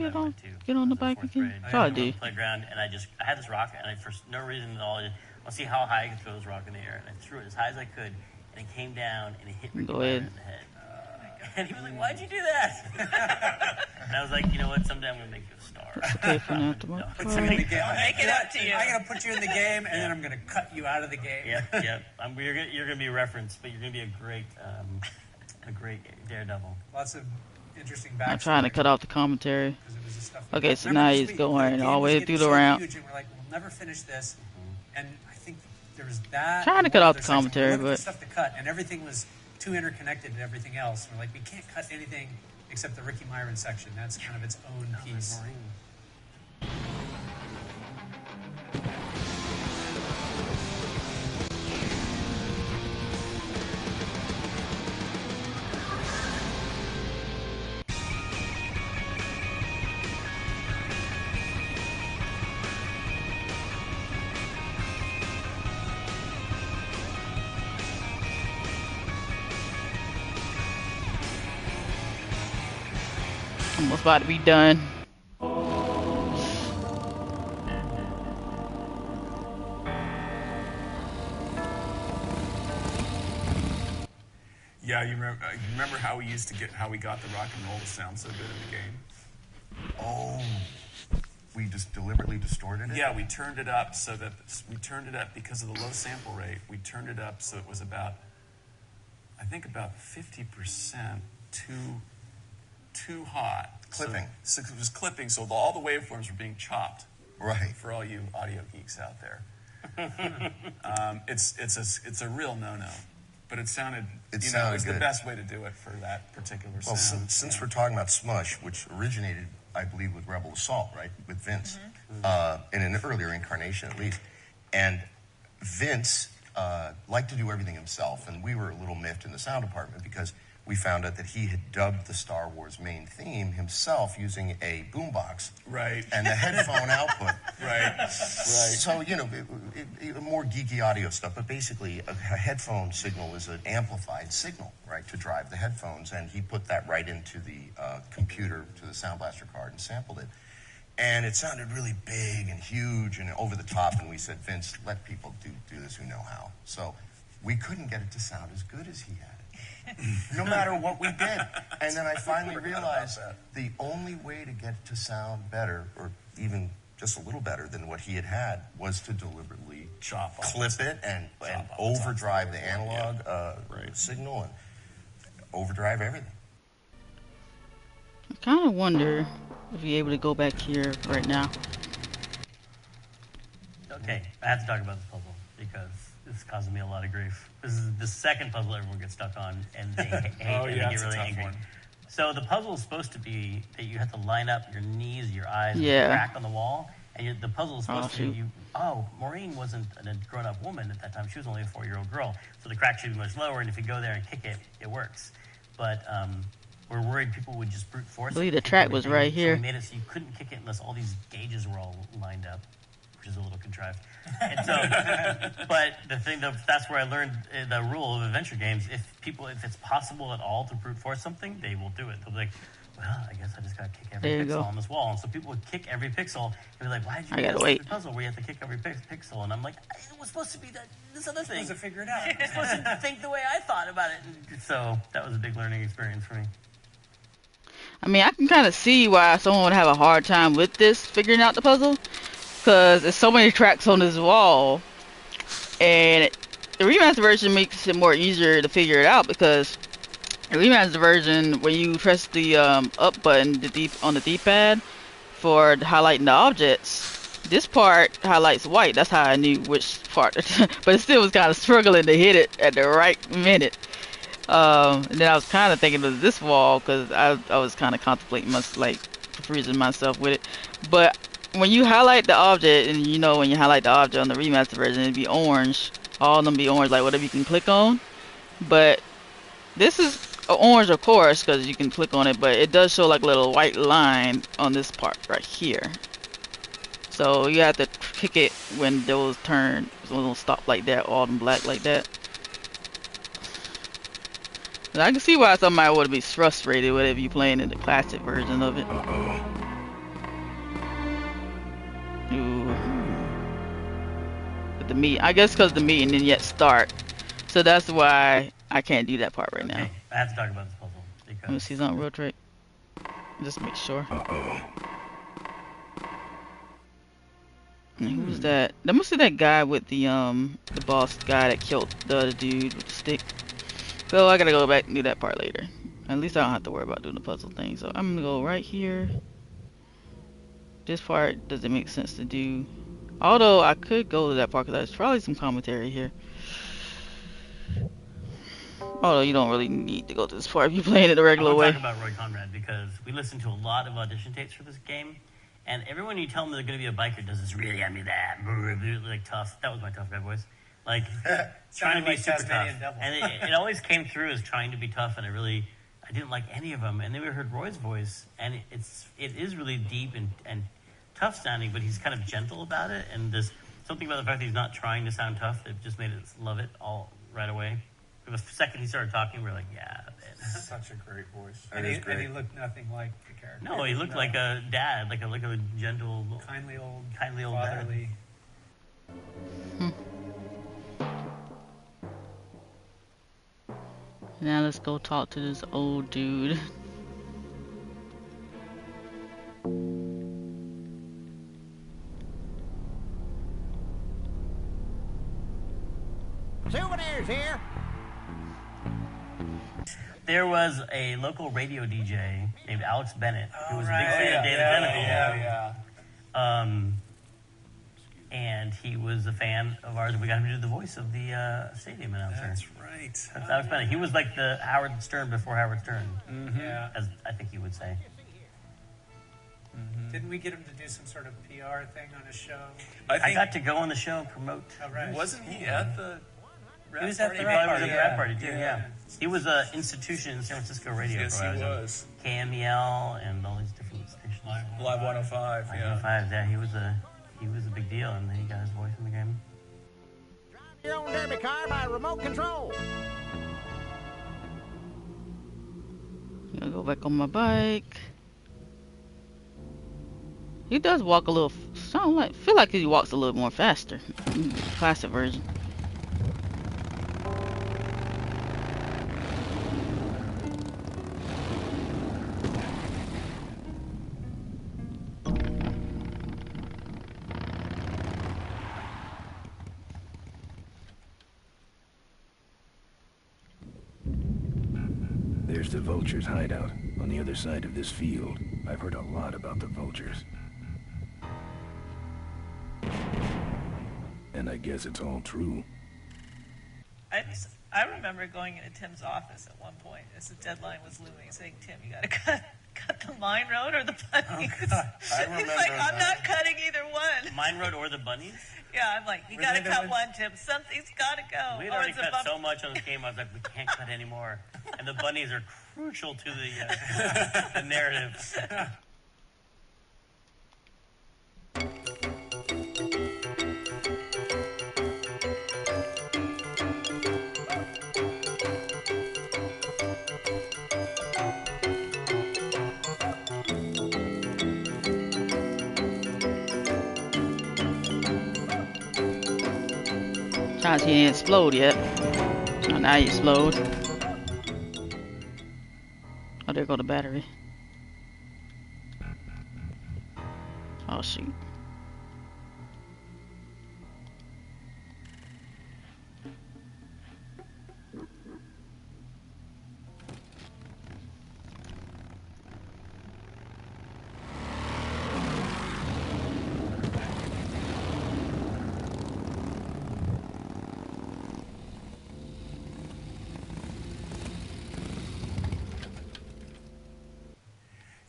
get on the bike again? Probably do. Playground, and I had this rock, and for no reason at all, I'll see how high I can throw this rock in the air, and I threw it as high as I could, and it came down and it hit Ricky Myron in the head. And he was like, "Why'd you do that?" And I was like, "You know what? Someday I'm gonna make you a star." That's okay for now. Put you in the game. Make it up to you. I'm gonna put you in the game, and then I'm gonna cut you out of the game. Yeah. You're gonna be referenced, but you're gonna be a great daredevil. Lots of interesting backstory. I'm trying to cut off the commentary. Okay, so now he's going all the way through the round. And we're like, we'll never finish this. And I think there was that. Trying to cut off the commentary, but stuff to cut, and everything was too interconnected to everything else. We're like, we can't cut anything except the Ricky Myron section. That's kind of its own piece. Almost about to be done. Yeah, you remember how we got the rock and roll to sound so good in the game? Oh, we just deliberately distorted it? Yeah, we turned it up because of the low sample rate. We turned it up so it was about 50% too hot. Clipping. So it was clipping, so all the waveforms were being chopped. Right. For all you audio geeks out there. It's a real no-no. But it sounded It was good. The best way to do it for that particular sound. Well, since we're talking about Smush, which originated, I believe, with Rebel Assault, right? With Vince. In an earlier incarnation, at least. And Vince liked to do everything himself. And we were a little miffed in the sound department because we found out that he had dubbed the Star Wars main theme himself using a boombox. Right. And the headphone output. Right. So, more geeky audio stuff, but basically a headphone signal is an amplified signal, right, to drive the headphones, and he put that right into the computer, to the Sound Blaster card, and sampled it. And it sounded really big and huge and over the top, and we said, Vince, let people do this who know how. So we couldn't get it to sound as good as he had it, no matter what we did. And then I finally realized the only way to get it to sound better, or even just a little better than what he had, was to deliberately clip it and overdrive the analog signal and overdrive everything. I kind of wonder if you're able to go back here right now. Okay, I have to talk about this puzzle because it's causing me a lot of grief. This is the second puzzle everyone gets stuck on, and they hate and they get really angry. One. So the puzzle is supposed to be that you have to line up your knees, your eyes, and crack on the wall. And the puzzle is supposed to be Maureen wasn't a grown-up woman at that time. She was only a 4-year-old girl. So the crack should be much lower, and if you go there and kick it, it works. But we're worried people would just brute force it. I believe the track was right here. So we made it so you couldn't kick it unless all these gauges were all lined up, which is a little contrived. And so, but that's where I learned the rule of adventure games. If it's possible at all to brute force something, they will do it. They'll be like, well, I guess I just got to kick every pixel on this wall. And so people would kick every pixel and be like, why did you do this puzzle where you have to kick every pixel? And I'm like, it was supposed to be this other thing. You're supposed to figure it out. You're supposed to think the way I thought about it. And so that was a big learning experience for me. I mean, I can kind of see why someone would have a hard time with this, figuring out the puzzle. Because there's so many tracks on this wall. And the remastered version makes it more easier to figure it out because the remastered version, when you press the up button on the D-pad for highlighting the objects, this part highlights white. That's how I knew which part. But it still was kind of struggling to hit it at the right minute. And then I was kind of thinking of this wall because I was kind of contemplating freezing myself with it. But when you highlight the object, and when you highlight the object on the remastered version, it'd be orange. All of them be orange, like whatever you can click on. But this is orange, of course, because you can click on it, but it does show like a little white line on this part right here. So you have to kick it when those turn, so it don't stop like that, all them black like that. And I can see why somebody would be frustrated with it if you're playing in the classic version of it. Ooh. With the meat, I guess because the meat and then yet start. So that's why I can't do that part right now. I have to talk about this puzzle because let me see something real quick. Just make sure. And who was that? That must be that guy with the boss guy that killed the other dude with the stick. So I gotta go back and do that part later. At least I don't have to worry about doing the puzzle thing. So I'm gonna go right here. This part doesn't make sense to do. Although I could go to that part because there's probably some commentary here. Although you don't really need to go to this part if you're playing it the regular way. I want to talk about Roy Conrad because we listened to a lot of audition tapes for this game, and everyone you tell them they're going to be a biker does this really like tough. That was my tough guy voice. Like trying to be super tough, and it always came through as trying to be tough, and I didn't like any of them. And then we heard Roy's voice, and it is really deep and tough sounding, but he's kind of gentle about it, and there's something about the fact that he's not trying to sound tough that just made us love it all right away. The second he started talking, we were like, yeah. Man. Such a great voice. And he looked nothing like the character. No, he looked like a dad, like a gentle, kindly old fatherly. Dad. Now let's go talk to this old dude. Souvenirs here. There was a local radio DJ named Alex Bennett who was a big fan of David Tennant. And he was a fan of ours. We got him to do the voice of the stadium announcer. That's right. That's Alex Bennett. He was like the Howard Stern before Howard Stern. Mm-hmm. Yeah. As I think he would say. Mm-hmm. Didn't we get him to do some sort of PR thing on his show? I got to go on the show and promote. Oh, right. Wasn't he at the He was at the rap party too, yeah. He was an institution in San Francisco radio. Yes, he was. KMEL and all these different stations. Live 105, Live 105, yeah. He was a big deal, and then he got his voice in the game. Your own derby car by remote control. I'm gonna go back on my bike. He does walk a little. Feel like he walks a little more faster. Classic version. There's the Vultures' hideout on the other side of this field. I've heard a lot about the Vultures. And I guess it's all true. I remember going into Tim's office at one point as the deadline was looming, saying, "Tim, you got to cut the mine road or the bunnies." Oh, I remember. He's like, "I'm not cutting either one." Mine road or the bunnies? Yeah, I'm like, "You got to cut one, Tim. Something's got to go." We had already cut so much on this game. I was like, "We can't cut anymore." And the bunnies are crucial to the narrative. He didn't explode yet. Oh, now he explode. Oh, there go the battery. Oh shoot.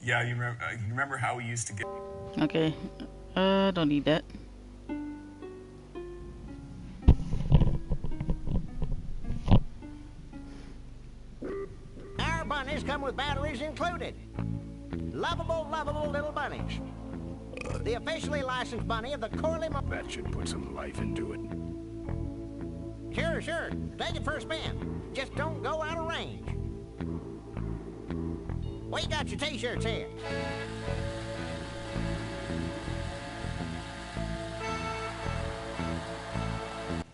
Yeah, you remember how we used to get... Okay. Don't need that. Our bunnies come with batteries included. Lovable, lovable little bunnies. The officially licensed bunny of the Corley... That should put some life into it. Sure. Take it for a spin. Just don't go out of range. Well, you got your t-shirts here.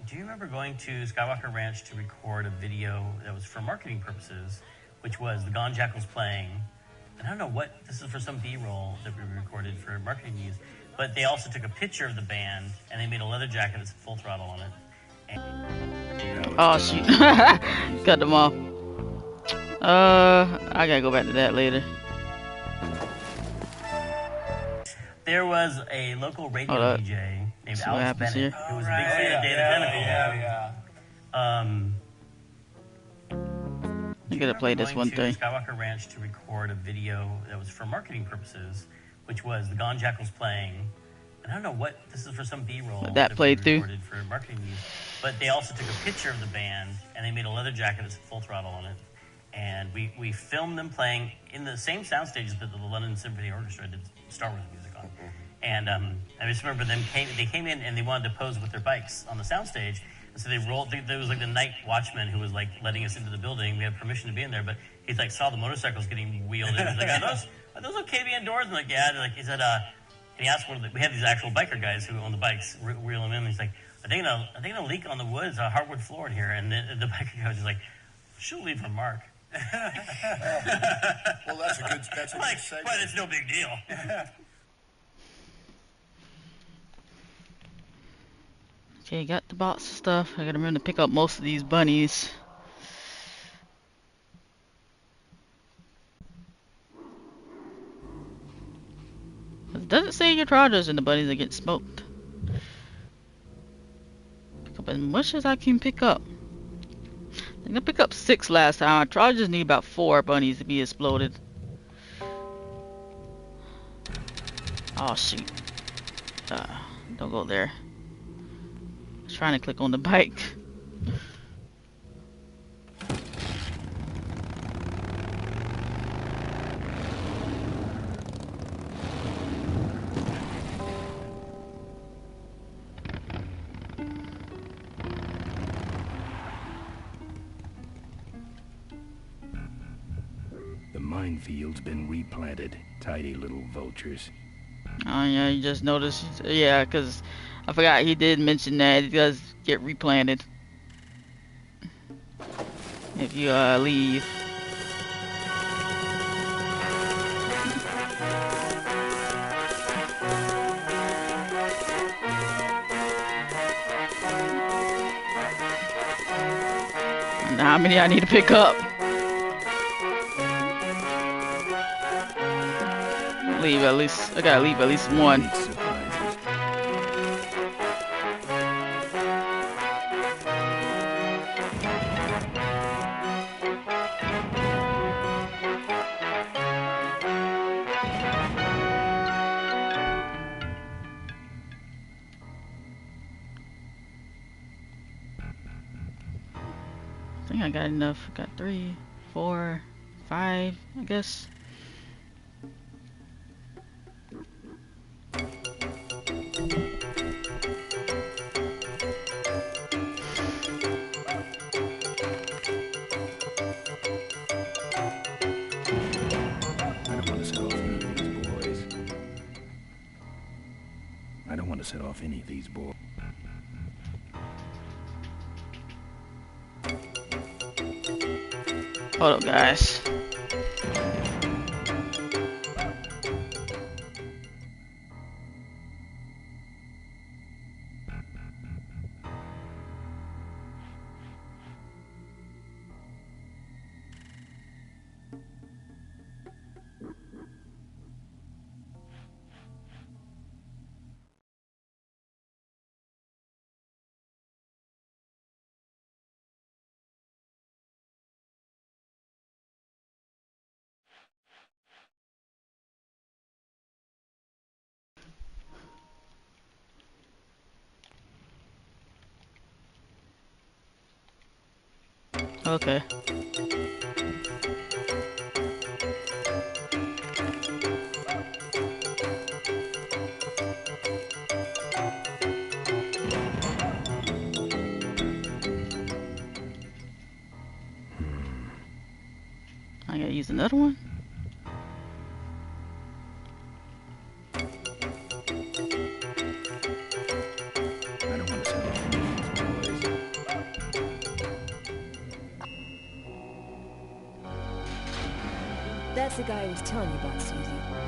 Do you remember going to Skywalker Ranch to record a video that was for marketing purposes, which was the Gone Jackals playing? And I don't know what, this is for some B-roll that we recorded for marketing use, but they also took a picture of the band, and they made a leather jacket with Full Throttle on it. And oh, shoot. Cut them off. I gotta go back to that later. There was a local radio DJ named Alex Bennett who was a big fan of David Tennant. You gotta play this one thing. Skywalker Ranch to record a video that was for marketing purposes, which was the Gone Jackals playing. And I don't know what, this is for some B-roll that played through for marketing use, but they also took a picture of the band, and they made a leather jacket with Full Throttle on it. And we filmed them playing in the same sound stages that the London Symphony Orchestra did Star Wars music on. And I just remember they came in and they wanted to pose with their bikes on the soundstage, So they rolled. There was like the night watchman who was like letting us into the building. We had permission to be in there, but he's like saw the motorcycles getting wheeled in. He's like, are those okay to be indoors? And like, yeah. And like he said, and he asked we had these actual biker guys who own the bikes wheel them in. And he's like, I think a leak on the woods, hardwood floor in here. And the biker guy was just like, she'll leave her mark. Well, that's a good segue. But it's no big deal. Okay, got the box of stuff. I gotta remember to pick up most of these bunnies. It doesn't say your chargers and the bunnies are getting smoked. Pick up as much as I can pick up. I think I picked up 6 last time. I chargers need about 4 bunnies to be exploded. Oh shoot. Don't go there. I was trying to click on the bike. The minefield's been replanted. Tidy little vultures. Oh yeah, you just noticed. Yeah, because I forgot he did mention that it does get replanted if you leave. And how many I need to pick up? Leave at least. I gotta leave at least 1. I think I got enough. I got 3, 4, 5, I guess. I don't want to set off any of these boys. Hold up, guys. Okay. I gotta use another one. That's the guy I was telling you about, Susie.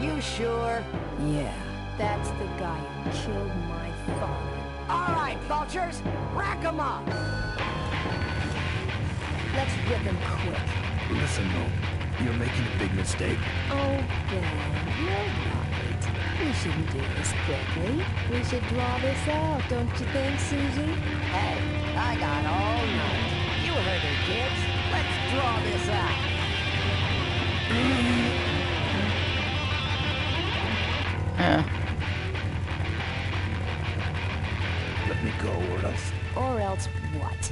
You sure? Yeah, that's the guy who killed my father. All right, vultures, rack 'em up. Let's rip him quick. Listen, Mo, you're making a big mistake. Oh, Ben, you're right. We shouldn't do this quickly. We should draw this out, don't you think, Susie? Hey, I got all night. You heard her, kids. Let's draw this out. Yeah. Let me go, or else... Or else what?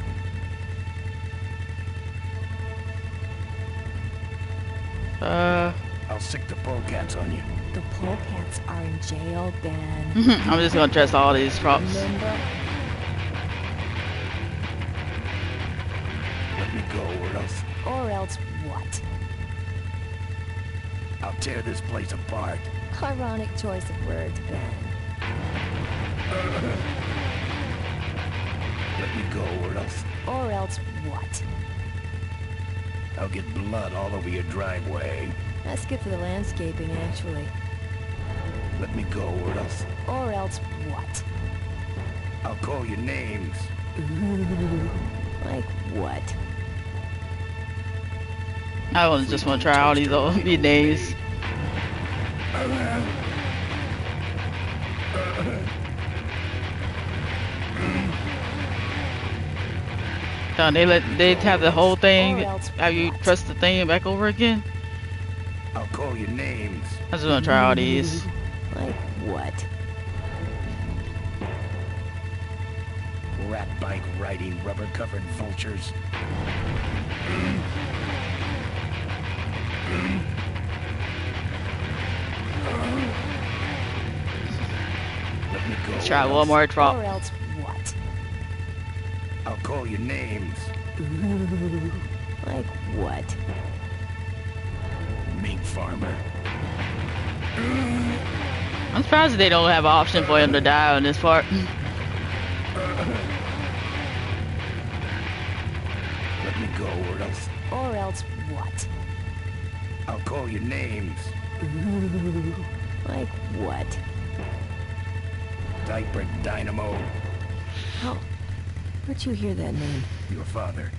I'll sick the polecats on you. The polecats are in jail, Ben. I'm just gonna dress all these props. Remember? go or else... Or else what? I'll tear this place apart. Ironic choice of words, Ben. Let me go or else... Or else what? I'll get blood all over your driveway. That's good for the landscaping, actually. Let me go or else... Or else what? I'll call your names. Like what? I just want to try all these old days. They have the whole thing. Have you press the thing back over again? I'll call your names. I just want to try all these. Like what? Rat bike riding rubber covered vultures. Let me go. Let's try one more drop. Or else what? I'll call your names. Like what? Mink farmer. I'm surprised they don't have an option for him to die on this part. Let me go or else... Or else what? I'll call your names. Like what? Diaper Dynamo. How? Where'd you hear that name? Your father.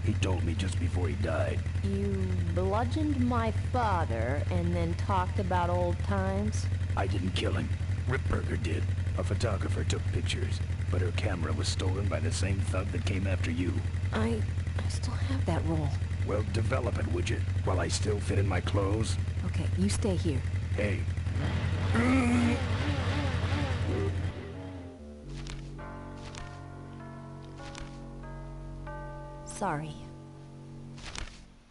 He told me just before he died. You bludgeoned my father and then talked about old times? I didn't kill him. Ripburger did. A photographer took pictures, but her camera was stolen by the same thug that came after you. I still have that roll. Well, develop it, would you? While I still fit in my clothes? Okay, you stay here. Hey. Sorry.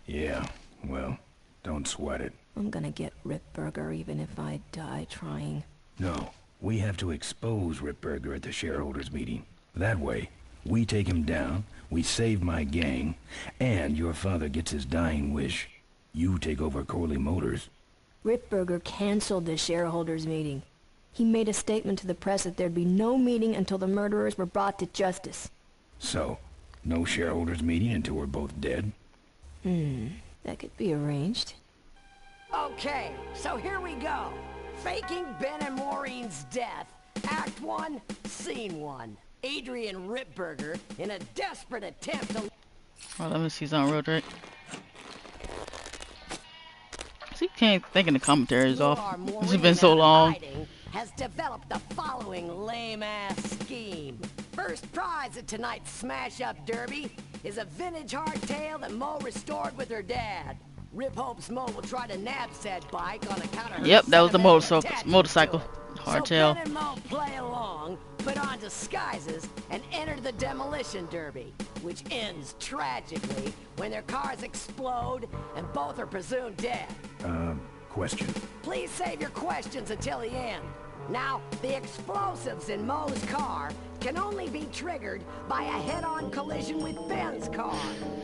Yeah, well, don't sweat it. I'm gonna get Ripburger even if I die trying. No, we have to expose Ripburger at the shareholders meeting. That way, we take him down, we save my gang, and your father gets his dying wish. You take over Corley Motors. Ripburger canceled the shareholders meeting. He made a statement to the press that there'd be no meeting until the murderers were brought to justice. So, no shareholders meeting until we're both dead? That could be arranged. Okay, so here we go. Faking Ben and Maureen's death. Act 1, Scene 1. Adrian Ripburger, in a desperate attempt to... Well, let me see something real quick. See, can't think of the commentaries off. It's been so long. Has developed the following lame-ass scheme. First prize at tonight's smash-up derby is a vintage hardtail that Mo restored with her dad. Rip hopes Mo will try to nab said bike on account of her... Yep, that was the motorcycle. Hardtail. So Ben and Mo play along, put on disguises, and enter the demolition derby, which ends tragically when their cars explode and both are presumed dead. Question. Please save your questions until the end. Now, the explosives in Mo's car can only be triggered by a head-on collision with Ben's car.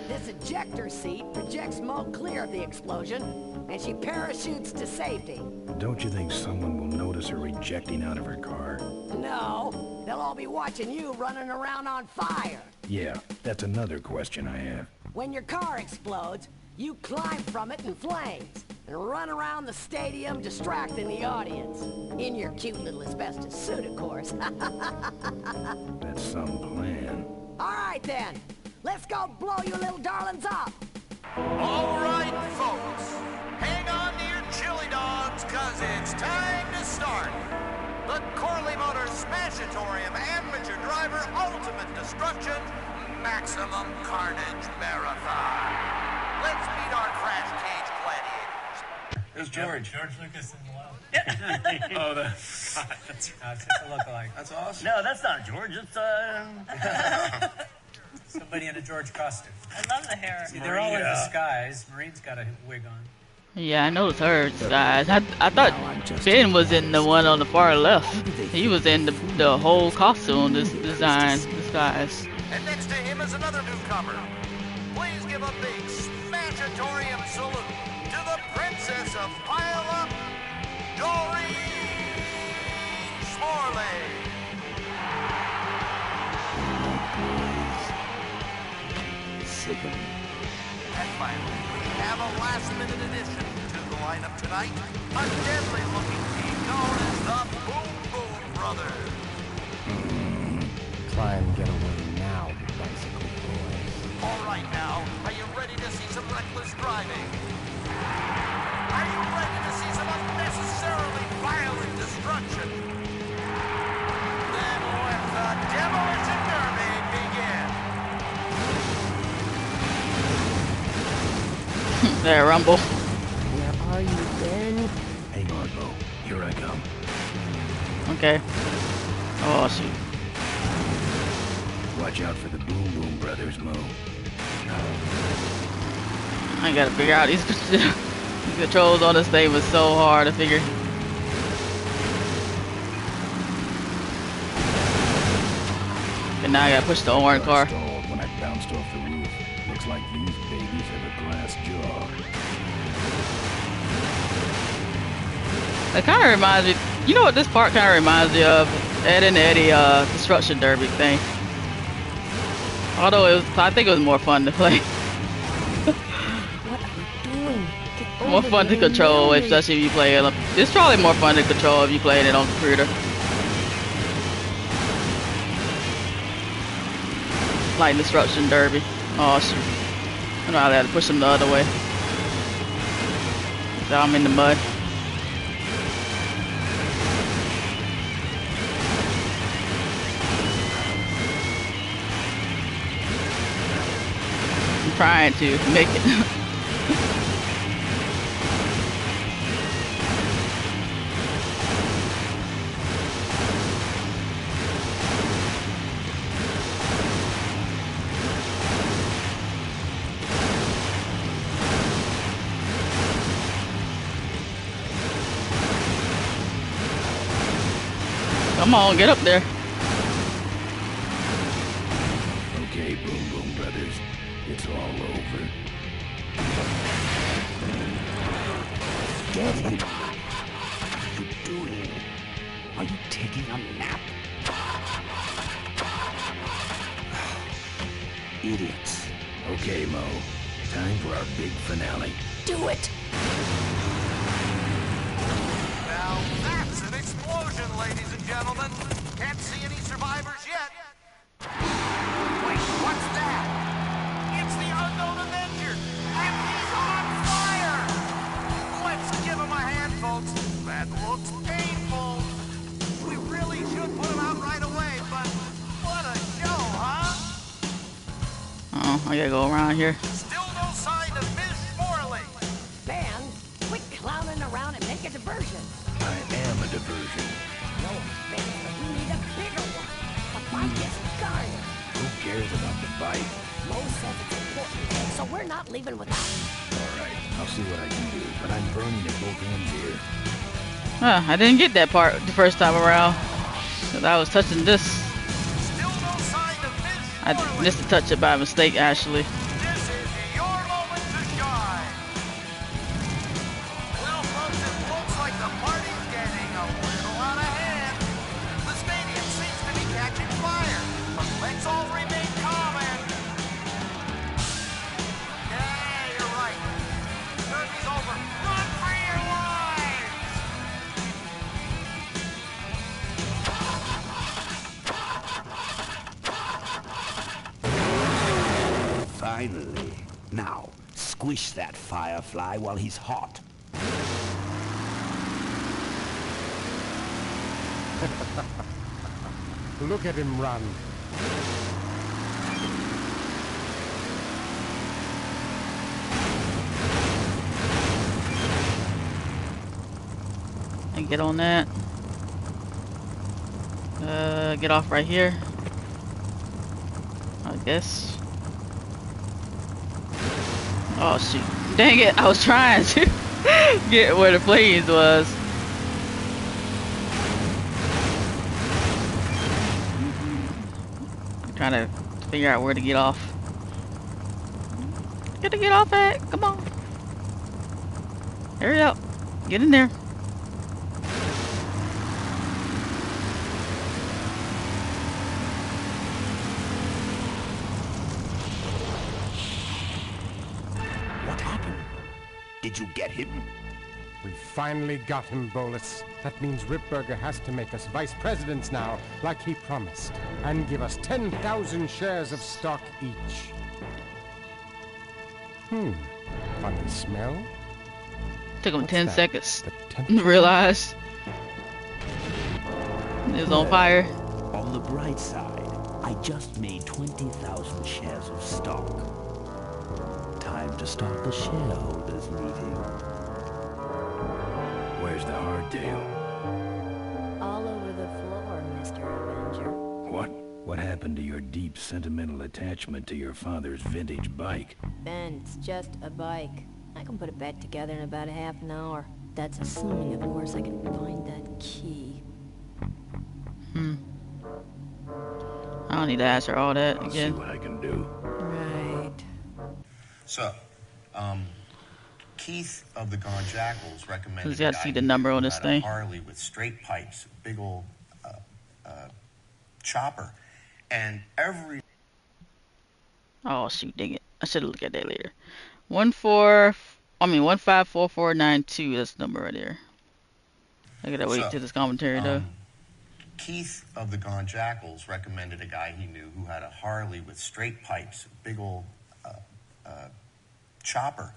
This ejector seat projects Mo clear of the explosion, and she parachutes to safety. Don't you think someone will notice her ejecting out of her car? No, they'll all be watching you running around on fire. Yeah, that's another question I have. When your car explodes, you climb from it in flames and run around the stadium distracting the audience. In your cute little asbestos suit, of course. That's some plan. All right, then. Let's go blow you little darlings up. All right, folks. Hang on to your chili dogs, because it's time to start. The Corley Motors Smashatorium Amateur Driver Ultimate Destruction Maximum Carnage Marathon. Let's meet our crash cage gladiators. There's George. George Lucas in the Oh, that's right. It's just a lookalike. That's awesome. No, that's not George. It's Somebody in a George costume. I love the hair. See, they're all in disguise. Marine's got a wig on. Yeah, I know it's her, guys. I thought Ben was in the one on the far left. He was in the whole costume disguise. And next to him is another newcomer. Please give give a big smashatorium salute to the Princess of Pile Up, Doreen Smorley. Sickening. And finally, we have a last-minute addition to the lineup tonight. A deadly-looking team known as the Boom Boom Brothers. Try and get away now, you bicycle boy. All right now, are you ready to see some reckless driving? Are you ready to see some unnecessarily violent destruction? Then let the Demolition Derby begin. There, Rumble. Where are you, Ben? Hang on, Mo. Here I come. Okay. Oh, shoot. Watch out for the Boom Boom Brothers, Mo. I gotta figure out these controls on this thing was so hard to figure. And now I gotta push the orange car. Stalled when I bounced off the roof. Looks like these babies have a glass jaw. It kind of reminds me. You know what this part kind of reminds me of? Ed and Eddie construction derby thing. Although I think it was more fun to play. What are you doing? Get More over fun to there control, immediately. especially if you play it. It's probably more fun to control if you play it on computer. Like Destruction Derby. Oh shoot. I know I had to push them the other way. Now I'm in the mud. I'm trying to make it. Come on, get up there. Okay, Boom Boom Brothers. It's all over. Get it. What are you doing? Are you taking a nap? Idiots. Okay, Mo. Time for our big finale. Do it! Now that's an explosion, ladies and gentlemen. Can't see any survivors yet. Wait, what's that? It's the unknown Avenger, and he's on fire! Let's give him a hand, folks. That looks painful. We really should put him out right away, but what a show, huh? Oh, I gotta go around here. Still no sign of Miss Morley. Ben, quit clowning around and make a diversion. I am a diversion. No offense, but we need a bigger one. The fight is started. Who cares about the bite? Mo says it's important, so we're not leaving without it. All right, I'll see what I can do, but I'm burning at both ends here. Huh, I didn't get that part the first time around. Cause I was touching this. Still no sign of Miss I missed to touch it by mistake, actually. This is your moment to shine. Well, folks, it looks like the party's getting a little out of hand. The stadium seems to be catching fire, but let's all remain calm and... Yeah, you're right. Derby's over. Run for your lives! Finally. Now, squish that firefly while he's hot. Look at him run. And get on that. Get off right here. I guess. Oh shoot. Dang it, I was trying to get where the planes was. I'm trying to figure out where to get off. Gotta get off it. Come on. Hurry up. Get in there. What happened? Did you get him? We finally got him, Bolus. That means Ripburger has to make us vice presidents now, like he promised, and give us 10,000 shares of stock each. Funny smell? Took him 10 seconds to realize it was on fire. On the bright side, I just made 20,000 shares of stock. Time to start the shareholders meeting. Where's the hardtail? All over the floor, Mr. Avenger. What? What happened to your deep sentimental attachment to your father's vintage bike? Ben, it's just a bike. I can put it back together in about a half an hour. That's assuming, of course, I can find that key. I don't need to ask her all that again. See what I can do. Right. So, Keith of the Gone Jackals recommended Who's got to see the number on this thing? Harley with straight pipes, big old chopper, and every. Oh shoot, dang it! I should have looked at that later. 154492. That's the number right there. I gotta wait till this commentary though. Keith of the Gone Jackals recommended a guy he knew who had a Harley with straight pipes, big old chopper,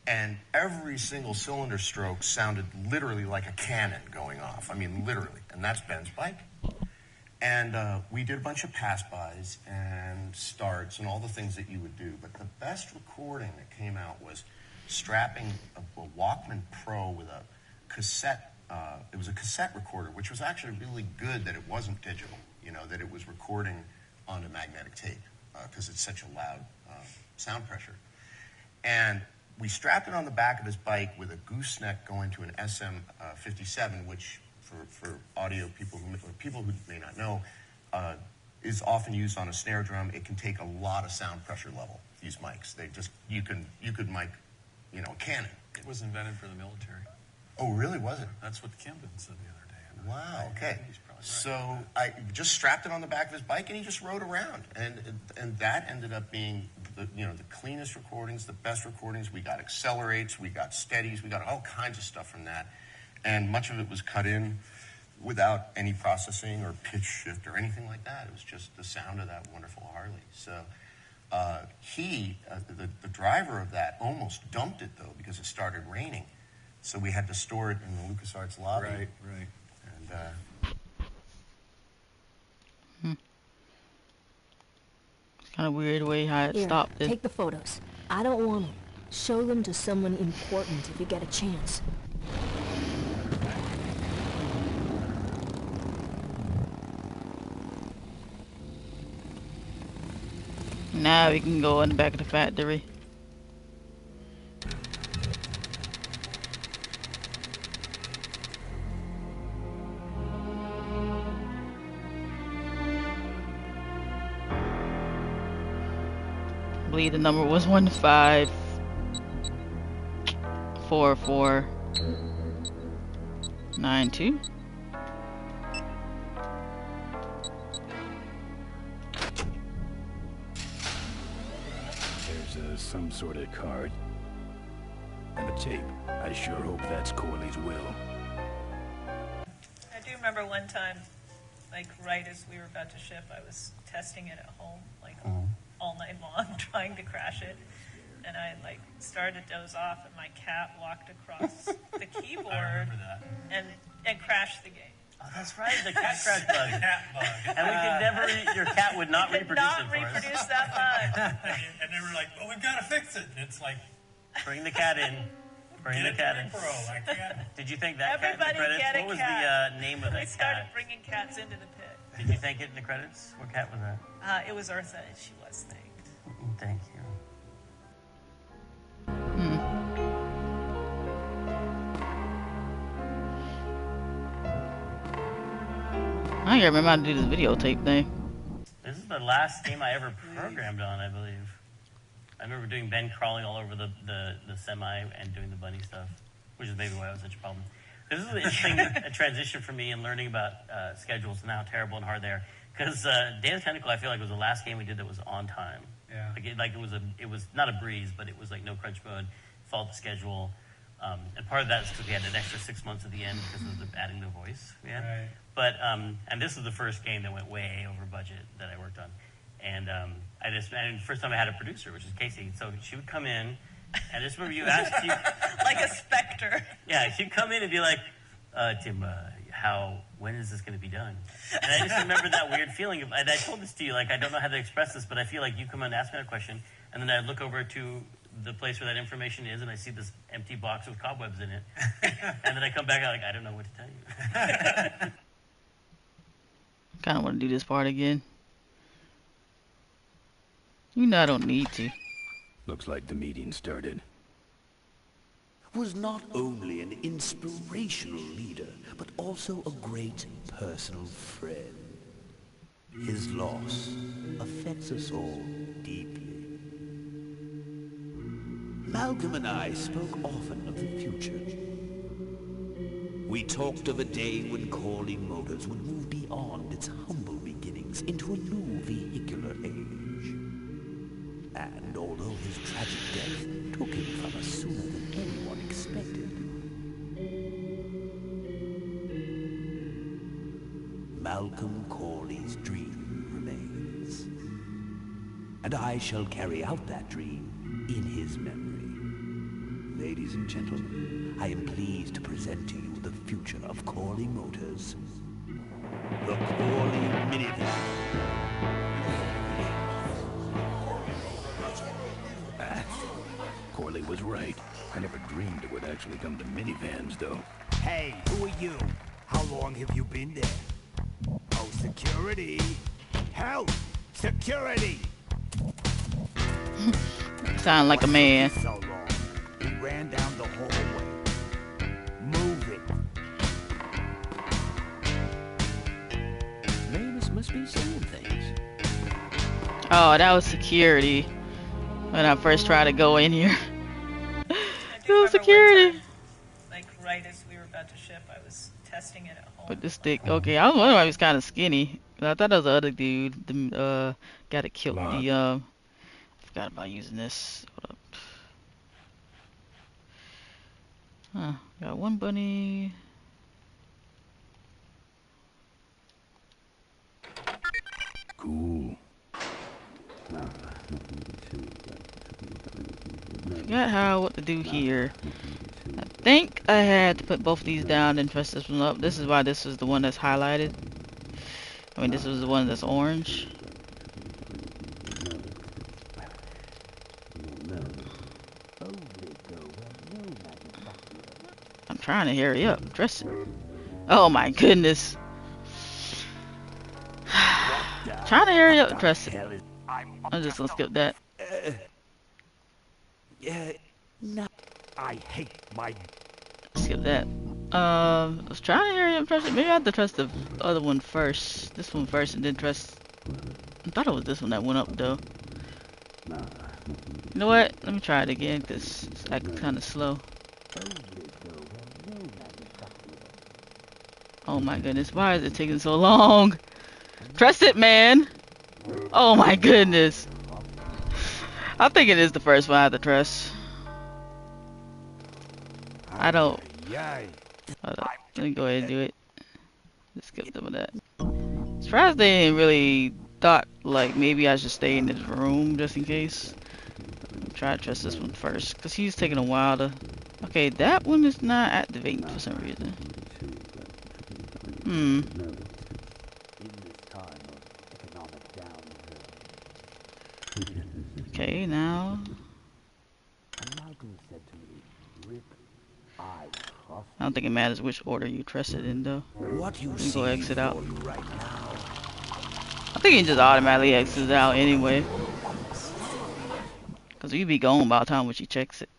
and every single cylinder stroke sounded literally like a cannon going off. I mean, literally. And that's Ben's bike. And we did a bunch of pass-bys and starts and all the things that you would do. But the best recording that came out was strapping a Walkman Pro with a cassette. It was a cassette recorder, which was actually really good that it wasn't digital, that it was recording onto magnetic tape because it's such a loud sound pressure. And we strapped it on the back of his bike with a gooseneck going to an SM57, which for audio people who may not know, is often used on a snare drum. It can take a lot of sound pressure level, these mics. You could mic, a cannon. It was invented for the military. Oh, really? Was it? That's what Camden said the other day. Wow, okay. So I just strapped it on the back of his bike and he just rode around. And that ended up being the cleanest recordings, the best recordings. We got accelerates, we got steadies, we got all kinds of stuff from that. And much of it was cut in without any processing or pitch shift or anything like that. It was just the sound of that wonderful Harley. So the driver of that almost dumped it, though, because it started raining. So we had to store it in the LucasArts lobby. Right. And It's kind of weird the way how it stopped. Take the photos. I don't want them. Show them to someone important if you get a chance. Now we can go in the back of the factory. I believe the number was 154492. There's some sort of card and a tape. I sure hope that's Corley's will. I do remember one time, like right as we were about to ship, I was testing it at home, like all night long, trying to crash it. And I started to doze off, and my cat walked across the keyboard and crashed the game. Oh, that's right, the cat crash bug. And we could never, your cat would not reproduce it for us. Reproduce that bug. And they were like, well, we've got to fix it. And it's like, bring the cat in. Bring the cat in. Did you think that Everybody cat in the credits? get a What was cat. the name of that cat? We started bringing cats into the pit. Did you thank it in the credits? What cat was that? It was Eartha, and she was thanked. Thank you. I can't remember how to do this videotape thing. This is the last game I ever programmed on, I believe. I remember doing Ben crawling all over the semi and doing the bunny stuff, which is maybe why it was such a problem. This is an interesting transition for me in learning about schedules and how terrible and hard they are. Because Day of the Tentacle, I feel like was the last game we did that was on time. Yeah. It was not a breeze, but it was like no crunch mode, followed the schedule. And part of that is because we had an extra 6 months at the end because of adding the voice. Yeah. Right. But and this is the first game that went way over budget that I worked on. And and the first time I had a producer, which is Casey. So she would come in, and I just remember you asked like a specter. Yeah, she'd come in and be like, Tim, when is this going to be done? And I just remember that weird feeling and I told this to you, like, I don't know how to express this, but I feel like you come in and ask me a question, and then I look over to the place where that information is, and I see this empty box with cobwebs in it. And then I come back, I'm like, I don't know what to tell you. Kind of want to do this part again. You know I don't need to. Looks like the meeting started. Was not only an inspirational leader, but also a great personal friend. His loss affects us all deeply. Malcolm and I spoke often of the future. We talked of a day when Corley Motors would move beyond its humble beginnings into a new vehicular age. And although his tragic death took him from us sooner than anyone expected, Malcolm Corley's dream remains. And I shall carry out that dream in his memory. Ladies and gentlemen, I am pleased to present to you the future of Corley Motors. The Corley Minivan. Corley was right. I never dreamed it would actually come to minivans, though. Hey, who are you? How long have you been there? Oh, security. Help! Security! Sound like a man. So long. We ran down the hallway. Move it. Mavis must be seeing things. Oh, that was security. When I first tried to go in here. It was security. Like right as we were about to ship, I was testing it at home. With the stick. Okay, I was wondering why he was kind of skinny. I thought that was the other dude. The guy that killed the I forgot about using this. Hold up. Huh? Got one bunny. Cool. Forgot what to do here. I think I had to put both of these down and press this one up. This is why this is the one that's highlighted. I mean, this was the one that's orange. I'm trying to hurry up. Press it. Oh my goodness. Trying to hurry up and press it. I'm just gonna skip that. No. I hate my... Skip that. I was trying to hurry up and press it. Maybe I have to press the other one first. This one first and then press... I thought it was this one that went up though. You know what? Let me try it again because it's acting kind of slow. Oh my goodness, why is it taking so long? Press it, man! Oh my goodness. I think it is the first one I have to press. I don't. Hold up. Let me go ahead and do it. Just skip some of that. Surprised they didn't really thought like maybe I should stay in this room just in case. Try to trust this one first because he's taking a while to. Okay, that one is not activating for some reason. Okay, now. I don't think it matters which order you trust it in, though. What you can go exit out. Right now. I think it just automatically exits out anyway. Because you'd be gone by the time when she checks it.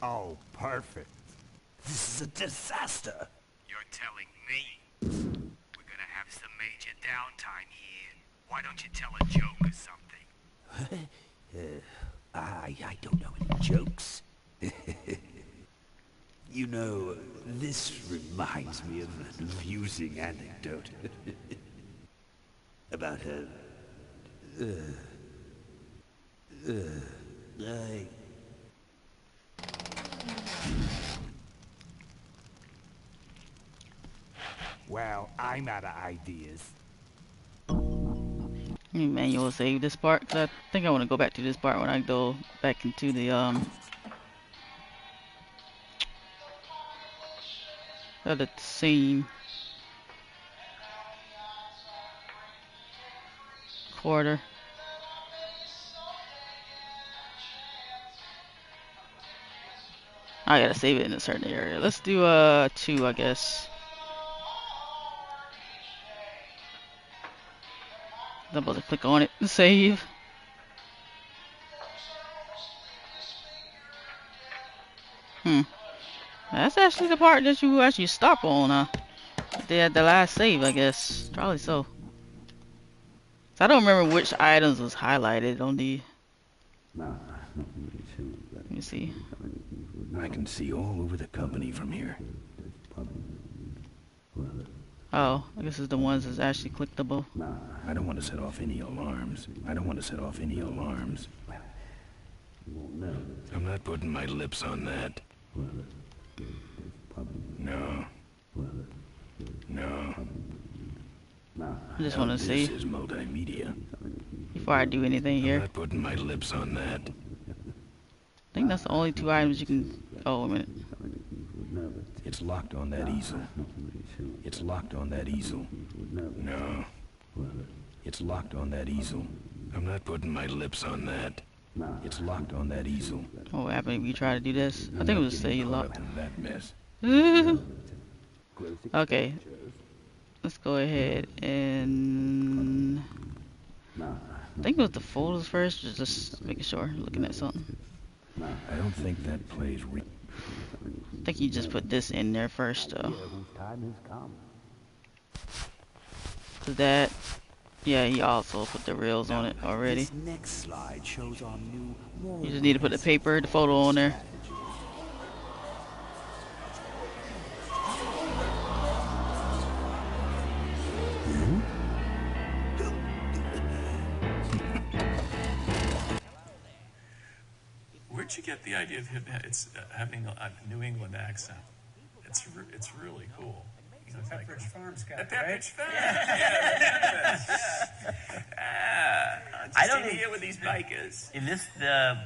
Oh, perfect. This is a disaster. You're telling me we're gonna have some major downtime here. Why don't you tell a joke or something? I don't know any jokes. You know, this reminds me of an amusing anecdote about well, I'm out of ideas. Manual save this part, because I think I want to go back to this part when I go back into the other scene. Quarter. I gotta save it in a certain area. Let's do 2, I guess. Double to click on it to save. That's actually the part that you actually stop on, they had the last save, I guess. Probably so. So I don't remember which items was highlighted on the... Let me see. I can see all over the company from here. Oh, I guess it's the ones that's actually clickable. I don't want to set off any alarms. I'm not putting my lips on that. No. I just want to see. This is multimedia. Before I do anything here. I'm not putting my lips on that. I think that's the only 2 items you can... Oh, a minute. It's locked on that easel. No. It's locked on that easel. I'm not putting my lips on that. It's locked on that easel. What happened if you try to do this? I think it was say locked. That mess. Okay. Let's go ahead and... I think it was the photos first, just making sure, looking at something. I don't think that plays I think you just put this in there first, though. So that... Yeah, he also put the reels on it already. This next slide shows our new You just need to put the paper, the photo on there. Where'd you get the idea of him having a New England accent? It's really cool. Pepperidge Farm Scott, right? Pepperidge Farm. I don't here with these bikers. In this, the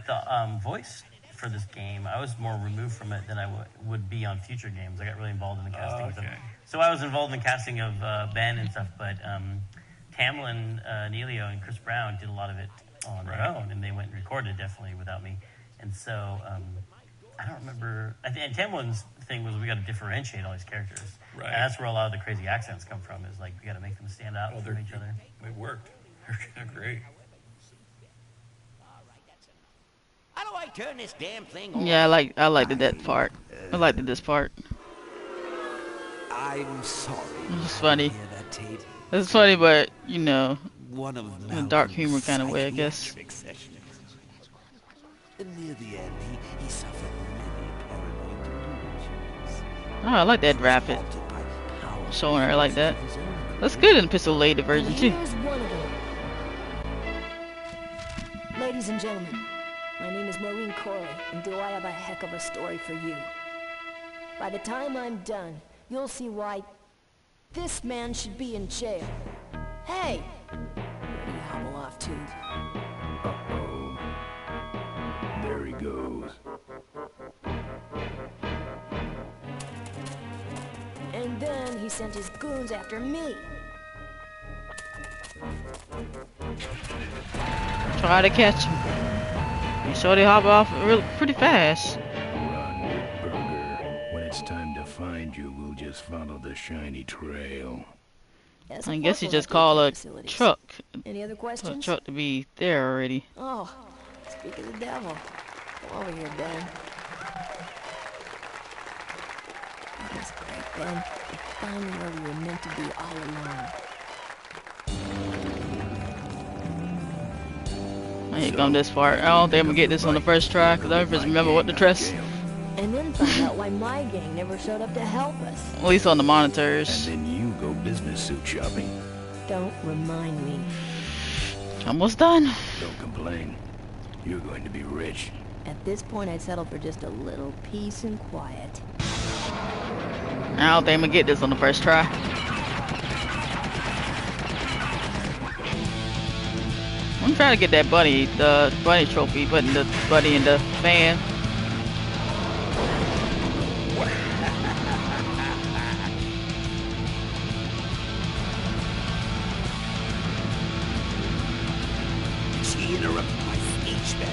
voice for this game, I was more removed from it than I would be on future games. I got really involved in the casting. Okay. So I was involved in the casting of Ben and stuff, but Tamlin, Neelio, and Chris Brown did a lot of it on their own, and they went and recorded definitely without me. And so I don't remember. And Tamlin's thing was we got to differentiate all these characters. Right. And that's where a lot of the crazy accents come from. Is like we got to make them stand out from each other. It worked. They're great. How do I turn this damn thing on? Yeah, I liked that part. I liked this part. I'm sorry. It's funny. It's funny, but you know, One of in a dark humor kind of way, I guess. psychiatric sessions. Near the end, he suffered many paranoid delusions. Oh, I like that graphic. Showing her like that. That's good in the pixelated version too. Here's one of them. Ladies and gentlemen, my name is Maureen Corley, and do I have a heck of a story for you. By the time I'm done, you'll see why this man should be in jail. Hey! Where do you hobble off to? Uh-oh. There he goes. And then he sent his goons after me. Try to catch him. You saw they hop off pretty fast. Run, Burger. When it's time to find you, we'll just follow the shiny trail. Yes, I guess you Corporal just call a facilities. truck. Any other questions? A truck to be there already. Oh, speak of the devil. Come over here, Ben. That's great, Ben. You're finally where we were meant to be all along. Here come this part. I don't think I'm gonna get this on the first try because I just remember what to press. And then find out why my gang never showed up to help us. At least on the monitors. And then you go business suit shopping. Don't remind me. Almost done. Don't complain. You're going to be rich. At this point, I'd settle for just a little peace and quiet. I don't think I'm gonna get this on the first try. I'm trying to get that bunny, the bunny trophy, putting the bunny in the fan. She interrupted my speech, Ben.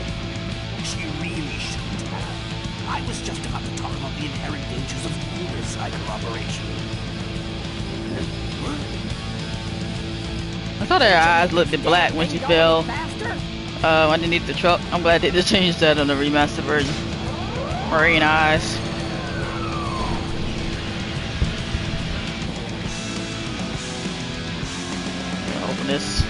She really shouldn't have. I was just about to talk about the inherent dangers of motorcycle operation. I thought her eyes looked black when she fell underneath the truck. I'm glad they just changed that on the remastered version. Green eyes. Open this.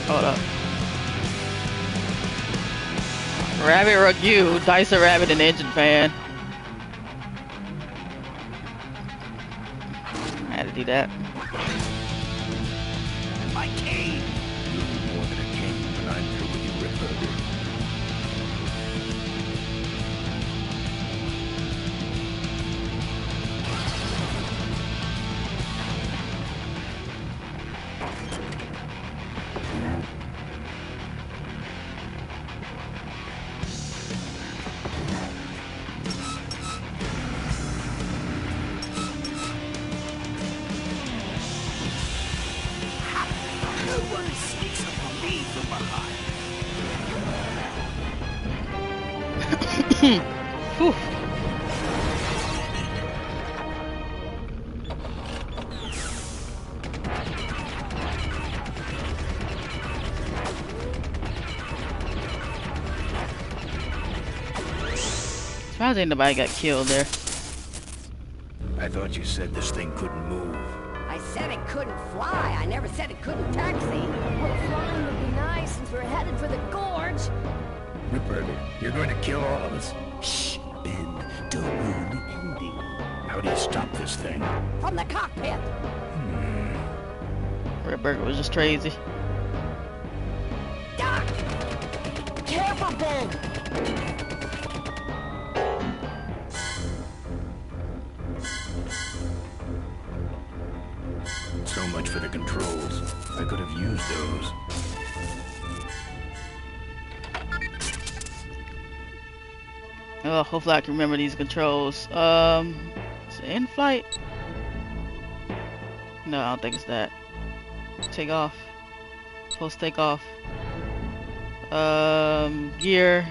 Hold up. Rabbit Ruggie, dice a rabbit and engine fan. I had to do that. My cane! You need more than a cane when I'm through with you, Ripburger. Whew. Surprised ain't nobody got killed there. I thought you said this thing couldn't move. I said it couldn't fly. I never said it couldn't taxi. Well, flying would be nice since we're headed for the gorge. Ripburger, you're going to kill all of us. Shh, Ben, don't ruin the ending. How do you stop this thing? From the cockpit. Ripburger was just crazy. Doc! Careful, Ben! So much for the controls. I could have used those. Oh, hopefully I can remember these controls. Is it in flight? No, I don't think it's that. Take off. Supposed to take off. Gear.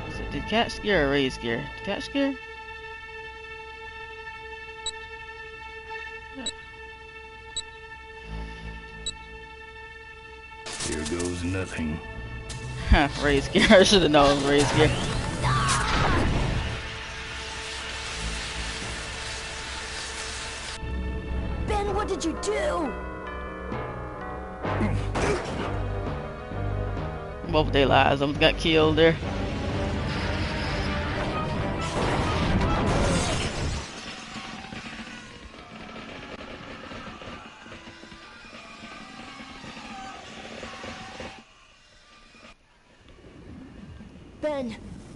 Is it detached gear or raised gear? Detached gear? Here goes nothing. Huh, raised gear. I should have known raised gear. Ben, what did you do? Both their lives. Almost got killed there.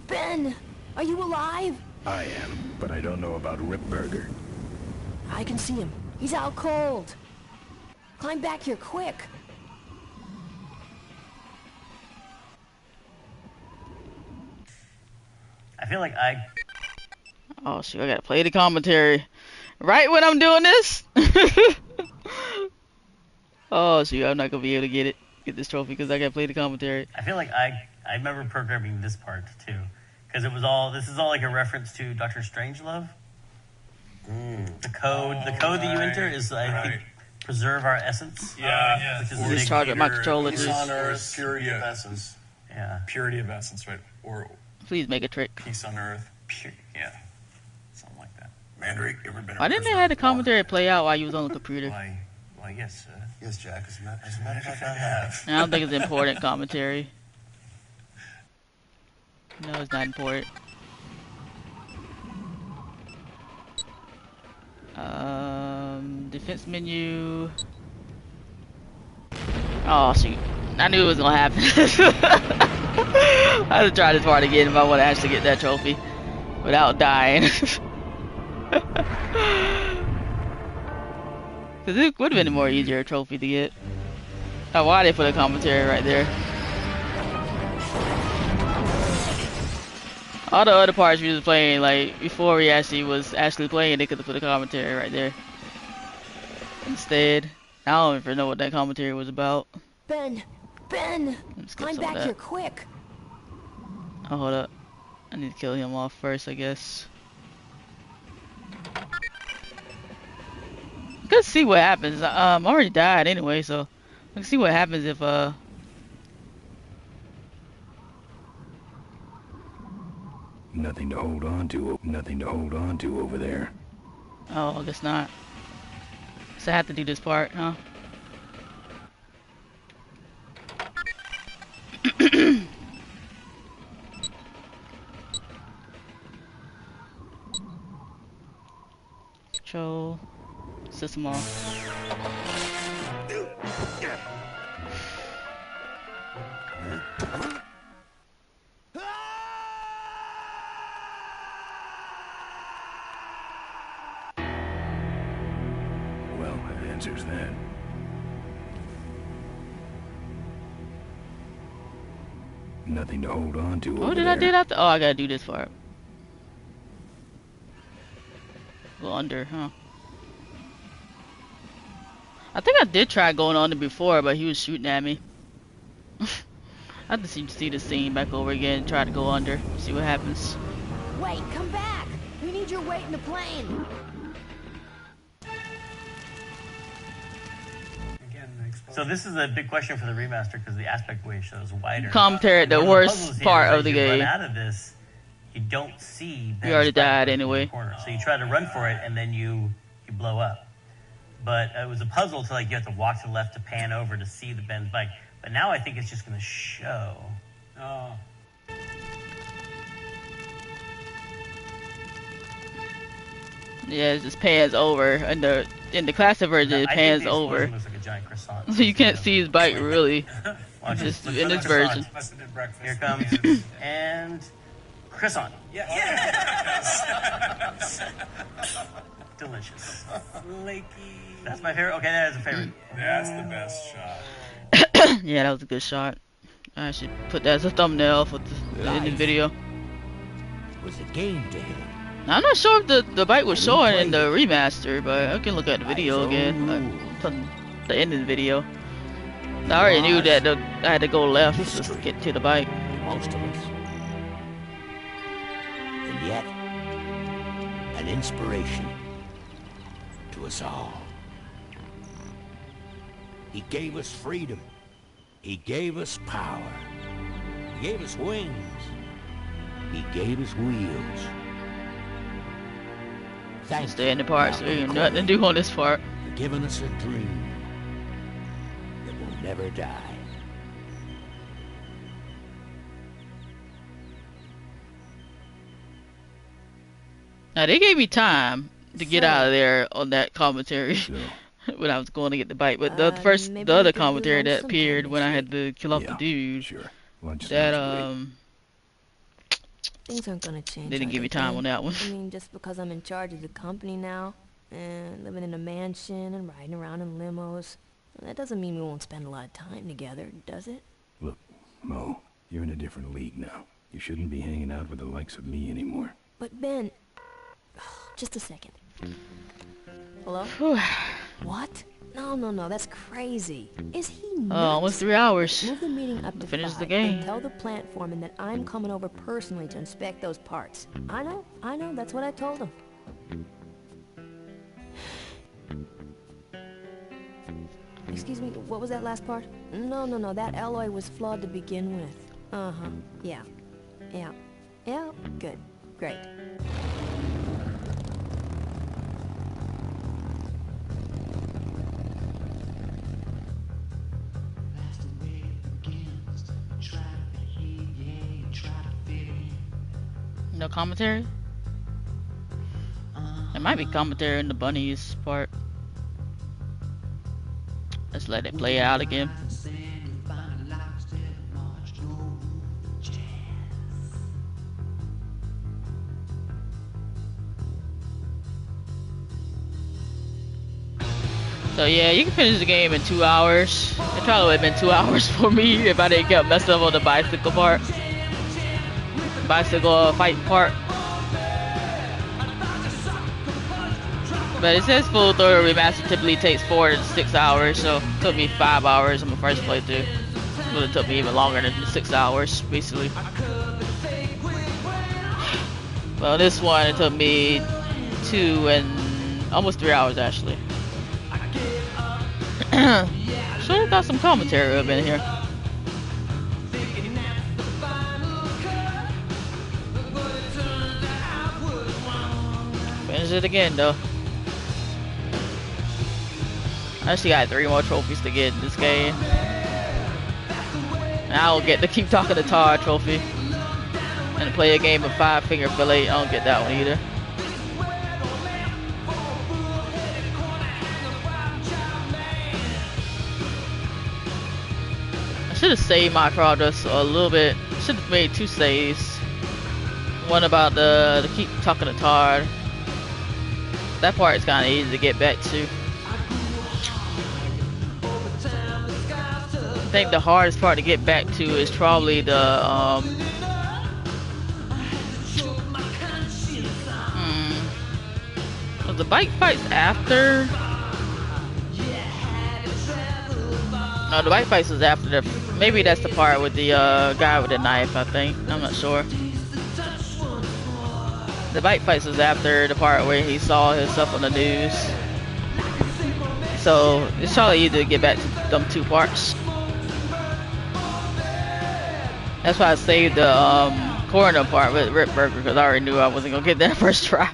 Ben, are you alive? I am, but I don't know about Ripburger. I can see him. He's out cold. Climb back here quick. I feel like Oh shoot, I gotta play the commentary. Right when I'm doing this? Oh shoot, I'm not gonna be able to get this trophy because I gotta play the commentary. I feel like I remember programming this part too, because this is all like a reference to Dr. Strangelove. The code that you enter is I think preserve our essence. Yeah, which is Just charge up my controller. Peace on earth, purity of essence. Yeah, purity of essence, right? Or please make a trick. Peace on earth, yeah, something like Commander, you ever been Why didn't they have the commentary play out while you was on the computer? Why, yes, sir. Yes, Jack. As a matter of fact, I have. I don't think it's important commentary. No, it's not important. Defense menu. Oh shoot! I knew it was gonna happen. I had to try this part again if I want to actually get that trophy without dying. Cause it would have been a more easier trophy to get. Oh, why they put a commentary right there? All the other parts we was playing, like before we actually was playing, they could have put a commentary right there. Instead, I don't even know what that commentary was about. Ben, climb back here quick. Oh, hold up. I need to kill him off first, I guess. Let's see what happens. I already died anyway, so let's see what happens if Nothing to hold on to. Nothing to hold on to over there. Oh, I guess not. So I have to do this part, huh? Control. System off. Well, that answers that. Nothing to hold on to. What did I do after? Oh, I gotta do this part. Go under, huh? I think I did try going under before, but he was shooting at me. I have to see the scene back over again. Try to go under. See what happens. Wait, come back! We need your weight in the plane. So this is a big question for the remaster because the aspect ratio is wider. Commentary at the worst part of the game. Run out of this, you don't see. You already died anyway. So you try to run for it and then you blow up. But it was a puzzle to like you have to walk to the left to pan over to see the Ben's bike. But now I think it's just going to show. Oh. Yeah, it just pans over. In the classic version, it pans over. Looks like a giant croissant. So you can't see his bike really. Just in this version. Here comes and croissant. Yes. Delicious. Flaky. That's my favorite. Okay, that is a favorite. That's the best shot. Yeah, that was a good shot. I should put that as a thumbnail for in the video. Was a game to him. I'm not sure if the bike was showing in the remaster, but I can look at the video again. The end of the video. I already knew that I had to go left to get to the bike. Most of us. And yet, an inspiration to us all. He gave us freedom. He gave us power. He gave us wings. He gave us wheels. Thanks. Stay in the part, so you have nothing to do on this part. For giving us a dream that will never die. Now they gave me time to get out of there on that commentary when I was going to get the bike, but the other commentary that appeared when I had to kill off the dude, that Things aren't gonna change. they didn't give me time on that one. I mean, just because I'm in charge of the company now, and living in a mansion and riding around in limos, that doesn't mean we won't spend a lot of time together, does it? Look, Mo, you're in a different league now. You shouldn't be hanging out with the likes of me anymore. But Ben, just a second. Hello? What? No, that's crazy. Is he nuts? Almost 3 hours. Move the meeting up to finish 5 the game. and tell the plant foreman that I'm coming over personally to inspect those parts. I know, that's what I told him. Excuse me, what was that last part? No, that alloy was flawed to begin with. Uh-huh, yeah, good, great. No commentary? It might be commentary in the bunnies part. Let's let it play out again. So yeah, you can finish the game in 2 hours. It probably would have been 2 hours for me if I didn't get messed up on the bicycle part. Bicycle fight part. But it says full THROTTLE remaster typically takes 4 to 6 hours, so it took me 5 hours on my first playthrough. It would have took me even longer than 6 hours, basically. Well, this one, it took me 2 and almost 3 hours, actually. Should have got some commentary up in here. Finish it again, though. I actually got 3 more trophies to get in this game. And I don't get to keep talking to Tar trophy. And play a game of 5 finger fillet. I don't get that one either. I should have saved my progress a little bit. Should have made 2 saves. One about the keep talking to Tar. That part is kind of easy to get back to. I think the hardest part to get back to is probably the the bike fights after. No, the bike fights is after the. Maybe that's the part with the guy with the knife. I think. I'm not sure. The bike fights was after the part where he saw his stuff on the news. So it's probably easy to get back to them 2 parts. That's why I saved the corner part with Rip Burger, because I already knew I wasn't gonna get that first try.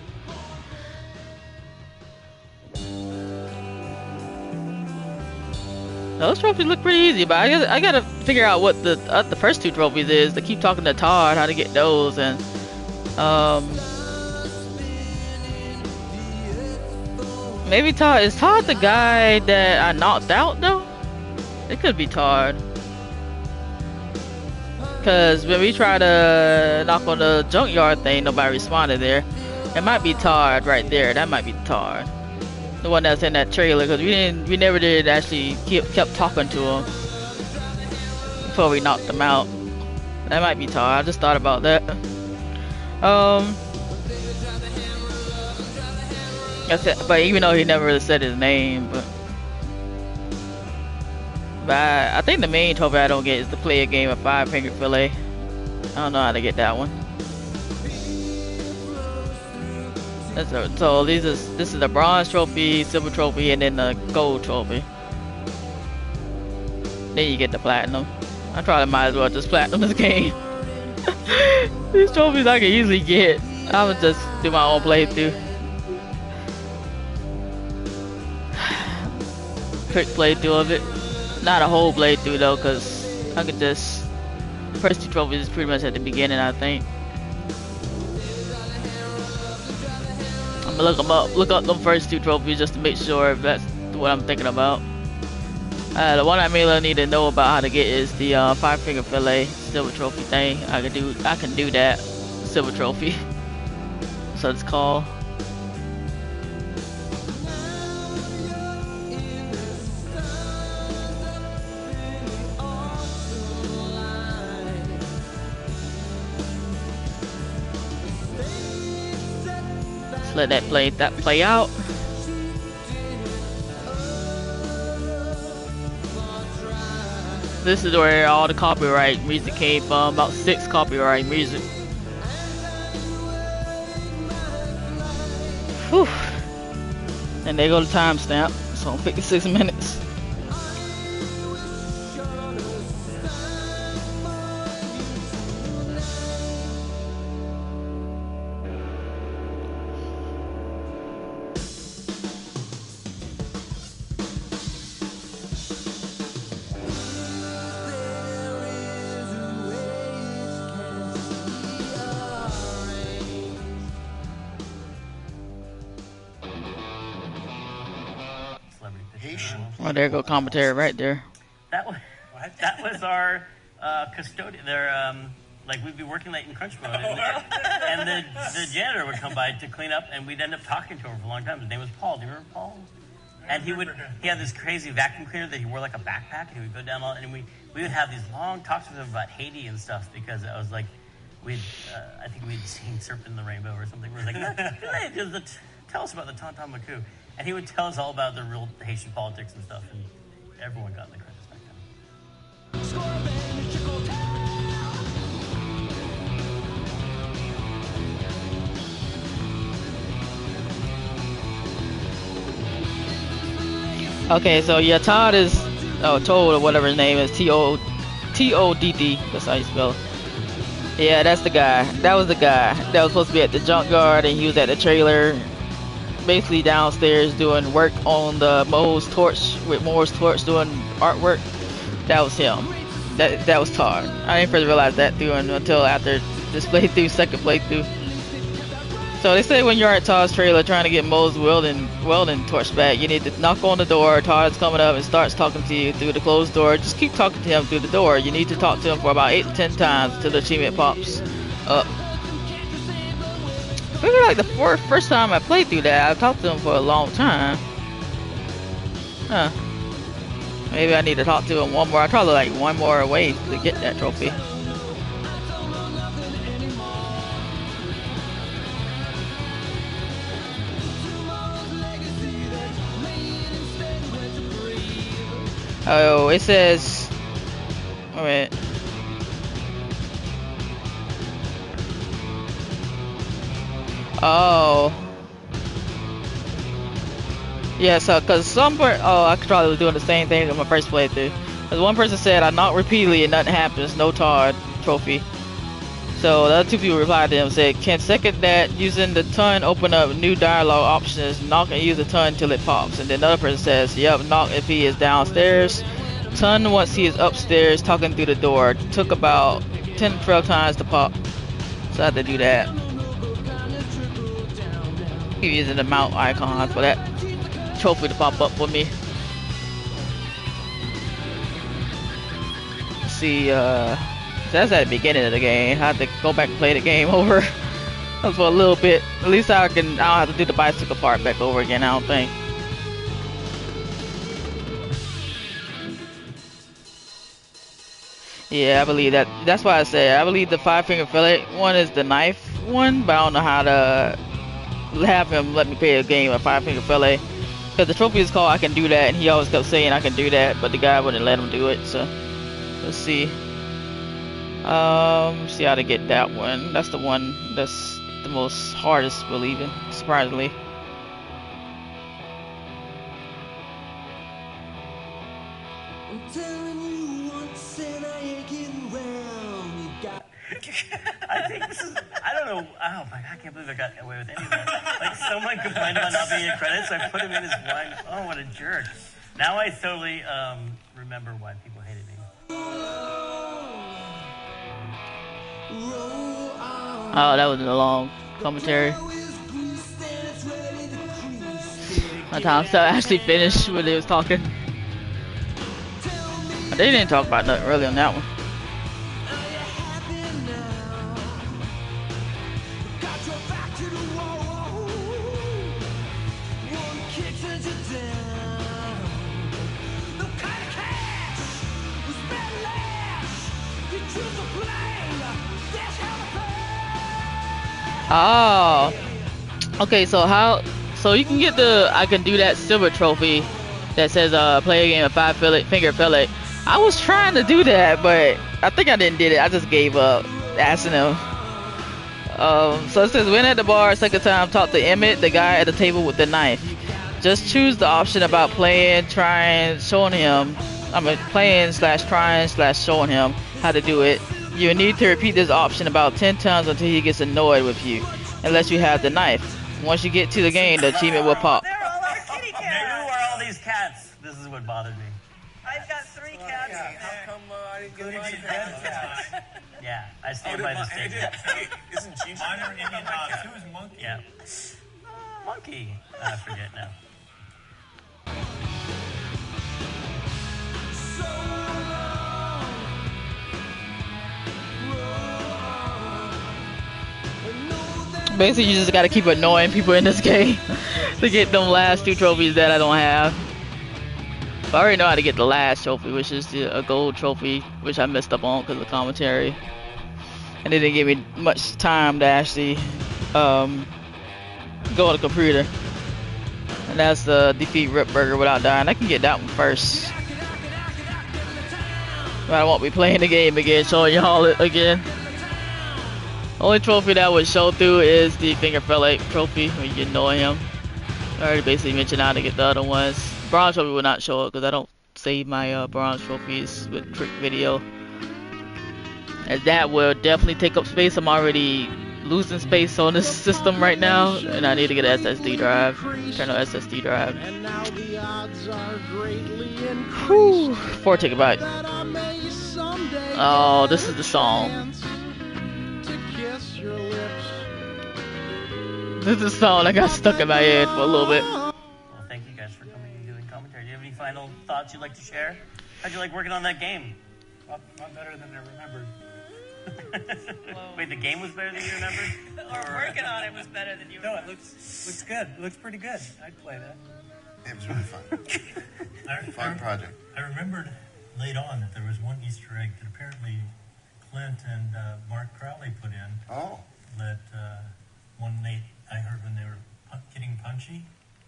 Those trophies look pretty easy, but I gotta figure out what the first 2 trophies is. To keep talking to Todd, how to get those, and maybe Todd is Todd the guy that I knocked out though? It could be Todd. Cause when we tried to knock on the junkyard thing, nobody responded there. It might be Todd right there. That might be Todd, the one that's in that trailer. Cause we never did actually kept talking to him before we knocked him out. That might be Todd. I just thought about that. That's it. But even though he never really said his name, but I think the main trophy I don't get is to play a game of 5 finger fillet. I don't know how to get that one. So this is the bronze trophy, silver trophy, and then the gold trophy. Then you get the platinum. I probably might as well just platinum this game. These trophies I can easily get. I would just do my own playthrough. Quick playthrough of it. Not a whole playthrough though, cause I could just first 2 trophies is pretty much at the beginning, I think. I'm gonna look up them first 2 trophies just to make sure if that's what I'm thinking about. The one I mainly need to know about how to get is the 5 finger fillet silver trophy thing. I can do that silver trophy. So it's called. Let that play out. This is where all the copyright music came from. About 6 copyright music. Whew. And there go the timestamp. So 56 minutes. Haitian. Well, there go commentary right there. That was our custodian. Like we'd be working late in crunch mode, and the janitor would come by to clean up, and we'd end up talking to him for a long time. His name was Paul. Do you remember Paul? And he had this crazy vacuum cleaner that he wore like a backpack, and he would go down all, and we would have these long talks with him about Haiti and stuff, because I was like, I think we'd seen Serpent in the Rainbow or something. We were like, tell us about the Tonton Macoux. And he would tell us all about the real Haitian politics and stuff, and everyone got in the credits back then. Okay, so yeah, Todd is, Toad or whatever his name is, T-O-D-D, that's how you spell it. Yeah, that's the guy. That was the guy that was supposed to be at the junkyard, and he was at the trailer, basically downstairs doing work on the Moe's torch, with Moore's torch doing artwork. That was him. That was Todd. I didn't first realize that until after this playthrough, second playthrough. So they say when you're at Todd's trailer trying to get Moe's welding torch back, you need to knock on the door. Todd's coming up and starts talking to you through the closed door. Just keep talking to him through the door. You need to talk to him for about 8 to 10 times till the achievement pops up. I feel like the first time I played through that, I've talked to him for a long time. Huh. Maybe I need to talk to him one more. I probably like one more way to get that trophy. Oh, it says, wait. Oh. Yeah, so, cause I could probably be doing the same thing in my first playthrough. Cause one person said, I knock repeatedly and nothing happens, no Todd trophy. So the other two people replied to him, said, can second that using the ton open up new dialogue options, knock and use the ton until it pops. And then another person says, yep, knock if he is downstairs. Ton once he is upstairs talking through the door. Took about 10 to 12 times to pop. So I had to do that. Keep using the mount icon for that trophy to pop up for me. Let's see, that's at the beginning of the game. I had to go back and play the game over for a little bit. At least I don't have to do the bicycle part back over again, I don't think. Yeah, I believe that's why I said I believe the 5-finger fillet one is the knife one, but I don't know how to have him let me play a game of 5-finger fillet, because the trophy is called I Can Do That, and he always kept saying I can do that, but the guy wouldn't let him do it. So let's see. See how to get that one. That's the one that's the most hardest, believing, surprisingly. I'm telling you once and I ain't getting round. You got I think this is, I don't know, oh my God, I can't believe I got away with any of that. Like, someone complained about not being in credits, so I put him in as one. Oh, what a jerk. Now I totally remember why people hated me. Oh, that was a long commentary. My time stuff actually finished when they was talking. They didn't talk about nothing really on that one. Oh, okay. So you can get the I Can Do That silver trophy that says play a game of 5-finger fillet. I was trying to do that, but I think I didn't did it. I just gave up asking him. So it says win at the bar second time. Talk to Emmett, the guy at the table with the knife. Just choose the option about playing, trying, showing him. Playing/trying/showing him how to do it. You need to repeat this option about 10 times until he gets annoyed with you, unless you have the knife. Once you get to the game, the achievement will pop. Who are all these cats? This is what bothered me. I've got 3 cats. Yeah, how come I didn't get my cats? Yeah, I stand by the statement. Isn't Chief? Mine are Indian dogs. Who is Monkey? Yeah. Monkey. I forget now. Basically, you just gotta keep annoying people in this game to get them last 2 trophies that I don't have. But I already know how to get the last trophy, which is a gold trophy, which I messed up on because of the commentary. And it didn't give me much time to actually go on the computer. And that's the defeat Rip Burger without dying. I can get that one first. But I won't be playing the game again, showing y'all it again. Only trophy that would show through is the Finger Fillet trophy when you annoy him. I already basically mentioned how to get the other ones. Bronze trophy will not show up because I don't save my bronze trophies with trick video. As that will definitely take up space. I'm already losing space on this system right now, and I need to get an SSD drive. Internal SSD drive. Whew, 4 gigabytes. Oh, this is the song. This is the song that got stuck in my head for a little bit. Well, thank you guys for coming and doing commentary. Do you have any final thoughts you'd like to share? How'd you like working on that game? A lot better than I remembered. Wait, the game was better than you remembered? Or working on it was better than you remembered? No, it looks good. It looks pretty good. I'd play that. It was really fun. Fun project. I remembered late on that there was one Easter egg that apparently Clint and Mark Crowley put in. Oh. That one night I heard when they were getting punchy.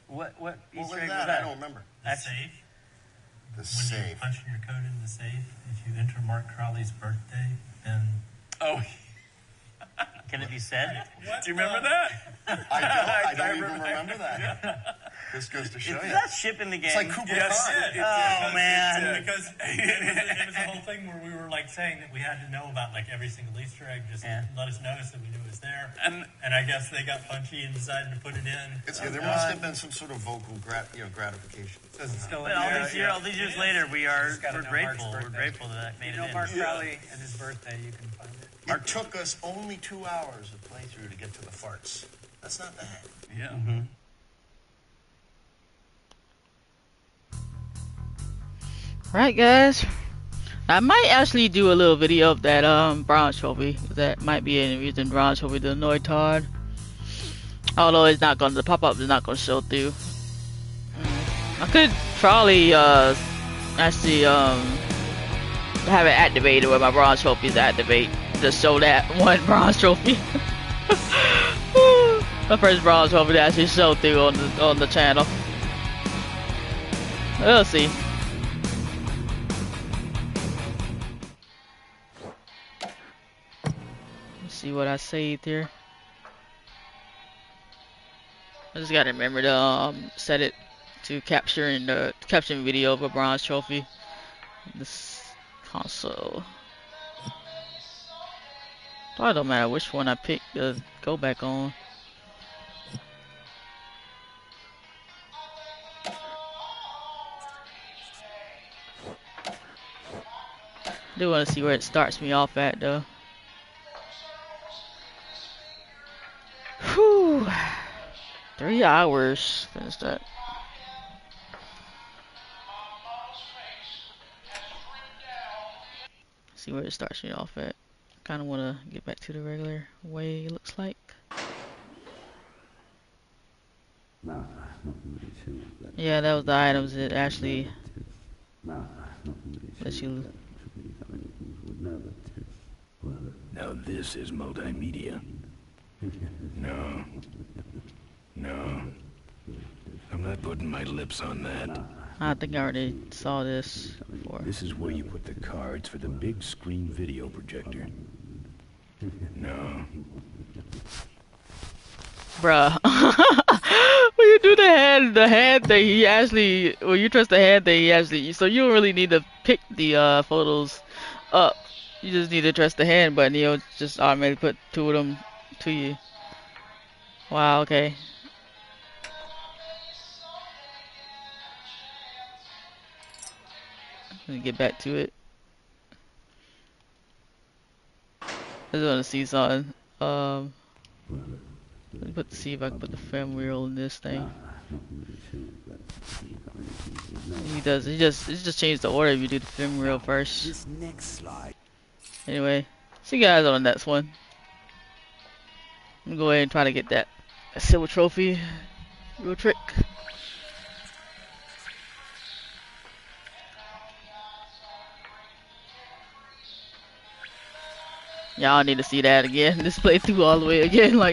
What Easter egg was that? I don't remember. The safe. The when safe. You're punching your code in the safe, if you enter Mark Crowley's birthday, then... Oh. Can it be said? Do you remember that? I don't even remember that. This goes to show you. Is that ship in the game? It's like Cooper Yes, Oh, man. Because it was the whole thing where we were like saying that we had to know about like every single Easter egg, just let us know so we knew it was there. And I guess they got punchy and decided to put it in. There must have been some sort of vocal gratification. Does it still all these years later, we're grateful. We're grateful that made it in. Mark Crowley and his birthday, you can find it. It took us only 2 hours of playthrough to get to the farts. That's not bad. Yeah. Mm-hmm. Alright guys, I might actually do a little video of that bronze trophy. That might be any reason bronze trophy to annoy Todd. Although it's not gonna, the pop-up is not gonna show through. I could probably actually have it activated where my bronze trophies activate to show that one bronze trophy. The first bronze trophy to actually show through on the channel. We'll see. See what I saved here. I just gotta remember to set it to capturing video of a bronze trophy. This console. Probably don't matter which one I pick to go back on. I do want to see where it starts me off at though. Whew. 3 hours. Finish that. See where it starts me off at. Kind of want to get back to the regular way it looks like. Yeah, that was the items that actually let you. Now this is multimedia. No. I'm not putting my lips on that. I think I already saw this before. This is where you put the cards for the big screen video projector. No. Bruh. When you do the hand thing, he actually, when you trust the hand thing, he actually, so you don't really need to pick the photos up. You just need to trust the hand button. He'll just automatically put 2 of them to you. Wow, okay. Let me get back to it. I just want to see something. Let me see if I can put the film reel in this thing. He just changed the order if you do the film reel first. This next slide. Anyway, see you guys on the next one. Let me go ahead and try to get that silver trophy real trick. Y'all need to see that again. This playthrough all the way again. Like